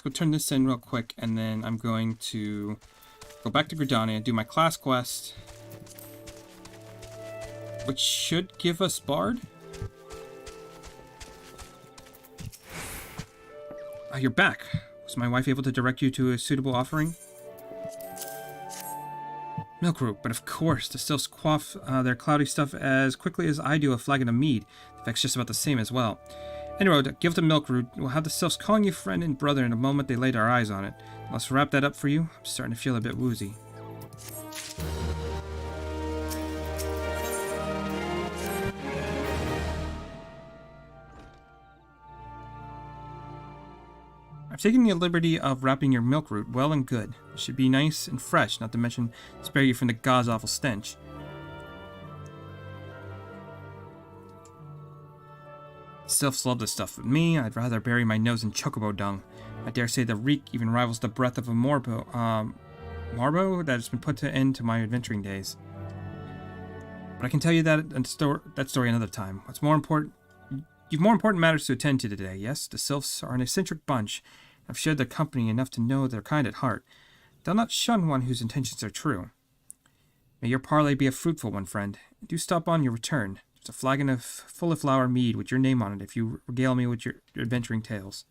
[SPEAKER 1] go turn this in real quick, and then I'm going to go back to Gridania, do my class quest, which should give us Bard. Oh, you're back. Was my wife able to direct you to a suitable offering? Milk root, but of course, the sylphs quaff their cloudy stuff as quickly as I do a flagon of mead. The effect's just about the same as well. Anyway, give the milk root. We'll have the sylphs calling you friend and brother in the moment they laid our eyes on it. Let's wrap that up for you. I'm starting to feel a bit woozy. I've taken the liberty of wrapping your milk root well and good. It should be nice and fresh, not to mention spare you from the god's awful stench. Sylphs love this stuff, but me, I'd rather bury my nose in chocobo dung. I dare say the reek even rivals the breath of a marbo that has been put to end to my adventuring days. But I can tell you that story another time. You've more important matters to attend to today, yes? The sylphs are an eccentric bunch. I've shared their company enough to know they're kind at heart. They'll not shun one whose intentions are true. May your parley be a fruitful one, friend. Do stop on your return. There's a flagon of full of flower mead with your name on it if you regale me with your adventuring tales.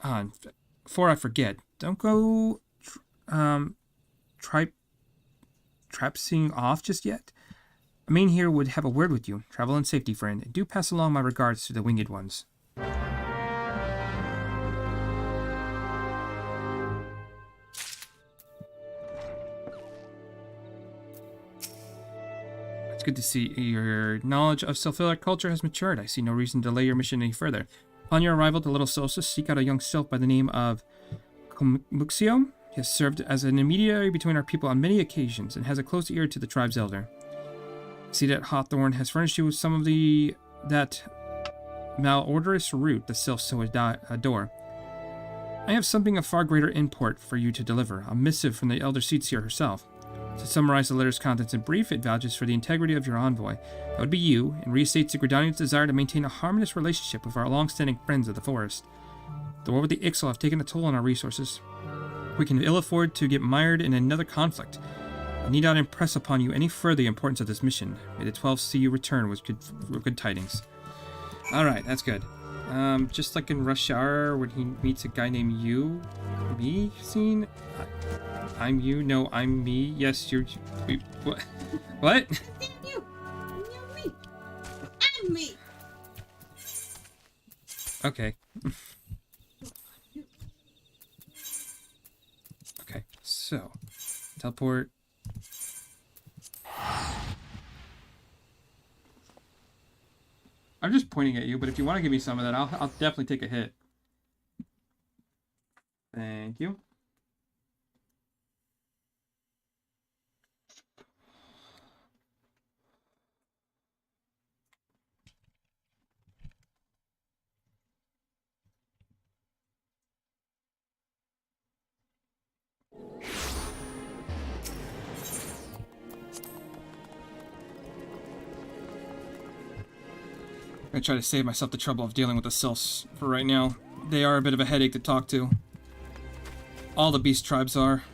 [SPEAKER 1] And before I forget, don't go trapsing off just yet. A main here would have a word with you. Travel in safety, friend, and do pass along my regards to the winged ones. It's good to see your knowledge of sylphilic culture has matured. I see no reason to delay your mission any further. Upon your arrival to Little Solstice, seek out a young sylph by the name of Muxio. He has served as an intermediary between our people on many occasions and has a close ear to the tribe's elder. See that Hawthorne has furnished you with some of that malodorous root the sylphs so adore. I have something of far greater import for you to deliver, a missive from the elder Seatseer herself. To summarize the letter's contents in brief, it vouches for the integrity of your envoy. That would be you, and restates the Gridanian's desire to maintain a harmonious relationship with our long-standing friends of the forest. The war with the Ixal have taken a toll on our resources. We can ill afford to get mired in another conflict. I need not impress upon you any further the importance of this mission. May the 12 see you return with good tidings. Alright, that's good. Just like in Rush Hour, when he meets a guy named You. Me scene? I'm you? No, I'm me. Yes, you're... Wait, what? What?
[SPEAKER 11] You! You're me! I'm me!
[SPEAKER 1] Okay. Okay, so... Teleport... I'm just pointing at you, but if you want to give me some of that, I'll definitely take a hit. Thank you. I'm gonna try to save myself the trouble of dealing with the sylphs for right now. They are a bit of a headache to talk to. All the beast tribes are.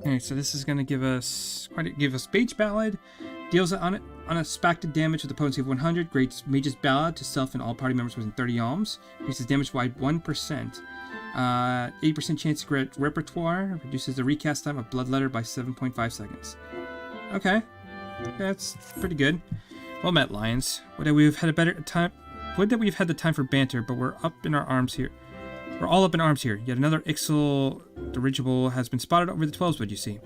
[SPEAKER 1] Okay, so this is going to give us Mage Ballad. Deals unexpected damage with a potency of 100. Grants Mage's Ballad to self and all party members within 30 alms. Increases damage by 1%. 80% chance to grant repertoire. Reduces the recast time of Bloodletter by 7.5 seconds. Okay. That's pretty good. Well met, Lions. Would that we've had the time for banter, but we're up in our arms here. We're all up in arms here. Yet another Ixal dirigible has been spotted over the 12's, you see.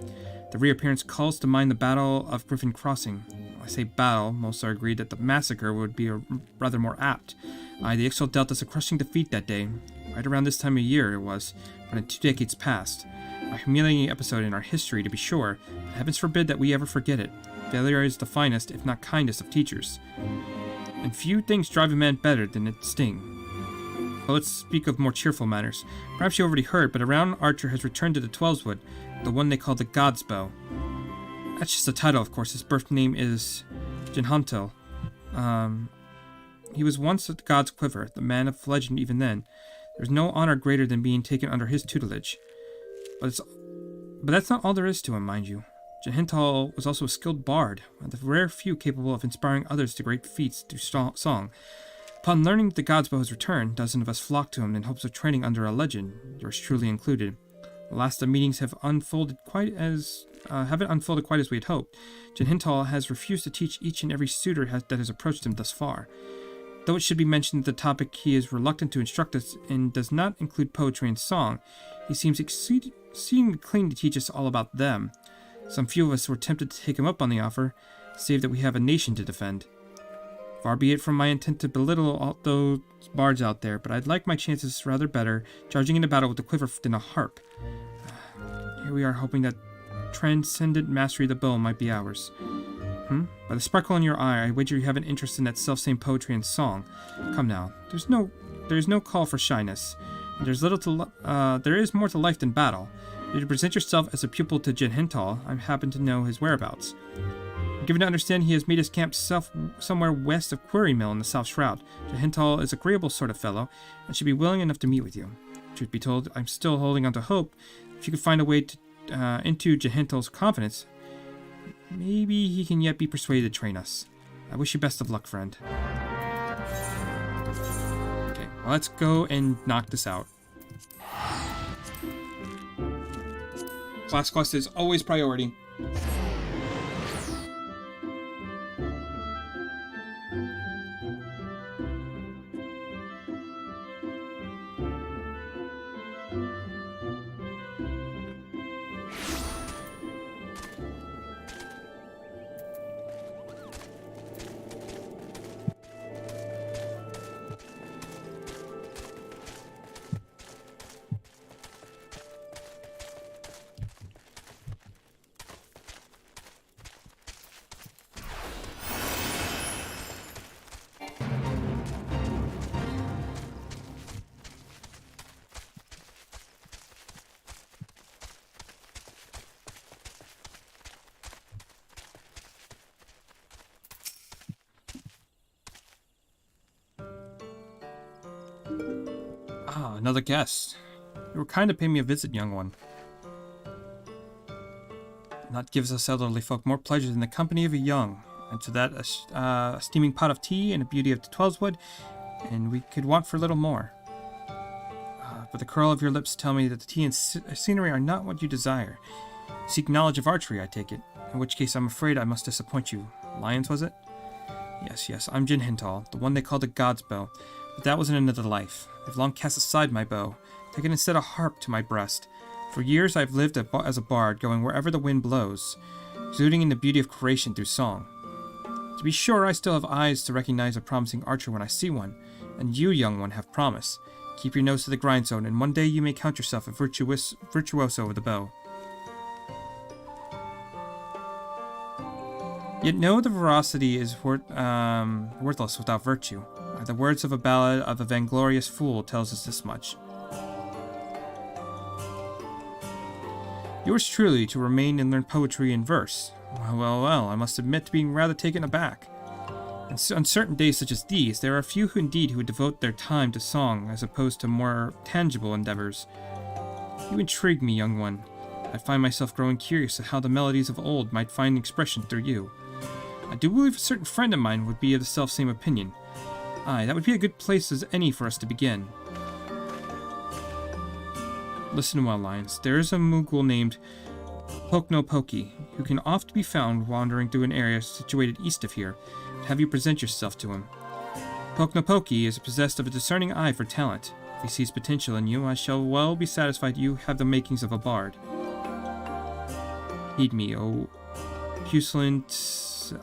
[SPEAKER 1] The reappearance calls to mind the Battle of Griffin Crossing. When I say battle, most are agreed that the massacre would be rather more apt. The Ixal dealt us a crushing defeat that day. right around this time of year it was, but in 2 decades past. A humiliating episode in our history, to be sure, but heavens forbid that we ever forget it. Failure is the finest, if not kindest, of teachers. And few things drive a man better than its sting. Well, let's speak of more cheerful matters. Perhaps you already heard, but a renowned archer has returned to the Twelveswood, the one they call the God's Bow. That's just a title, of course. His birth name is Jinhantel. He was once the God's Quiver, the man of legend even then. There's no honor greater than being taken under his tutelage. But that's not all there is to him, mind you. Jinhantel was also a skilled bard, one of the rare few capable of inspiring others to great feats through song. Upon learning the God's Bow's return, dozens of us flocked to him in hopes of training under a legend, yours truly included. Alas, the meetings haven't unfolded quite as we had hoped. Jinhantel has refused to teach each and every suitor that has approached him thus far. Though it should be mentioned that the topic he is reluctant to instruct us in does not include poetry and song, he seems exceedingly keen to teach us all about them. Some few of us were tempted to take him up on the offer, save that we have a nation to defend. Far be it from my intent to belittle all those bards out there, but I'd like my chances rather better charging into battle with a quiver than a harp. Here we are hoping that transcendent mastery of the bow might be ours. By the sparkle in your eye, I wager you have an interest in that self-same poetry and song. Come now, there's no call for shyness. There is more to life than battle. If you present yourself as a pupil to Jinhantel, I happen to know his whereabouts. I'm given to understand he has made his camp somewhere west of Quarry Mill in the South Shroud. Jinhantel is an agreeable sort of fellow, and should be willing enough to meet with you. Truth be told, I'm still holding on to hope. If you could find a way into Jinhantel's confidence, maybe he can yet be persuaded to train us. I wish you best of luck, friend. Okay, well, let's go and knock this out. Class quest is always priority. Ah, another guest. You were kind to pay me a visit, young one. Naught gives us elderly folk more pleasure than the company of a young, and to that a steaming pot of tea and a beauty of the Twelveswood, and we could want for little more. But the curl of your lips tell me that the tea and scenery are not what you desire. You seek knowledge of archery, I take it, in which case I'm afraid I must disappoint you. Lions, was it? Yes, I'm Jinhantel, the one they call the God's Bow, but that was in another life. I've long cast aside my bow, taken instead a harp to my breast. For years I've lived as a bard, going wherever the wind blows, exuding in the beauty of creation through song. To be sure, I still have eyes to recognize a promising archer when I see one, and you, young one, have promise. Keep your nose to the grindstone, and one day you may count yourself a virtuoso of the bow. Yet know the veracity is worthless without virtue. The words of a ballad of a vainglorious fool tells us this much. Yours truly to remain and learn poetry and verse. Well, I must admit to being rather taken aback. On certain days such as these, there are few who would devote their time to song as opposed to more tangible endeavors. You intrigue me, young one. I find myself growing curious at how the melodies of old might find expression through you. I do believe a certain friend of mine would be of the self-same opinion. Aye, that would be a good place as any for us to begin. Listen well, Lions. There is a Moogle named Poknopoki, who can oft be found wandering through an area situated east of here. Have you present yourself to him. Poknopoki is possessed of a discerning eye for talent. If he sees potential in you, I shall well be satisfied you have the makings of a bard. Heed me, O puissant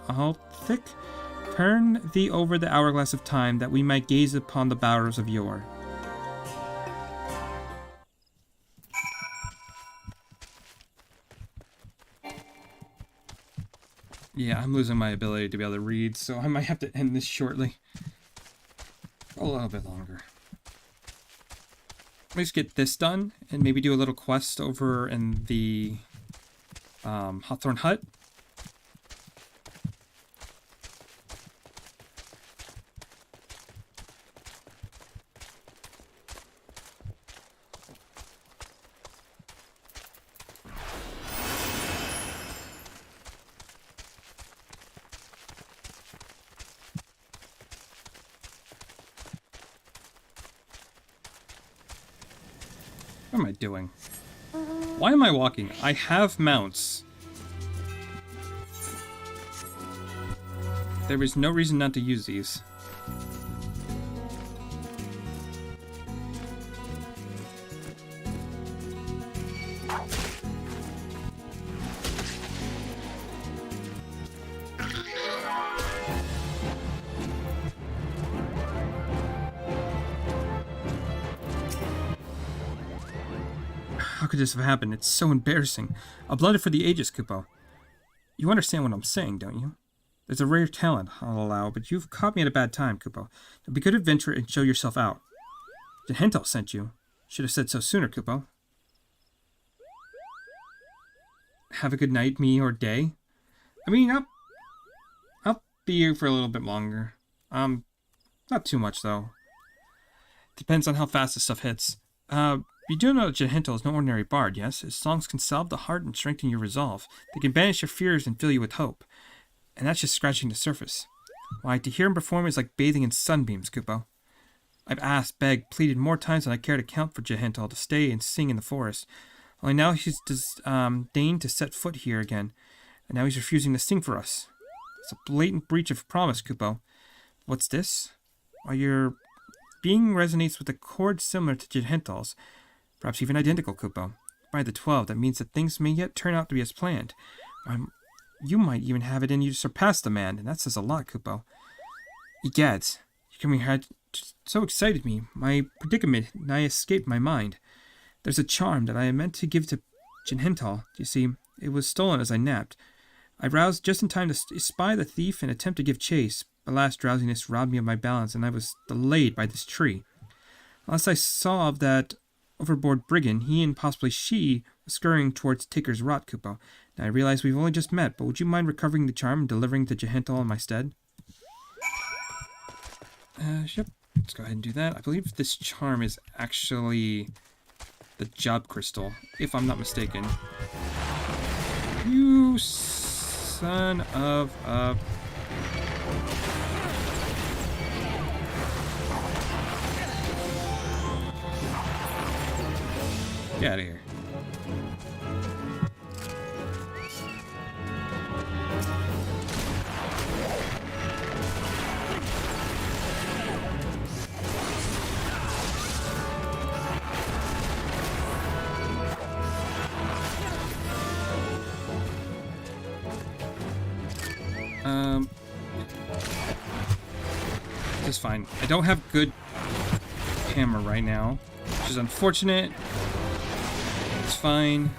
[SPEAKER 1] Althic. Turn thee over the hourglass of time, that we might gaze upon the bowers of yore. Yeah, I'm losing my ability to be able to read, so I might have to end this shortly. A little bit longer. Let me just get this done, and maybe do a little quest over in the Hawthorne Hut. What am I doing? Why am I walking? I have mounts. There is no reason not to use these. How could this have happened? It's so embarrassing. A blooded for the ages, Kupo. You understand what I'm saying, don't you? There's a rare talent, I'll allow, but you've caught me at a bad time, Kupo. Now be good adventure and show yourself out. Jehental sent you. Should have said so sooner, Kupo. Have a good night, me, or day. I mean, I'll be here for a little bit longer. Not too much, though. Depends on how fast this stuff hits. You do know that Jehental is no ordinary bard, yes? His songs can salve the heart and strengthen your resolve. They can banish your fears and fill you with hope. And that's just scratching the surface. Why, to hear him perform is like bathing in sunbeams, Kupo. I've asked, begged, pleaded more times than I care to count for Jehental to stay and sing in the forest. Only now he's deigned to set foot here again, and now he's refusing to sing for us. It's a blatant breach of promise, Kupo. What's this? Why, your being resonates with a chord similar to Jehental's, perhaps even identical, Kupo. By the 12, that means that things may yet turn out to be as planned. You might even have it in you to surpass the man, and that says a lot, Kupo. Egads, you coming here had so excited me. My predicament nigh escaped my mind. There's a charm that I meant to give to Jehental. You see, it was stolen as I napped. I roused just in time to spy the thief and attempt to give chase, but last drowsiness robbed me of my balance, and I was delayed by this tree. Last I saw of that overboard brigand, he and possibly she was scurrying towards Taker's Rot, Kupo. Now I realize we've only just met, but would you mind recovering the charm and delivering to Jehental in my stead? Yep. Let's go ahead and do that. I believe this charm is actually the job crystal, if I'm not mistaken. You son of a... Get out of here. This is fine. I don't have good hammer right now, which is unfortunate. It's fine.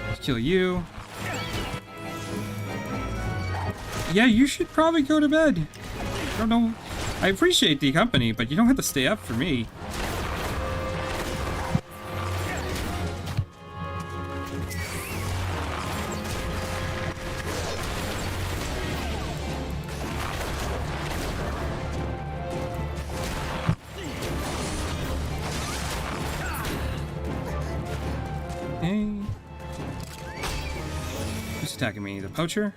[SPEAKER 1] Let's kill you. Yeah, you should probably go to bed. I don't know. I appreciate the company, but you don't have to stay up for me. Who's attacking me? The poacher?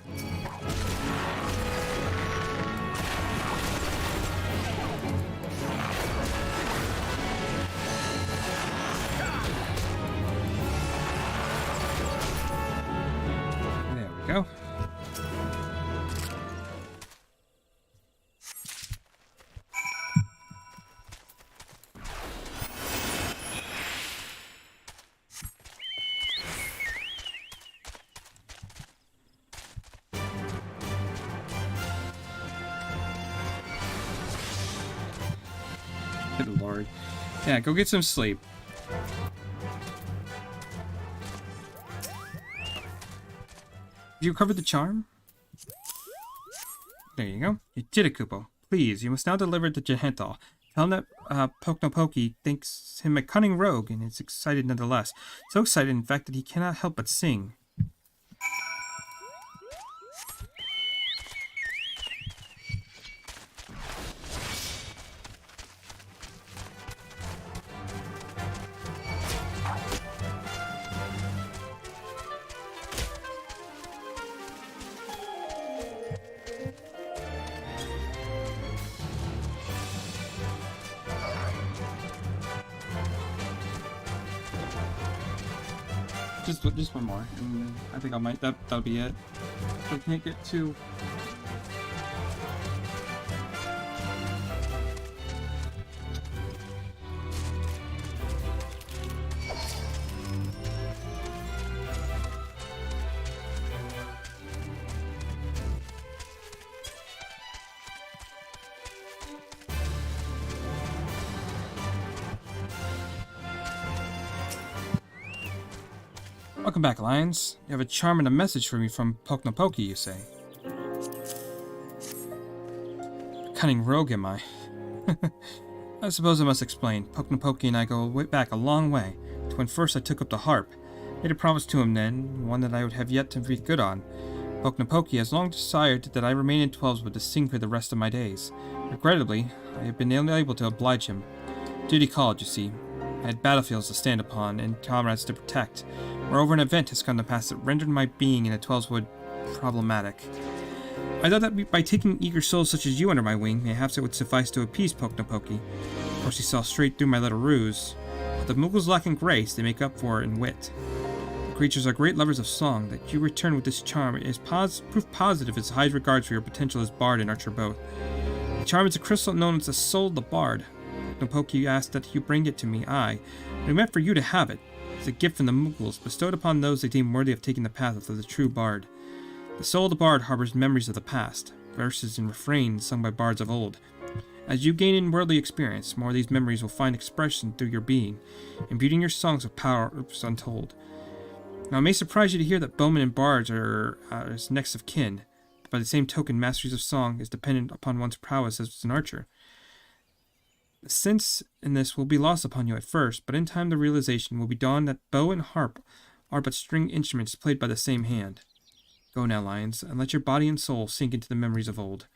[SPEAKER 1] There we go. Good lord. Yeah, go get some sleep. You recovered the charm? There you go. You did it, Kupo. Please, you must now deliver it to Jehenthal. Tell him that Poknopoki thinks him a cunning rogue and is excited nonetheless. So excited, in fact, that he cannot help but sing. Just one more, and I think I might. That'll be it. I can't get two. Welcome back, Lions. You have a charm and a message for me from Poknopoki, you say. Cunning rogue, am I? I suppose I must explain. Poknopoki and I go back a long way, to when first I took up the harp. Made a promise to him then, one that I would have yet to be good on. Poknopoki has long desired that I remain in Twelveswood to sing for the rest of my days. Regrettably, I have been unable to oblige him. Duty called, you see. I had battlefields to stand upon, and comrades to protect. Moreover, an event has come to pass that rendered my being in the Twelveswood problematic. I thought that by taking eager souls such as you under my wing, perhaps it would suffice to appease Poknopoki. Of course, he saw straight through my little ruse. But the Muggles lack in grace, they make up for it in wit. The creatures are great lovers of song. That you return with this charm is proof positive as high regards for your potential as bard and archer both. The charm is a crystal known as the Soul of the Bard. Poknopoki asked that you bring it to me, but it meant for you to have it. It's a gift from the Muggles, bestowed upon those they deem worthy of taking the path of the true bard. The soul of the bard harbors memories of the past, verses and refrains sung by bards of old. As you gain in worldly experience, more of these memories will find expression through your being, imbuing your songs with powers untold. Now, it may surprise you to hear that bowmen and bards are as next of kin, but by the same token, masteries of song is dependent upon one's prowess as an archer. The sense in this will be lost upon you at first, but in time the realization will be dawned that bow and harp are but string instruments played by the same hand. Go now, Lions, and let your body and soul sink into the memories of old.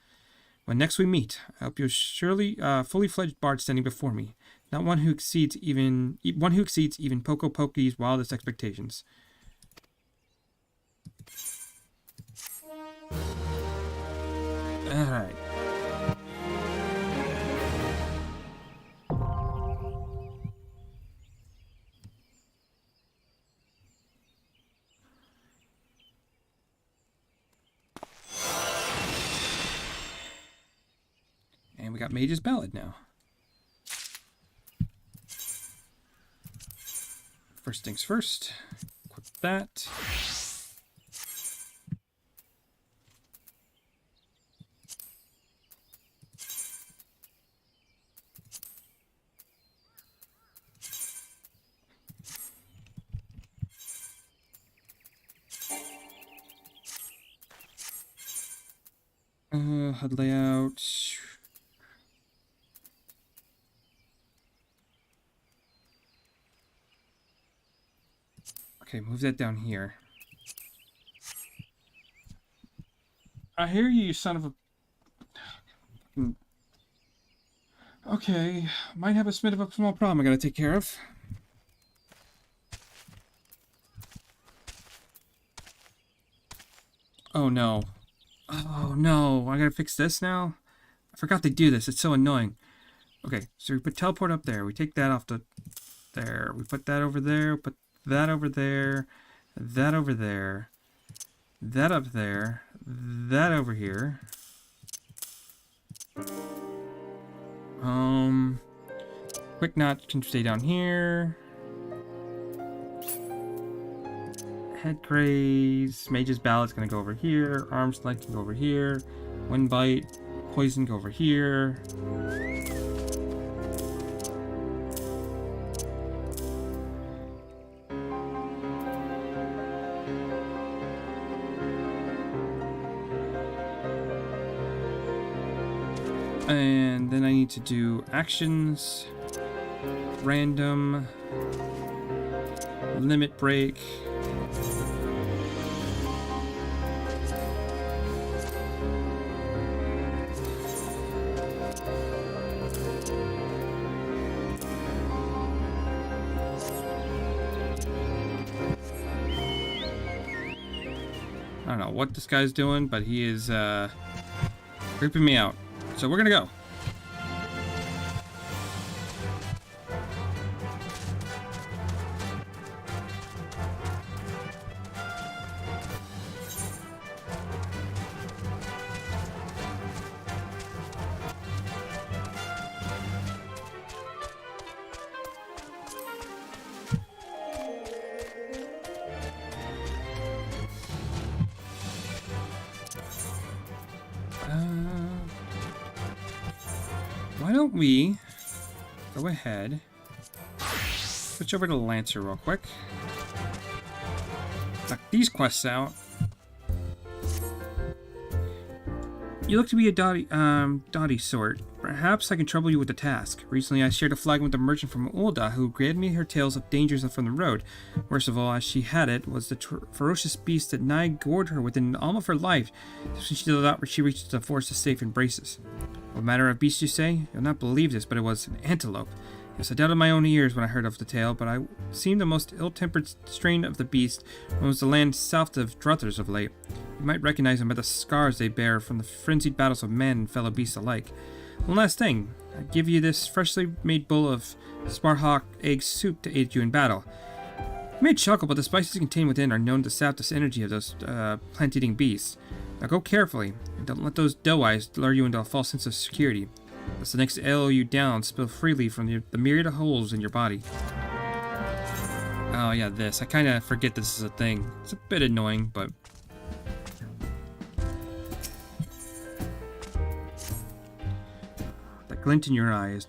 [SPEAKER 1] When next we meet, I hope you're surely fully fledged bard standing before me, not one who exceeds even Pokopoki's wildest expectations. All right. And we got Mage's Ballad now. First things first, equip that. HUD layout. Okay, move that down here. I hear you, you son of a... Okay, might have a small problem I gotta take care of. Oh no. Oh no, I gotta fix this now? I forgot to do this, it's so annoying. Okay, so we put teleport up there, we take that off the... there, we put that over there, put that over there, that over there, that up there, that over here. Quick Knot can stay down here. Head Graze, Mage's Ballad's gonna go over here, Arm's Length can go over here, Wind Bite, Poison go over here. And then I need to do actions, random, limit break. I don't know what this guy's doing, but he is creeping me out. So we're gonna go. Why don't we go ahead, switch over to Lancer real quick, knock these quests out. You look to be a dotty sort. Perhaps I can trouble you with the task. Recently I shared a flagon with a merchant from Ulda who granted me her tales of dangers from the road. Worst of all, as she had it, was the ferocious beast that nigh gored her within an alm of her life, since she did not she reached the forest's safe embraces. What matter of beast you say? You'll not believe this, but it was an antelope. Yes, I doubted my own ears when I heard of the tale, but I seemed the most ill-tempered strain of the beast when it was the land south of Druthers of late. You might recognize them by the scars they bear from the frenzied battles of men and fellow beasts alike. One last thing, I give you this freshly made bowl of Sparhawk egg soup to aid you in battle. You may chuckle, but the spices contained within are known to sap the energy of those plant-eating beasts. Now go carefully, and don't let those doe eyes lure you into a false sense of security. Lest the next ale you down spill freely from the myriad of holes in your body. Oh yeah, this. I kind of forget this is a thing. It's a bit annoying, but... That glint in your eye is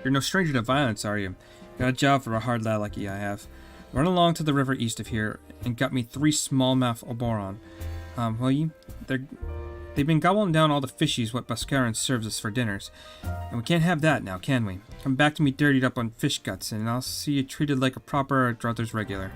[SPEAKER 1] you're no stranger to violence, are you? Got a job for a hard lad like you, I have. Run along to the river east of here and got me 3 smallmouth oberon. Will you? They've been gobbling down all the fishies what Boscaran serves us for dinners. And we can't have that now, can we? Come back to me dirtied up on fish guts, and I'll see you treated like a proper Druthers regular.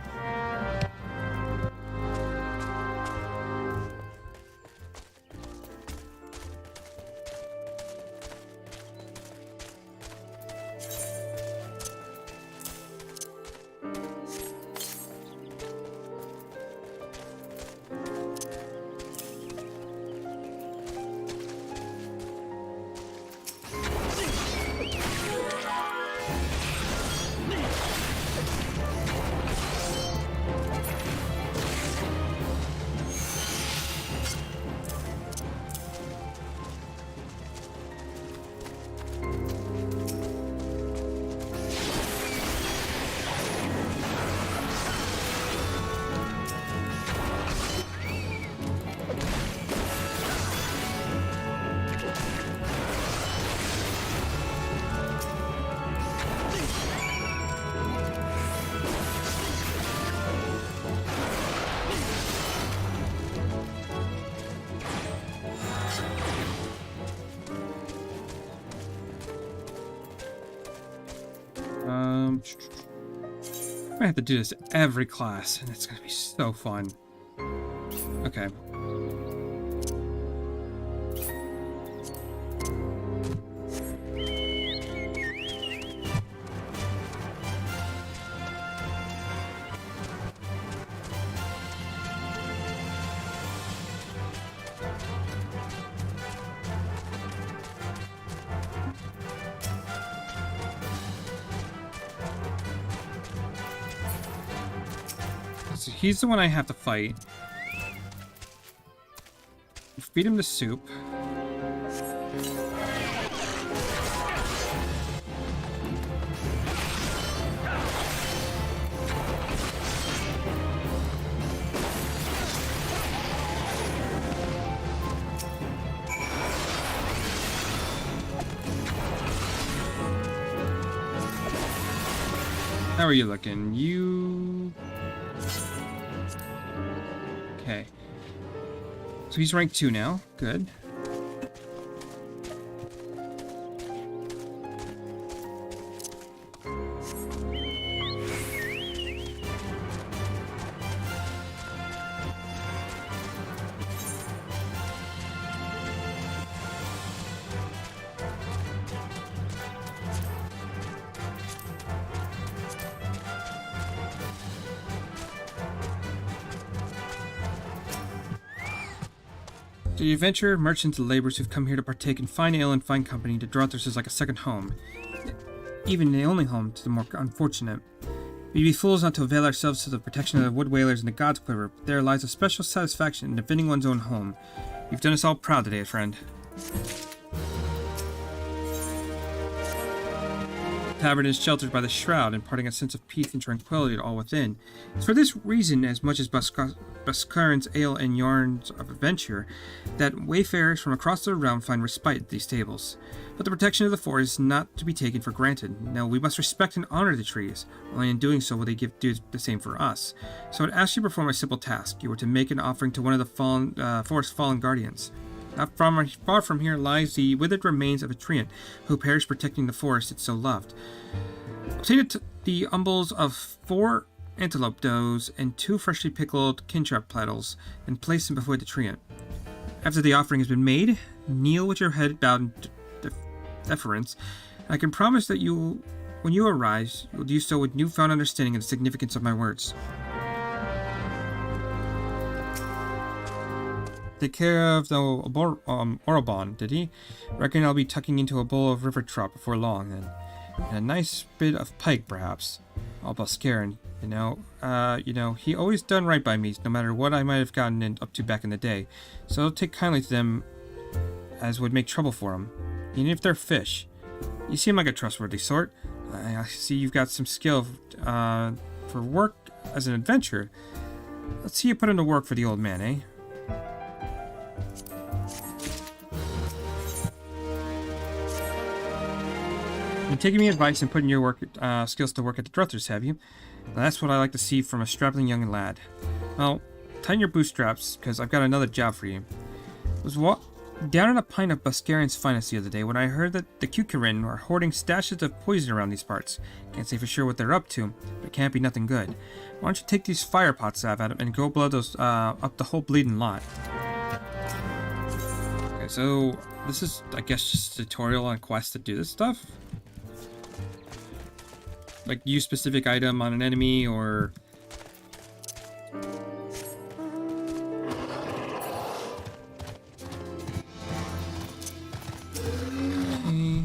[SPEAKER 1] I might have to do this every class, and it's gonna be so fun. Okay. So he's the one I have to fight. Feed him the soup. How are you looking? You... Okay. So he's rank 2 now. Good. To the adventurer, merchants, and laborers who've come here to partake in fine ale and fine company, to Drothers is like a second home. Even the only home to the more unfortunate. We'd be fools not to avail ourselves to the protection of the wood whalers and the gods' quiver, but there lies a special satisfaction in defending one's own home. You've done us all proud today, friend. The tavern is sheltered by the shroud, imparting a sense of peace and tranquility to all within. It's for this reason, as much as Buscarin's ale and yarns of adventure, that wayfarers from across the realm find respite at these tables. But the protection of the forest is not to be taken for granted. No, we must respect and honor the trees. Only in doing so will they do the same for us. So I'd ask you to perform a simple task. You were to make an offering to one of the forest's fallen guardians. Not far from here lies the withered remains of a treant who perished protecting the forest it so loved. Obtain the umbles of 4 antelope does and 2 freshly pickled kintrap plattles, and place them before the treant. After the offering has been made, kneel with your head bowed in deference. I can promise that when you arise, you'll do so with newfound understanding of the significance of my words. Take care of the Orobon, did he? Reckon I'll be tucking into a bowl of river trout before long, then. And a nice bit of pike, perhaps. All Buscarin, he always done right by me, no matter what I might have gotten up to back in the day. So I'll take kindly to them as would make trouble for them, even if they're fish. You seem like a trustworthy sort. I see you've got some skill for work as an adventurer. Let's see you put into work for the old man, eh? You've taken me advice and putting your work skills to work at the Drothers, have you? Well, that's what I like to see from a strapping young lad. Well, tighten your bootstraps, because I've got another job for you. I was down in a pint of Buscarin's finest the other day when I heard that the Cucurin are hoarding stashes of poison around these parts. Can't say for sure what they're up to, but it can't be nothing good. Why don't you take these fire pots I've at them and go blow those up the whole bleeding lot? Okay, so this is, I guess, just a tutorial on quest to do this stuff. Like, use specific item on an enemy, or... Okay.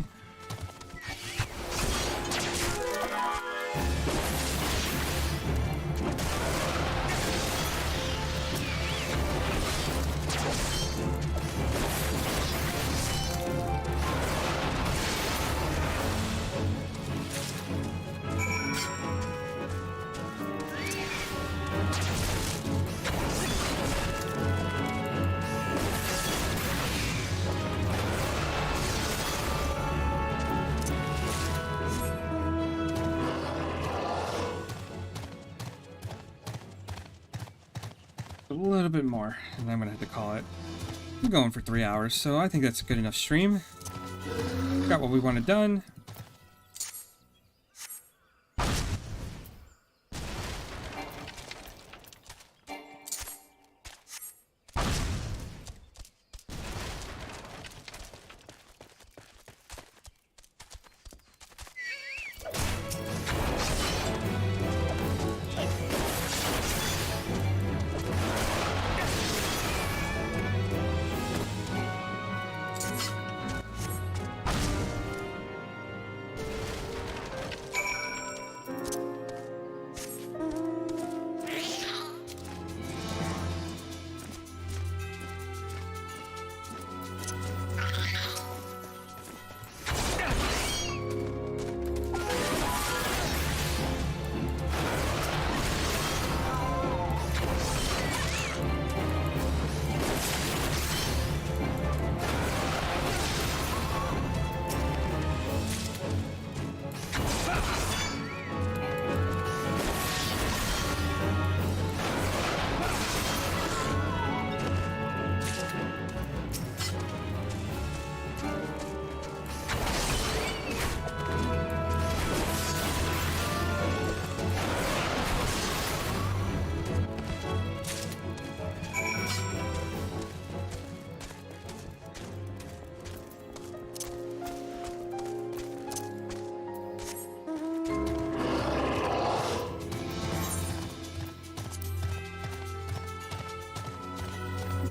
[SPEAKER 1] A little bit more, and I'm gonna have to call it. We're going for 3 hours, so I think that's a good enough stream. Got what we wanted done.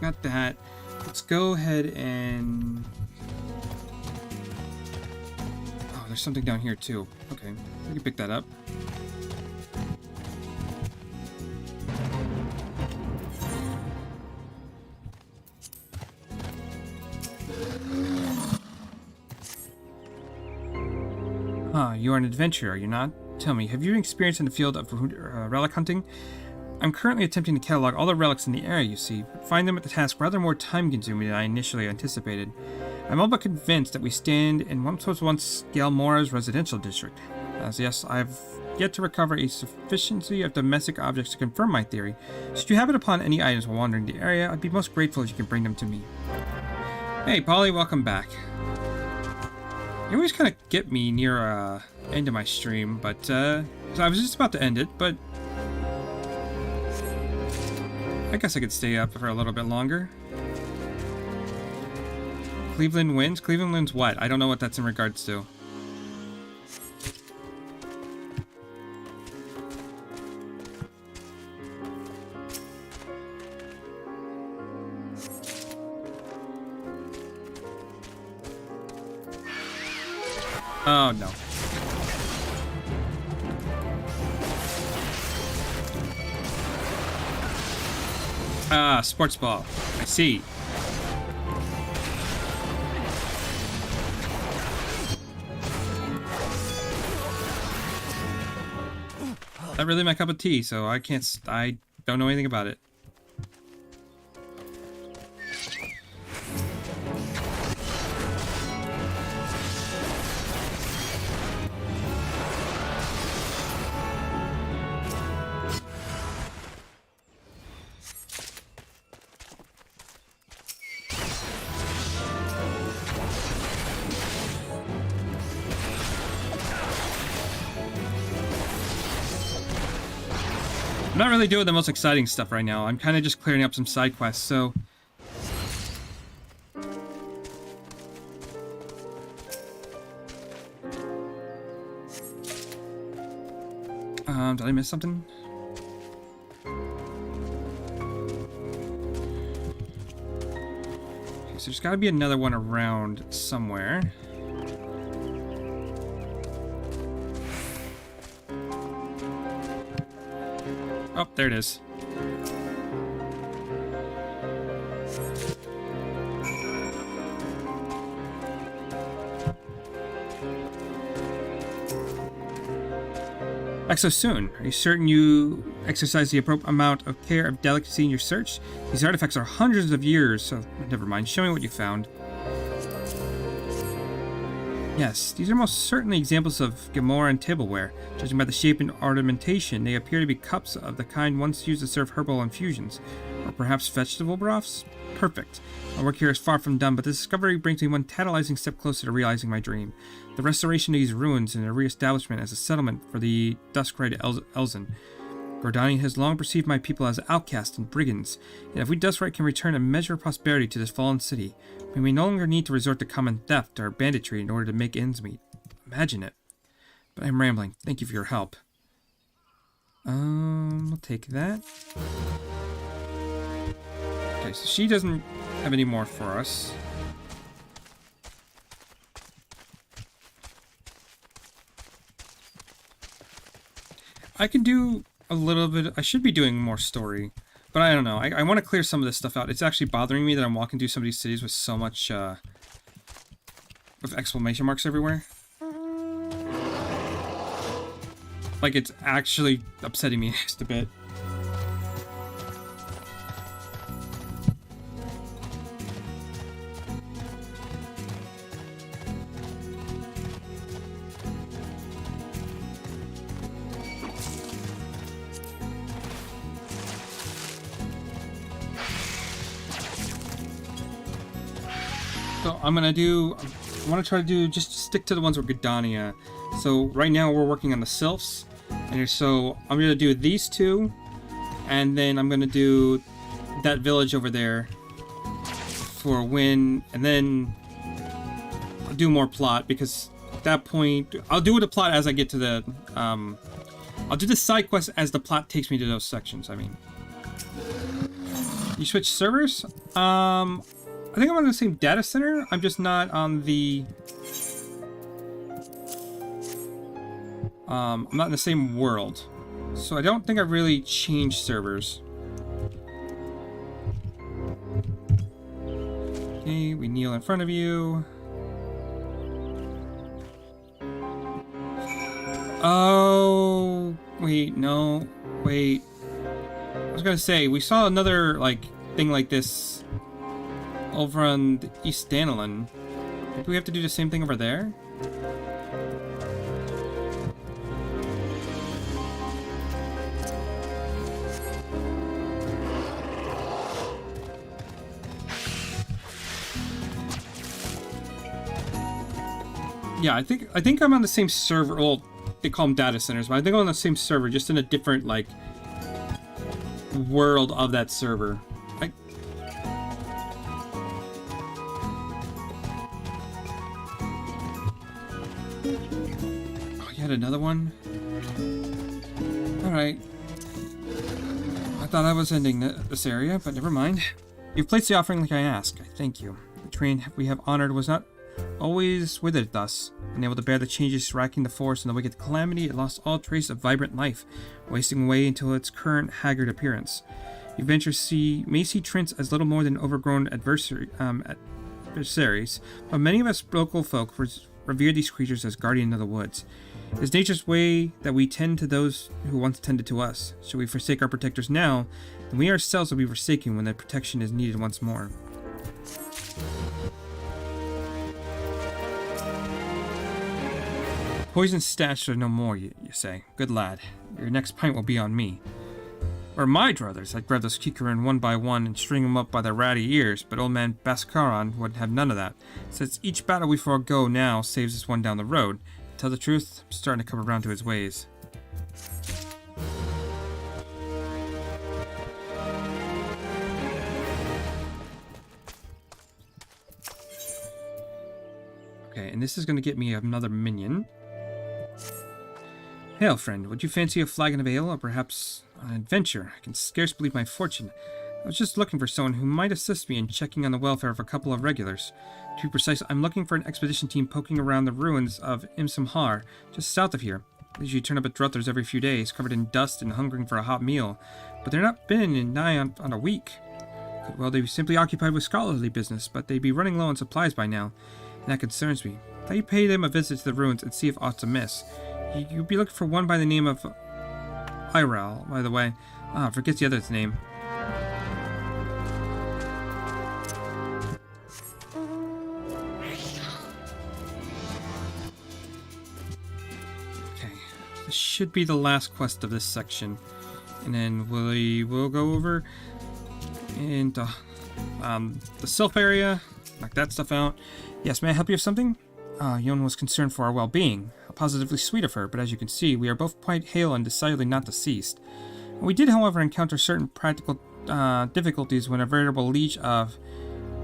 [SPEAKER 1] Got that. Let's go ahead and... Oh, there's something down here too. Okay, we can pick that up. You are an adventurer, are you not? Tell me, have you experience in the field of relic hunting? I'm currently attempting to catalog all the relics in the area, you see, but find them at the task rather more time-consuming than I initially anticipated. I'm all but convinced that we stand in what was once Galmora's residential district. As yes, I've yet to recover a sufficiency of domestic objects to confirm my theory. Should you happen upon any items while wandering the area, I'd be most grateful if you could bring them to me. Hey, Polly, welcome back. You always kind of get me near end of my stream, but so I was just about to end it, but I guess I could stay up for a little bit longer. Cleveland wins? Cleveland wins what? I don't know what that's in regards to. Oh, no. Ah, sports ball. I see. Not really my cup of tea, so I don't know anything about it. I'm not really doing the most exciting stuff right now. I'm kind of just clearing up some side quests, so... did I miss something? Okay, so there's got to be another one around somewhere. Oh, there it is. Back so soon. Are you certain you exercise the appropriate amount of care of delicacy in your search? These artifacts are hundreds of years, so never mind. Show me what you found. Yes, these are most certainly examples of Gamoran tableware. Judging by the shape and ornamentation, they appear to be cups of the kind once used to serve herbal infusions. Or perhaps vegetable broths? Perfect. My work here is far from done, but this discovery brings me one tantalizing step closer to realizing my dream. The restoration of these ruins and their re-establishment as a settlement for the Duskried Elzen. Gordani has long perceived my people as outcasts and brigands, and if we Duskrite can return a measure of prosperity to this fallen city, we may no longer need to resort to common theft or banditry in order to make ends meet. Imagine it. But I'm rambling. Thank you for your help. We'll take that. Okay, so she doesn't have any more for us. I can do a little bit. I should be doing more story, but I don't know. I want to clear some of this stuff out. It's actually bothering me that I'm walking through some of these cities with so much with exclamation marks everywhere. Like, it's actually upsetting me just a bit. So I want to try to do, just stick to the ones with Gridania. So right now we're working on the Sylphs, and so I'm going to do these two, and then I'm going to do that village over there for a win, and then I'll do more plot, because at that point, I'll do the plot as I get to the, I'll do the side quest as the plot takes me to those sections, I mean. You switch servers? I think I'm on the same data center. I'm just not on the... I'm not in the same world. So I don't think I've really changed servers. Okay, we kneel in front of you. Oh, wait, no, wait. I was gonna say, we saw another, like, thing like this over on the East Danelin. Maybe we have to do the same thing over there? Yeah, I think I'm on the same server. Well, they call them data centers, but I think I'm on the same server, just in a different, like, world of that server. Oh, you had another one? Alright. I thought I was ending this area, but never mind. You've placed the offering like I asked. I thank you. The train we have honored was not always withered thus. Unable to bear the changes racking the forest and the wicked calamity, it lost all trace of vibrant life, wasting away until its current haggard appearance. You may see Trents as little more than overgrown adversaries, but many of us local folk revere these creatures as guardians of the woods. It is nature's way that we tend to those who once tended to us. Should we forsake our protectors now, then we ourselves will be forsaken when their protection is needed once more. Poison stashed are no more, you say. Good lad. Your next pint will be on me. Or my druthers, I'd grab those Kikarin one by one and string them up by their ratty ears, but old man Baskaran wouldn't have none of that. Since each battle we forego now saves us one down the road. To tell the truth, I'm starting to come around to his ways. Okay, and this is going to get me another minion. Hail, friend, would you fancy a flagon of ale, or perhaps an adventure? I can scarce believe my fortune. I was just looking for someone who might assist me in checking on the welfare of a couple of regulars. To be precise, I'm looking for an expedition team poking around the ruins of Imsamhar, just south of here. They usually turn up at Druthers every few days, covered in dust and hungering for a hot meal, but they're not been in nigh on a week. Could well they be simply occupied with scholarly business, but they'd be running low on supplies by now, and that concerns me. Thought you'd pay them a visit to the ruins and see if aught's amiss. You'd be looking for one by the name of Iral, by the way. I forget the other's name. Okay, this should be the last quest of this section. And then we'll go over into the Sylph area, knock that stuff out. Yes, may I help you with something? Yon was concerned for our well-being. Positively sweet of her, but as you can see, we are both quite hale and decidedly not deceased. We did, however, encounter certain practical difficulties when a veritable leech of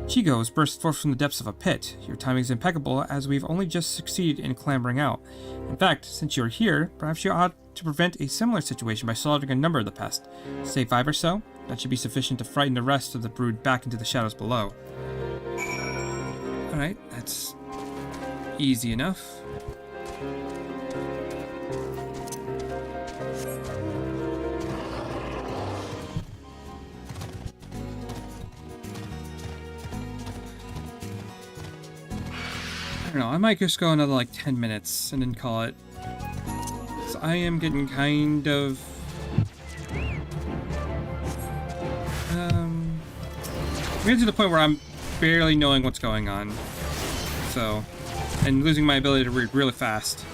[SPEAKER 1] Chigos burst forth from the depths of a pit. Your timing is impeccable, as we've only just succeeded in clambering out. In fact, since you're here, perhaps you ought to prevent a similar situation by slaughtering a number of the pest. Say 5 or so. That should be sufficient to frighten the rest of the brood back into the shadows below. Alright, that's easy enough. I don't know, I might just go another like 10 minutes and then call it. So I am getting kind of I'm getting to the point where I'm barely knowing what's going on. So, and losing my ability to read really fast.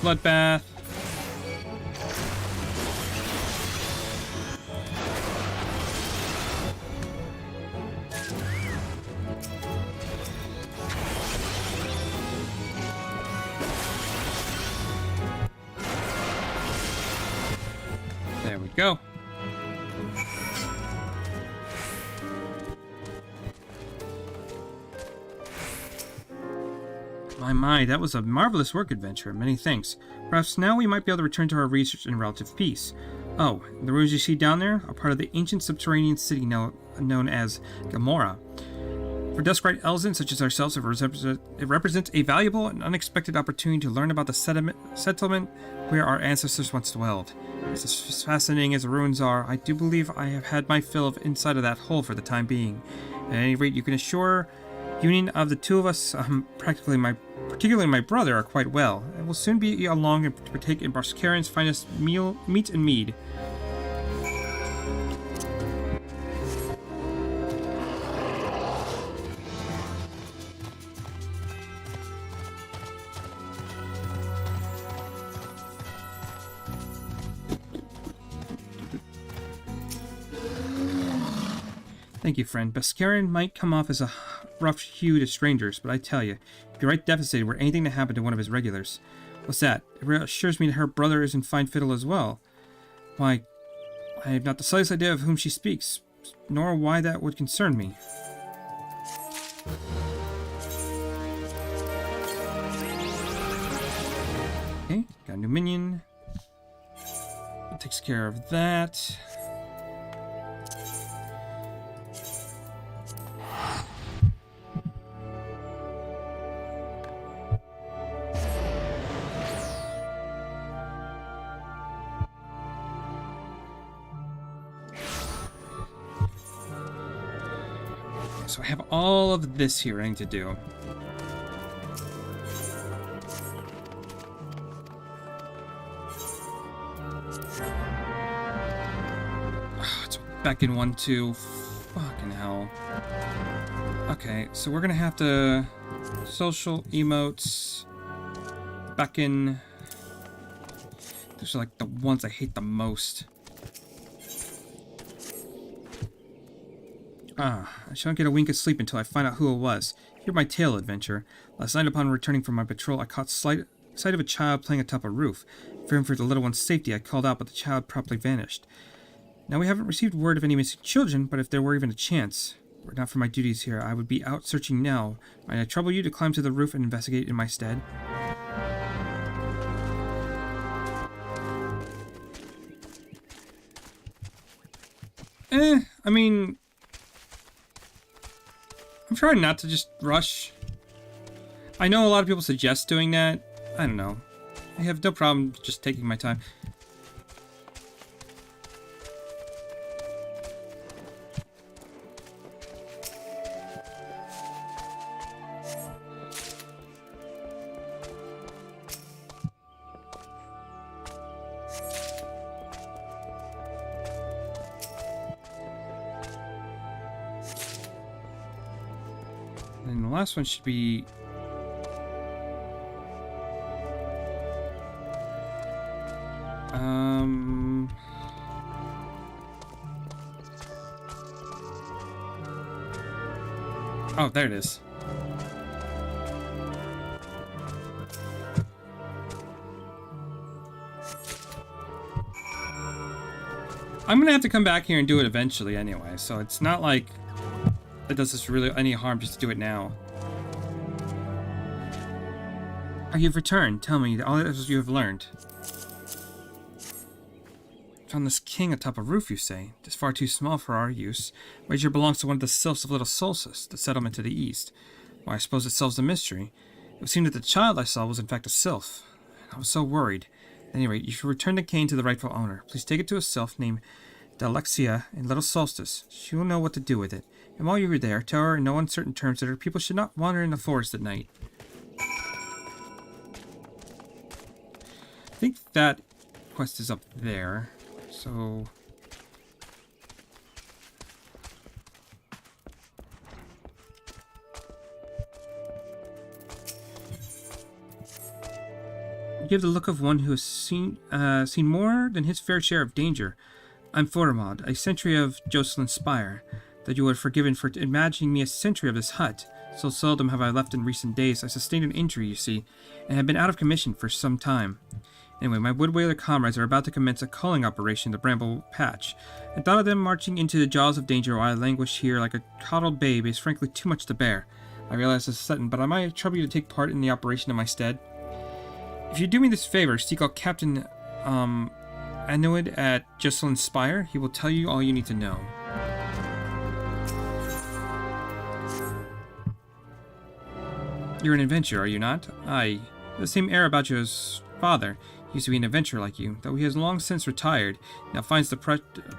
[SPEAKER 1] Bloodbath. There we go. My, that was a marvelous work, adventurer. Many thanks. Perhaps now we might be able to return to our research in relative peace. Oh, the ruins you see down there are part of the ancient subterranean city known as Gamora. For Duskrite Elzen such as ourselves, it represents a valuable and unexpected opportunity to learn about the settlement where our ancestors once dwelled. As fascinating as the ruins are, I do believe I have had my fill of inside of that hole for the time being. At any rate, you can assure union of the two of us, particularly my brother, are quite well, and will soon be along and partake in Barskaran's finest meat and mead. Thank you, friend. Barskaran might come off as a rough hew to strangers, but I tell you, he'd be right devastated were anything to happen to one of his regulars. What's that? It reassures me that her brother is in fine fiddle as well. Why, I have not the slightest idea of whom she speaks, nor why that would concern me. Okay, got a new minion. That takes care of that. So I have all of this here I need to do. Oh, it's back in 1-2. Fucking hell. Okay, so we're gonna have to social emotes back in. Those are like the ones I hate the most. I shan't get a wink of sleep until I find out who it was. Hear my tale, adventure. Last night upon returning from my patrol, I caught sight of a child playing atop a roof. Fearing for the little one's safety, I called out, but the child promptly vanished. Now we haven't received word of any missing children, but if there were even a chance, were it not for my duties here, I would be out searching now. Might I trouble you to climb to the roof and investigate in my stead? I mean, I'm trying not to just rush. I know a lot of people suggest doing that. I don't know. I have no problem just taking my time. And the last one should be... Oh, there it is. I'm gonna have to come back here and do it eventually anyway, so it's not like it does us really any harm just to do it now. Oh, you've returned. Tell me all that you have learned. Found this king atop a roof, you say? It is far too small for our use. Wager belongs to one of the sylphs of Little Solstice, the settlement to the east. Why, I suppose it solves the mystery. It would seem that the child I saw was in fact a sylph. I was so worried. At any rate, you should return the cane to the rightful owner. Please take it to a sylph named Dalexia in Little Solstice. She will know what to do with it. And while you are there, tell her in no uncertain terms that her people should not wander in the forest at night. I think that quest is up there. So... You give the look of one who has seen more than his fair share of danger. I'm Foramod, a sentry of Jocelyn's Spire. That you are forgiven for imagining me a sentry of this hut. So seldom have I left in recent days. I sustained an injury, you see, and have been out of commission for some time. Anyway, my woodwhaler comrades are about to commence a culling operation in the Bramble Patch, and thought of them marching into the jaws of danger while I languish here like a coddled babe is frankly too much to bear. I realize this is sudden, but I might trouble you to take part in the operation in my stead. If you do me this favor, seek out Captain Anuid at Jocelyn's Spire. He will tell you all you need to know. You're an adventurer, are you not? Aye. The same air about your father. He used to be an adventurer like you, though he has long since retired. Now finds the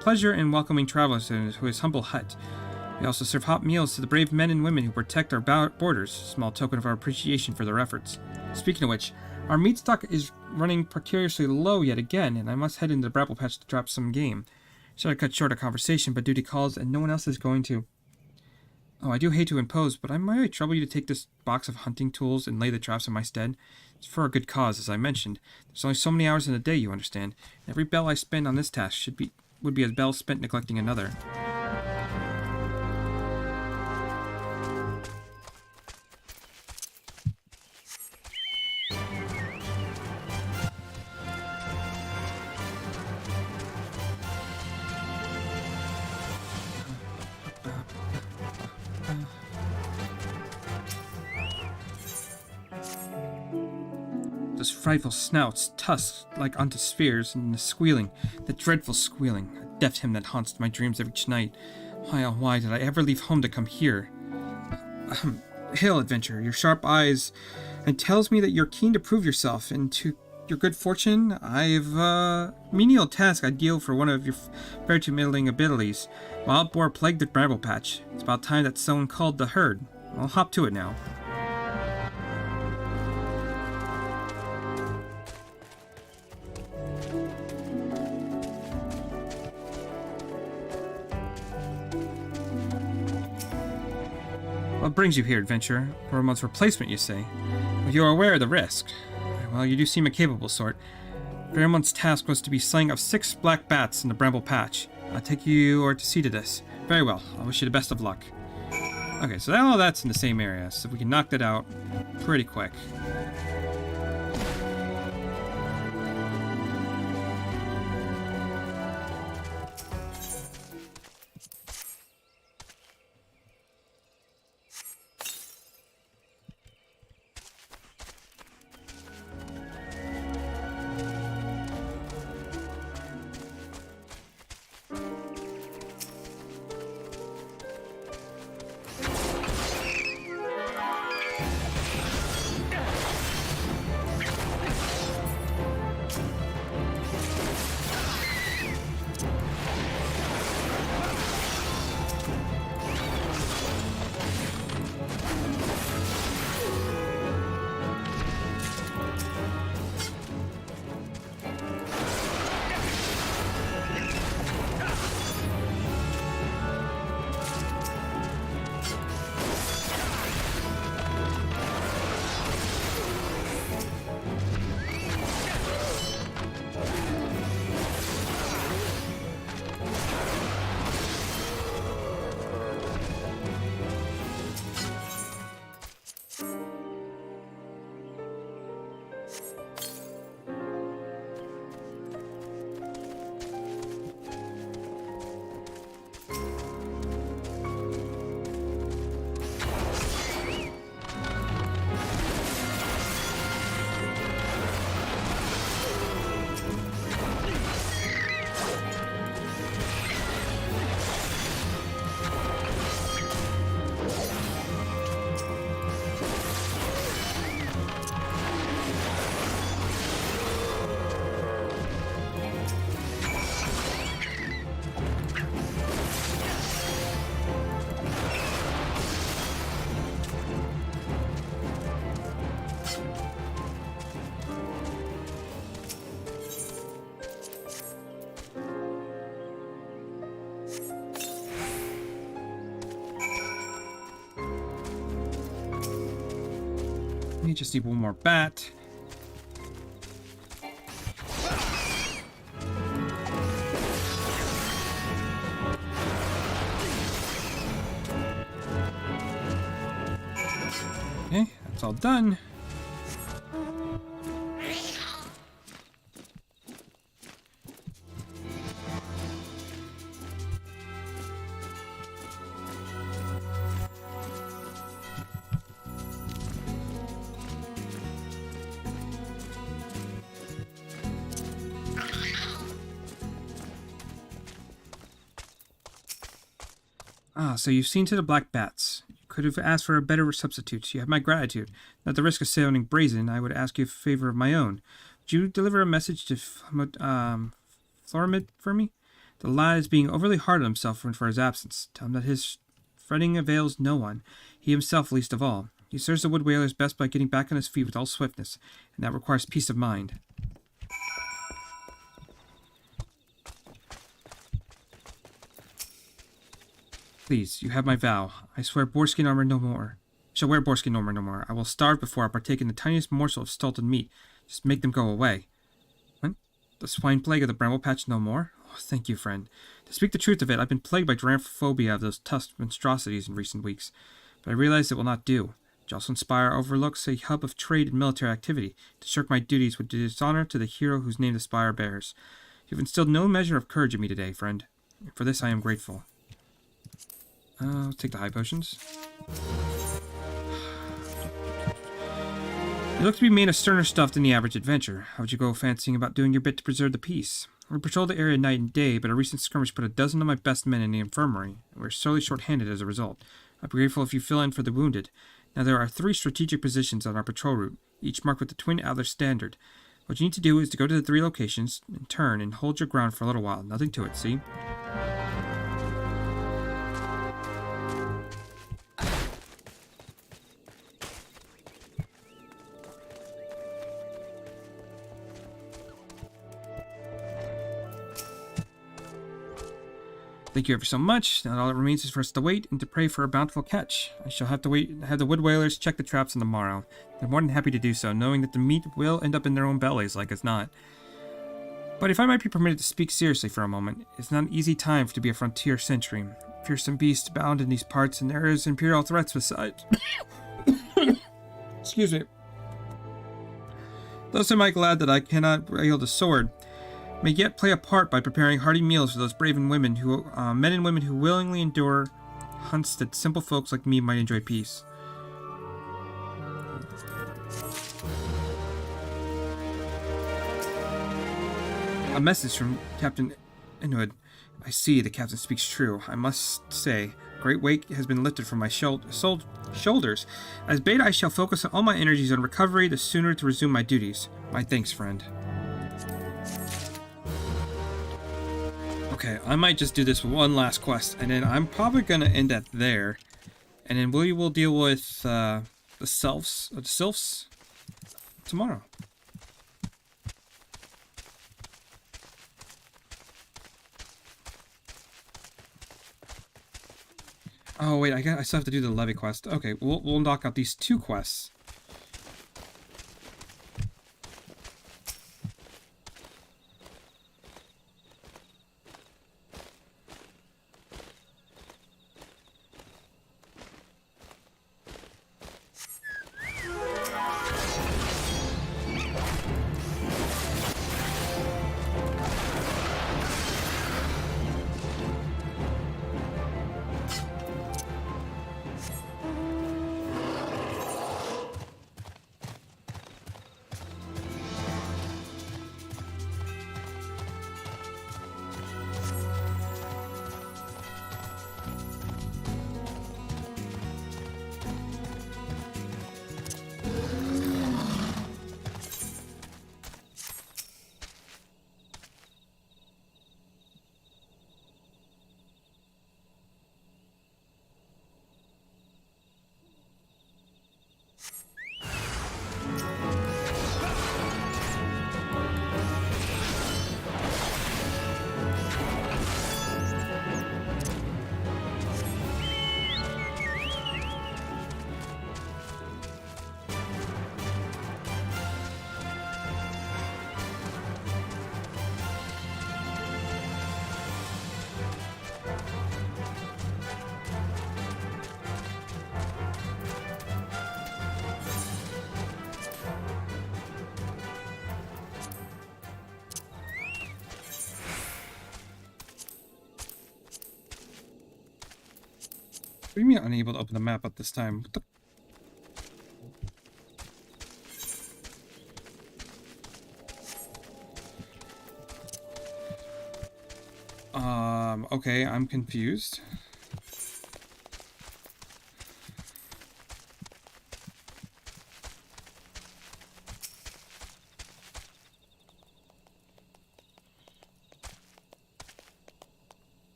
[SPEAKER 1] pleasure in welcoming travelers to his humble hut. We also serve hot meals to the brave men and women who protect our borders, a small token of our appreciation for their efforts. Speaking of which, our meat stock is running precariously low yet again, and I must head into the Bramble Patch to drop some game. Should I cut short a conversation, but duty calls, and no one else is going to. Oh, I do hate to impose, but I might trouble you to take this box of hunting tools and lay the traps in my stead. It's for a good cause, as I mentioned. There's only so many hours in a day, you understand. And every bell I spend on this task would be a bell spent neglecting another. Those frightful snouts, tusks like unto spears, and the squealing, the dreadful squealing, a deaf hymn that haunts my dreams each night. Why, oh why did I ever leave home to come here? Hail, adventurer, your sharp eyes, and tells me that you're keen to prove yourself, and to your good fortune, I've a menial task ideal for one of your fair to middling abilities. Wild boar plagued the Bramble Patch. It's about time that someone called the herd. I'll hop to it now. What brings you here, adventurer? For a month's replacement, you say? But you are aware of the risk. Well, you do seem a capable sort. Fairmont's task was to be slaying of 6 black bats in the Bramble Patch. I'll take you or to see to this. Very well. I wish you the best of luck. Okay, so all that's in the same area, so we can knock that out pretty quick. We just need one more bat. Okay, that's all done. Ah, so you've seen to the black bats. You could have asked for a better substitute. You have my gratitude. At the risk of sounding brazen, I would ask you a favor of my own. Would you deliver a message to Florimid for me? The lad is being overly hard on himself for his absence. Tell him that his fretting avails no one, he himself least of all. He serves the wood whalers best by getting back on his feet with all swiftness, and that requires peace of mind. Please, you have my vow. I swear boarskin armor no more. Shall wear boarskin armor no more. I will starve before I partake in the tiniest morsel of salted meat. Just make them go away. What? The swine plague of the bramble patch no more? Oh, thank you, friend. To speak the truth of it, I've been plagued by dranphobia of those tusked monstrosities in recent weeks. But I realize it will not do. Jocelyn Spire overlooks a hub of trade and military activity. To shirk my duties would do dishonor to the hero whose name the Spire bears. You've instilled no measure of courage in me today, friend. And for this I am grateful. I'll take the high potions. You look to be made of sterner stuff than the average adventurer. How would you go fancying about doing your bit to preserve the peace? We patrol the area night and day, but a recent skirmish put a dozen of my best men in the infirmary, and we're sorely short-handed as a result. I'd be grateful if you fill in for the wounded. Now there are 3 strategic positions on our patrol route, each marked with the Twin Adler standard. What you need to do is to go to the 3 locations, and turn, and hold your ground for a little while. Nothing to it, see? Thank you ever so much. Now all that remains is for us to wait and to pray for a bountiful catch. I shall have to have the wood whalers check the traps on the morrow. They're more than happy to do so, knowing that the meat will end up in their own bellies like as not. But if I might be permitted to speak seriously for a moment, it's not an easy time to be a frontier sentry. Fearsome beasts abound in these parts, and there is imperial threats besides. Excuse me. Thus am I glad that I cannot wield a sword, may yet play a part by preparing hearty meals for those brave and women who, men and women who willingly endure hunts that simple folks like me might enjoy peace. A message from Captain Inwood. I see the captain speaks true. I must say, great weight has been lifted from my shoulders. As beta, I shall focus all my energies on recovery the sooner to resume my duties. My thanks, friend. Okay, I might just do this one last quest, and then I'm probably going to end at there. And then we will deal with the sylphs tomorrow. Oh wait, I still have to do the levy quest. Okay, we'll knock out these 2 quests. What do you mean unable to open the map at this time? What the... Okay, I'm confused.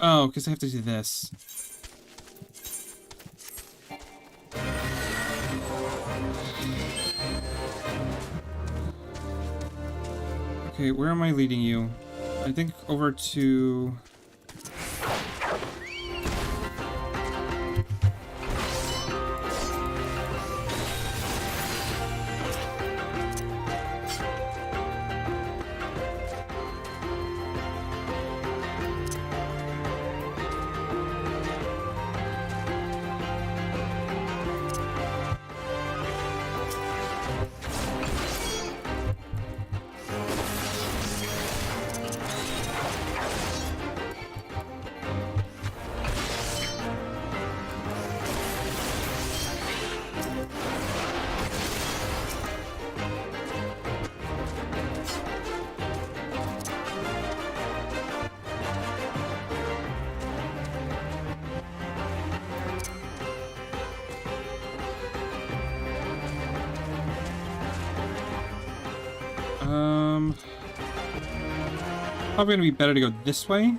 [SPEAKER 1] Oh, because I have to do this. Okay, where am I leading you? I think over to... Probably gonna be better to go this way.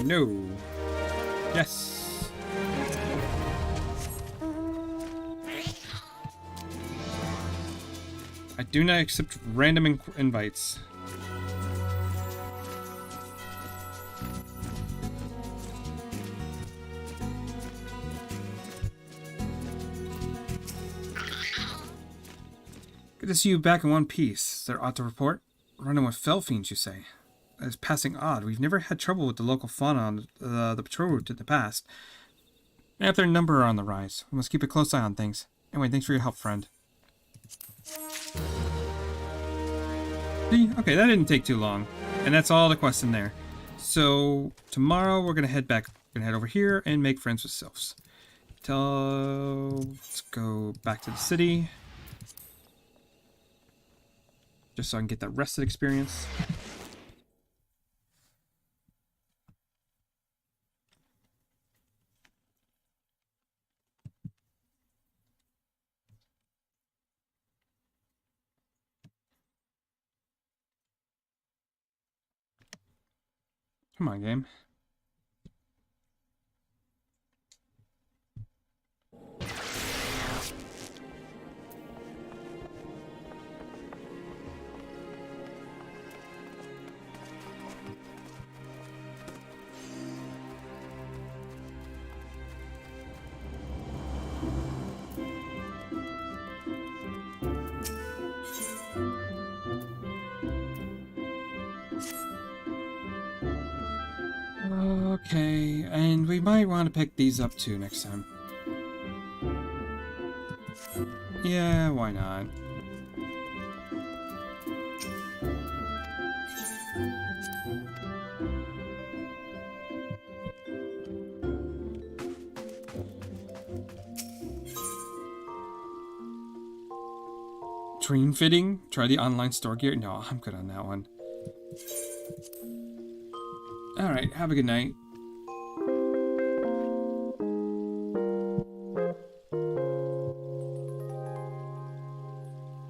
[SPEAKER 1] No. Yes. I do not accept random invites. Good to see you back in one piece. Is there aught to report? Running with fell fiends, you say? That is passing odd. We've never had trouble with the local fauna on the patrol route in the past. Now if their number are on the rise, we must keep a close eye on things. Anyway, thanks for your help, friend. See? Okay, that didn't take too long. And that's all the quests in there. So, tomorrow we're going to head back. We're going to head over here and make friends with sylphs. Let's go back to the city. Just so I can get that rested experience. Come on, game. Okay, and we might want to pick these up too next time. Yeah, why not? Dream fitting? Try the online store gear? No, I'm good on that one. Alright, have a good night.